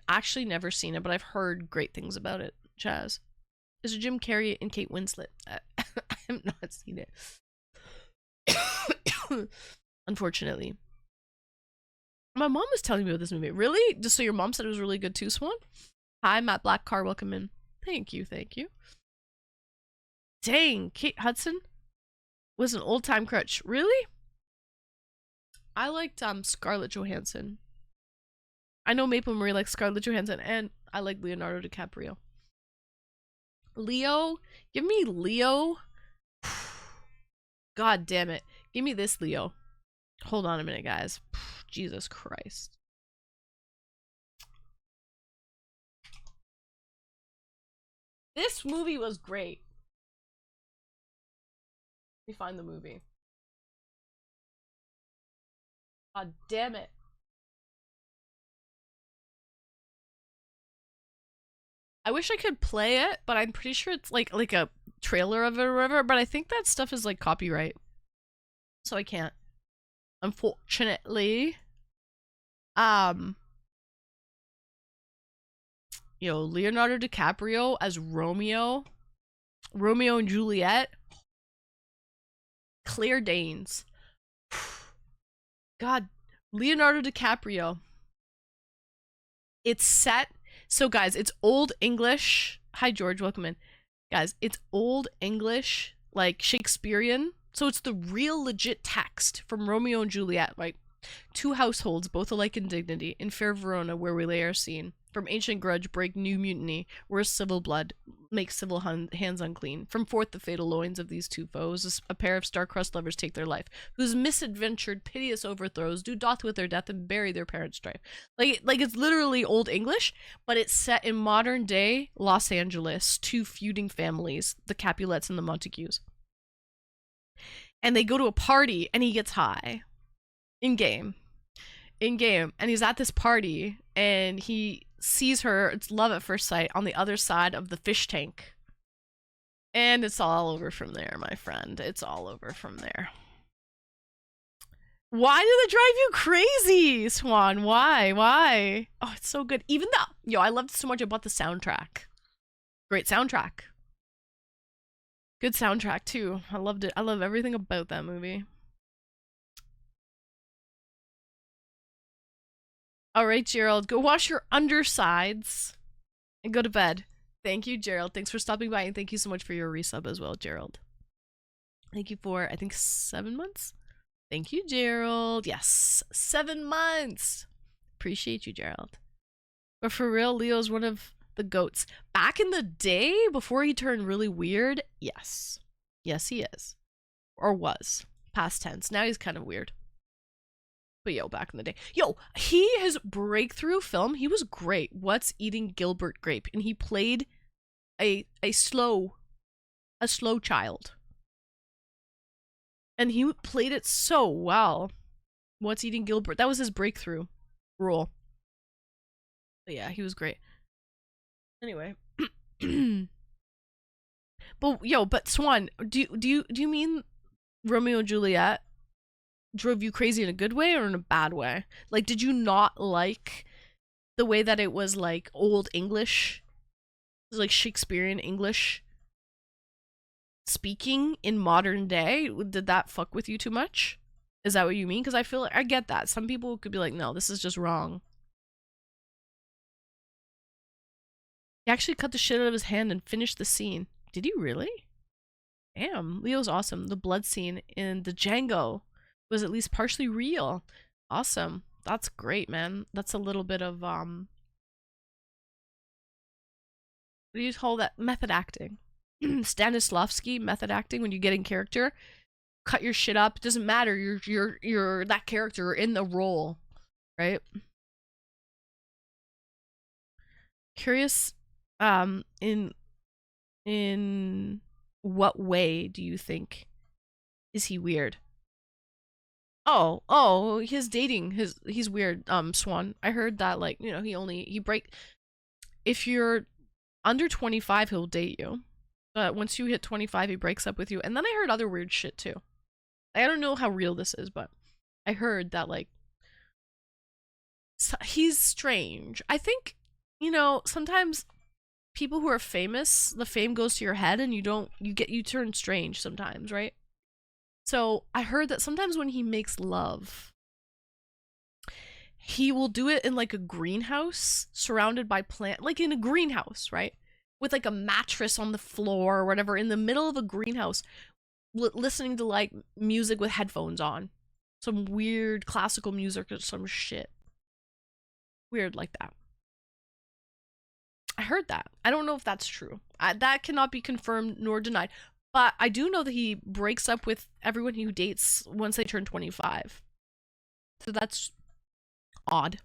S1: actually never seen it, but I've heard great things about it, Chaz. Is it Jim Carrey and Kate Winslet? I have not seen it. Unfortunately. My mom was telling me about this movie. Really? Just so your mom said it was really good too, Swan? Hi, Matt Black Car. Welcome in. Thank you, thank you. Dang, Kate Hudson was an old-time crutch. Really? I liked Scarlett Johansson. I know Maple Marie likes Scarlett Johansson, and I like Leonardo DiCaprio. Leo? Give me Leo. God damn it. Give me this Leo. Hold on a minute, guys. Jesus Christ. This movie was great. Let me find the movie. God damn it. I wish I could play it, but I'm pretty sure it's like a trailer of it or whatever, but I think that stuff is like copyright. So I can't. Unfortunately. Leonardo DiCaprio as Romeo and Juliet. Claire Danes. God, Leonardo DiCaprio. It's set. So guys, it's Old English. Hi George, welcome in. Guys, it's Old English, like Shakespearean. So it's the real legit text from Romeo and Juliet, like two households, both alike in dignity, in fair Verona, where we lay our scene. From ancient grudge break new mutiny, where civil blood makes civil hands unclean. From forth the fatal loins of these two foes, a pair of star-crossed lovers take their life, whose misadventured, piteous overthrows do doth with their death and bury their parents' strife. Like it's literally Old English, but it's set in modern day Los Angeles, two feuding families, the Capulets and the Montagues. And they go to a party, and he gets high. In game, and he's at this party, and he sees her, it's love at first sight, on the other side of the fish tank. And it's all over from there, my friend. It's all over from there. Why did it drive you crazy, Swan? Why? Oh, it's so good. Even though, I loved it so much, I bought the soundtrack. Great soundtrack. Good soundtrack, too. I loved it. I love everything about that movie. Alright, Gerald, go wash your undersides and go to bed. Thank you, Gerald. Thanks for stopping by, and thank you so much for your resub as well, Gerald. Thank you for, I think, 7 months? Thank you, Gerald. Yes, 7 months. Appreciate you, Gerald. But for real, Leo's one of the goats. Back in the day, before he turned really weird, yes. Yes, he is. Or was. Past tense. Now he's kind of weird. But back in the day. His breakthrough film, he was great. What's Eating Gilbert Grape? And he played a slow child. And he played it so well. What's Eating Gilbert? That was his breakthrough role. But yeah, he was great. Anyway. But Swan, do you mean Romeo and Juliet drove you crazy in a good way or in a bad way? Like, did you not like the way that it was like Old English? It was like Shakespearean English speaking in modern day? Did that fuck with you too much? Is that what you mean? Because I feel like I get that. Some people could be like, no, this is just wrong. He actually cut the shit out of his hand and finished the scene. Did he really? Damn, Leo's awesome. The blood scene in the Django was at least partially real. Awesome. That's great, man. That's a little bit of what do you call that? Method acting. Stanislavski method acting, when you get in character, cut your shit up. It doesn't matter. You're that character in the role, right? Curious, in what way do you think is he weird? Oh, his dating, he's weird, Swan. I heard that, like, if you're under 25, he'll date you. But once you hit 25, he breaks up with you. And then I heard other weird shit too. I don't know how real this is, but I heard that, like, he's strange. I think, sometimes people who are famous, the fame goes to your head and you turn strange sometimes, right? So I heard that sometimes when he makes love, he will do it in like a greenhouse surrounded by plant, like in a greenhouse, right? with like a mattress on the floor or whatever in the middle of a greenhouse, listening to like music with headphones on, some weird classical music or some shit weird like that. I heard that. I don't know if that's true. That cannot be confirmed nor denied. But I do know that he breaks up with everyone he dates once they turn 25. So that's odd.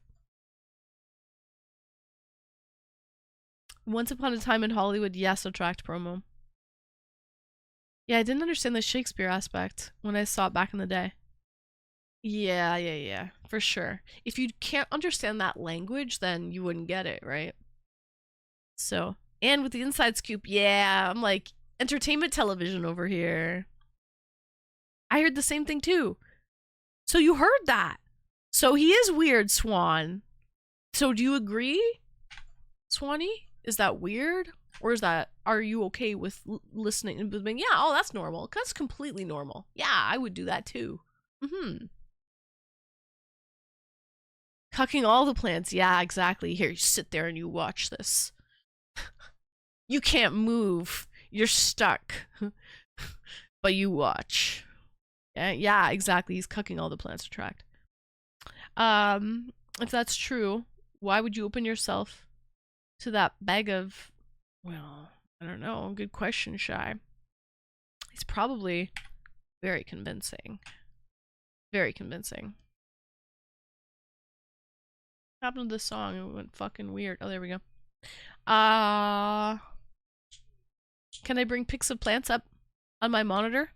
S1: Once Upon a Time in Hollywood, yes, attract promo. Yeah, I didn't understand the Shakespeare aspect when I saw it back in the day. Yeah, for sure. If you can't understand that language, then you wouldn't get it, right? So, and with the inside scoop, yeah, I'm like, entertainment television over here. I heard the same thing too. So you heard that. So he is weird, Swan. So do you agree, Swanee? Is that weird? Or are you okay with listening and being, yeah, oh, that's normal. That's completely normal. Yeah, I would do that too. Cucking all the plants. Yeah, exactly. Here, you sit there and you watch this. You can't move. You're stuck. But you watch. Yeah, exactly. He's cucking all the plants attract. If that's true, why would you open yourself to that bag of, well, I don't know. Good question, Shy. He's probably very convincing. Very convincing. What happened to this song? It went fucking weird. Oh, there we go. Can I bring pics of plants up on my monitor?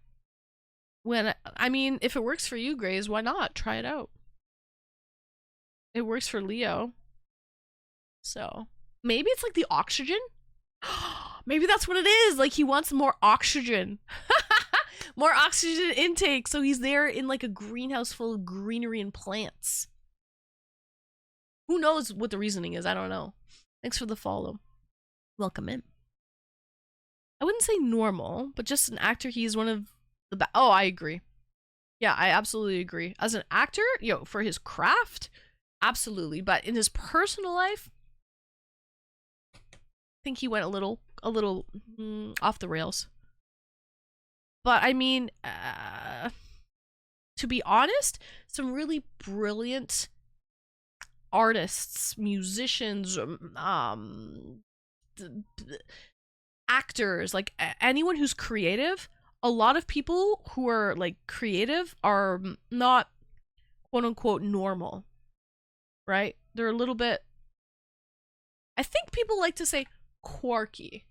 S1: I mean, if it works for you, Grays, why not? Try it out. It works for Leo. So, maybe it's like the oxygen? Maybe that's what it is. Like, he wants more oxygen. More oxygen intake. So he's there in like a greenhouse full of greenery and plants. Who knows what the reasoning is? I don't know. Thanks for the follow. Welcome in. I wouldn't say normal, but just an actor. He's one of the oh, I agree. Yeah, I absolutely agree. As an actor, for his craft, absolutely. But in his personal life, I think he went a little off the rails. But I mean, to be honest, some really brilliant artists, musicians, actors, like anyone who's creative, a lot of people who are like creative are not quote unquote normal, right? They're a little bit, I think people like to say quirky.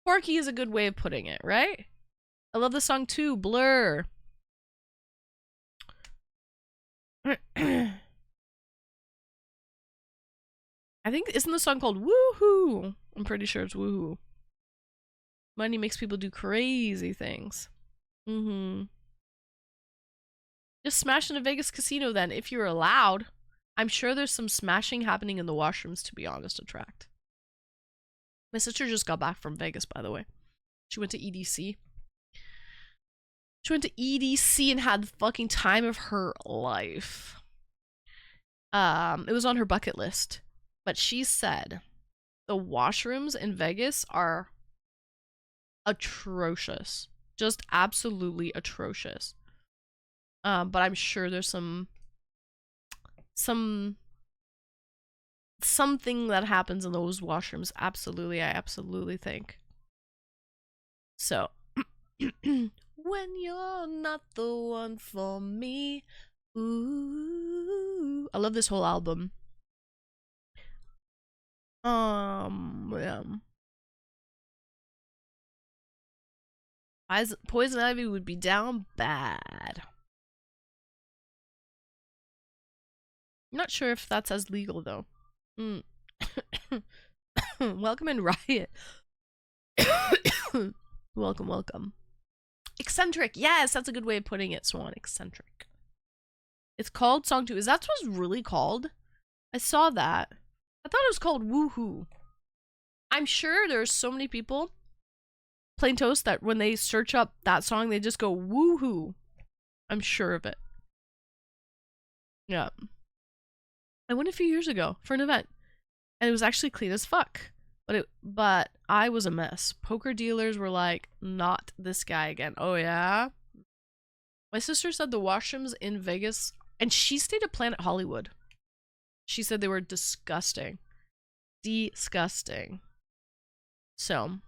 S1: Quirky is a good way of putting it, right? I love the song too, Blur. I think, isn't the song called Woohoo? I'm pretty sure it's Woohoo. Money makes people do crazy things. Just smash in a Vegas casino then, if you're allowed. I'm sure there's some smashing happening in the washrooms, to be honest, attract. My sister just got back from Vegas, by the way. She went to EDC. She went to EDC and had the fucking time of her life. It was on her bucket list. But she said the washrooms in Vegas are atrocious. Just absolutely atrocious. But I'm sure there's something that happens in those washrooms. Absolutely, I absolutely think. So, when you're not the one for me. Ooh. I love this whole album. Yeah. Poison Ivy would be down bad. I'm not sure if that's as legal though. Welcome in, Riot. Welcome. Eccentric. Yes, that's a good way of putting it, Swan. Eccentric. It's called Song 2. Is that what it's really called? I saw that. I thought it was called Woohoo. I'm sure there's so many people, plain toast, that when they search up that song, they just go Woohoo. I'm sure of it. Yeah. I went a few years ago for an event, and it was actually clean as fuck. But I was a mess. Poker dealers were like, not this guy again. Oh yeah? My sister said the washrooms in Vegas, and she stayed at Planet Hollywood. She said they were disgusting. Disgusting. So,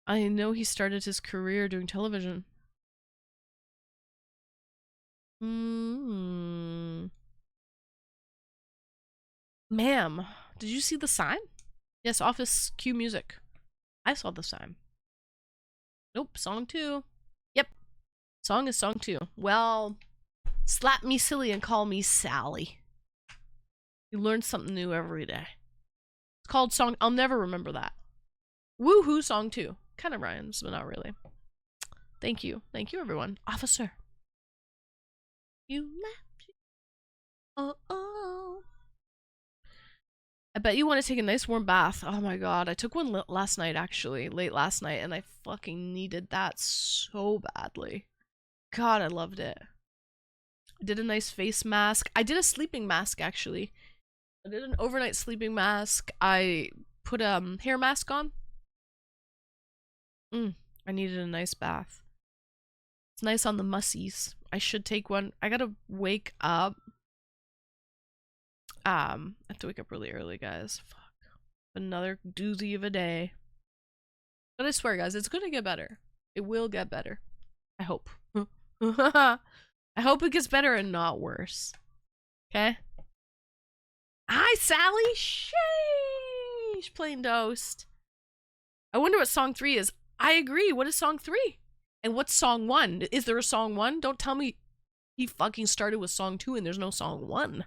S1: I know he started his career doing television. Ma'am, did you see the sign? Yes, office cue music. I saw the sign. Nope, song 2. Yep, song is song 2. Well, slap me silly and call me Sally. You learn something new every day. It's called song. I'll never remember that. Woohoo, song 2. Kind of rhymes, but not really. Thank you. Thank you, everyone. Officer. You left. Oh, oh. I bet you want to take a nice warm bath. Oh my god. I took one last night, actually. Late last night, and I fucking needed that so badly. God, I loved it. I did a nice face mask. I did a sleeping mask, actually. I did an overnight sleeping mask. I put a hair mask on. I needed a nice bath. It's nice on the mussies. I should take one. I gotta wake up. I have to wake up really early, guys. Fuck. Another doozy of a day. But I swear, guys, it's gonna get better. It will get better. I hope. I hope it gets better and not worse. Okay? Hi, Sally! Sheesh! Plain toast. I wonder what song 3 is. I agree. What is song 3? And what's song 1? Is there a song 1? Don't tell me he fucking started with song 2 and there's no song 1.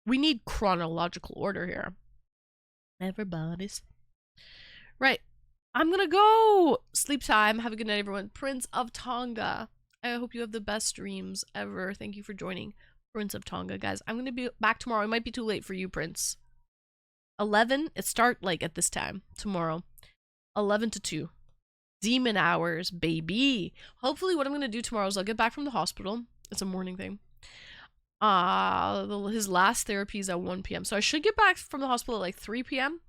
S1: We need chronological order here. Everybody's. Right. I'm gonna go. Sleep time. Have a good night, everyone. Prince of Tonga. I hope you have the best dreams ever. Thank you for joining Prince of Tonga. Guys, I'm gonna be back tomorrow. It might be too late for you, Prince. 11. It start like at this time tomorrow. 11 to 2. Demon hours, baby. Hopefully what I'm gonna do tomorrow is I'll get back from the hospital. It's a morning thing. His last therapy is at 1 p.m. So I should get back from the hospital at like 3 p.m.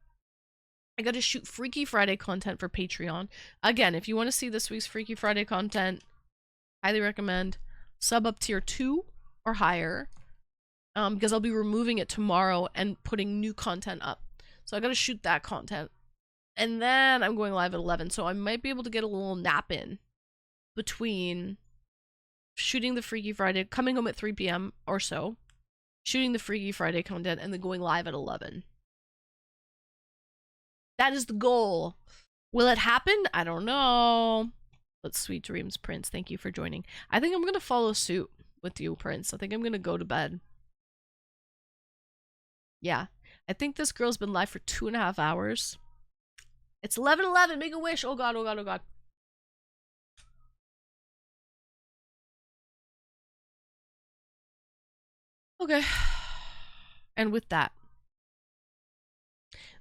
S1: I gotta shoot Freaky Friday content for Patreon. Again, if you want to see this week's Freaky Friday content, highly recommend sub up tier 2 or higher. Because I'll be removing it tomorrow and putting new content up. So I gotta shoot that content. And then I'm going live at 11, so I might be able to get a little nap in between shooting the Freaky Friday, coming home at 3 p.m. or so, shooting the Freaky Friday content, and then going live at 11. That is the goal. Will it happen? I don't know. But sweet dreams, Prince. Thank you for joining. I think I'm going to follow suit with you, Prince. I think I'm going to go to bed. Yeah. I think this girl's been live for 2.5 hours. It's 11:11. Make a wish. Oh god, oh god, oh god. Okay. And with that,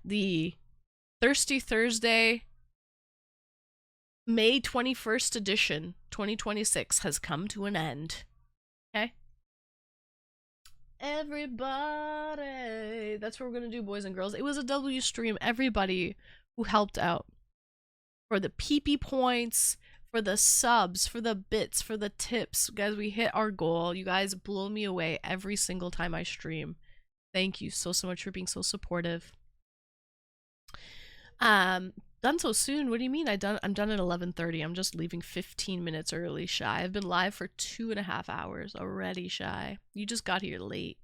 S1: the Thirsty Thursday May 21st edition 2026 has come to an end. Okay? Everybody. That's what we're going to do, boys and girls. It was a W stream. Everybody who helped out. For the PP points, for the subs, for the bits, for the tips. Guys, we hit our goal. You guys blow me away every single time I stream. Thank you so much for being so supportive. Done so soon? What do you mean? I'm done at 11:30. I'm just leaving 15 minutes early, Shy. I've been live for 2.5 hours already, Shy. You just got here late.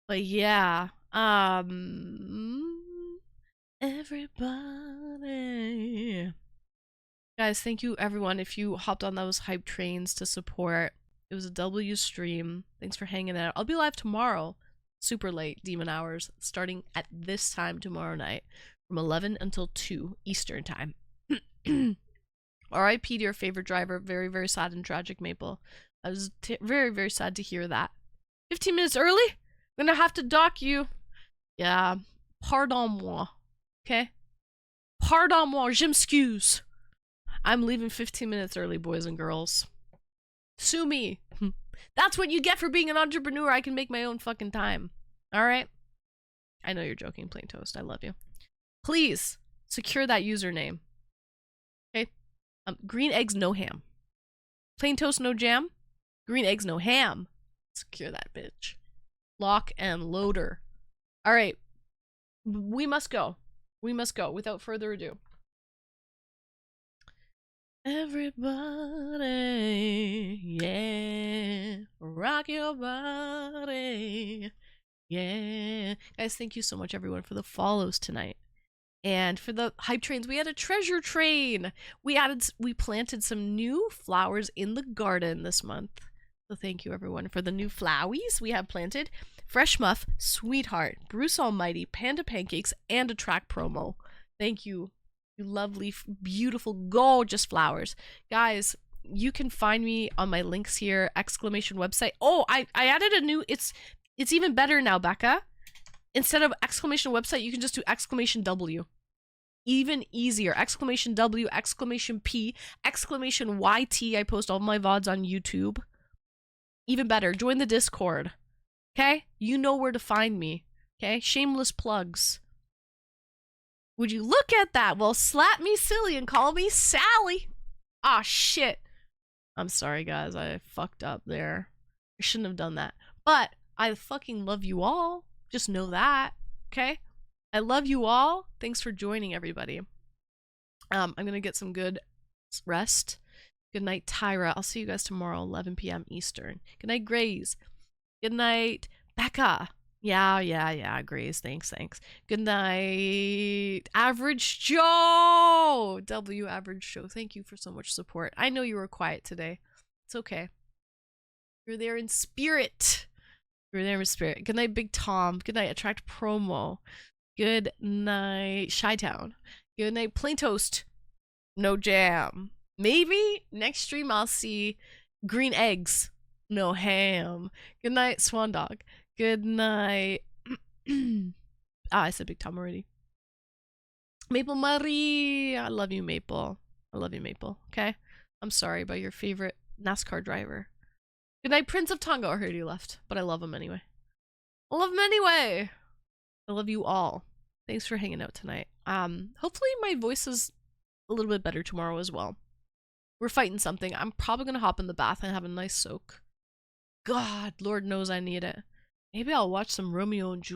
S1: But yeah, everybody. Guys, thank you everyone if you hopped on those hype trains to support. It was a W stream. Thanks for hanging out. I'll be live tomorrow, super late, demon hours, starting at this time tomorrow night from 11 until 2 Eastern time. R.I.P. to your favorite driver. Very, very sad and tragic, Maple. I was very, very sad to hear that. 15 minutes early? I'm gonna have to dock you. Yeah. Pardon moi. Okay? Pardon moi. Je m'excuse. I'm leaving 15 minutes early, boys and girls. Sue me. That's what you get for being an entrepreneur. I can make my own fucking time. Alright? I know you're joking, Plain Toast. I love you. Please secure that username. Okay? Green eggs, no ham. Plain Toast, no jam. Green eggs, no ham. Secure that bitch. Lock and loader. All right. We must go. We must go without further ado. Everybody, yeah, rock your body, yeah. Guys, thank you so much, everyone, for the follows tonight. And for the hype trains, we had a treasure train. We planted some new flowers in the garden this month. So thank you, everyone, for the new flowies we have planted. Fresh Muff, Sweetheart, Bruce Almighty, Panda Pancakes, and a track promo. Thank you. You lovely, beautiful, gorgeous flowers. Guys, you can find me on my links here, exclamation website. Oh, I added a new, it's even better now, Becca. Instead of exclamation website, you can just do exclamation W. Even easier. Exclamation W, exclamation P, exclamation YT. I post all my VODs on YouTube. Even better, join the Discord. Okay? You know where to find me. Okay? Shameless plugs. Would you look at that? Well, slap me silly and call me Sally. Ah, shit. I'm sorry, guys. I fucked up there. I shouldn't have done that. But I fucking love you all. Just know that. Okay? I love you all. Thanks for joining, everybody. I'm going to get some good rest. Good night, Tyra. I'll see you guys tomorrow, 11 p.m. Eastern. Good night, Graze. Good night, Becca. Yeah, Grace. Thanks. Good night, Average Joe. W Average Joe. Thank you for so much support. I know you were quiet today. It's okay. You're there in spirit. You're there in spirit. Good night, Big Tom. Good night, Attract Promo. Good night, Chi-Town. Good night, Plain Toast. No jam. Maybe next stream I'll see green eggs. No ham. Good night, Swan Dog. Good night. I said Big Tom already. Maple Marie. I love you, Maple. I love you, Maple. Okay? I'm sorry about your favorite NASCAR driver. Good night, Prince of Tonga. I heard you left, but I love him anyway. I love him anyway. I love you all. Thanks for hanging out tonight. Hopefully my voice is a little bit better tomorrow as well. We're fighting something. I'm probably gonna hop in the bath and have a nice soak. God, Lord knows I need it. Maybe I'll watch some Romeo and Juliet.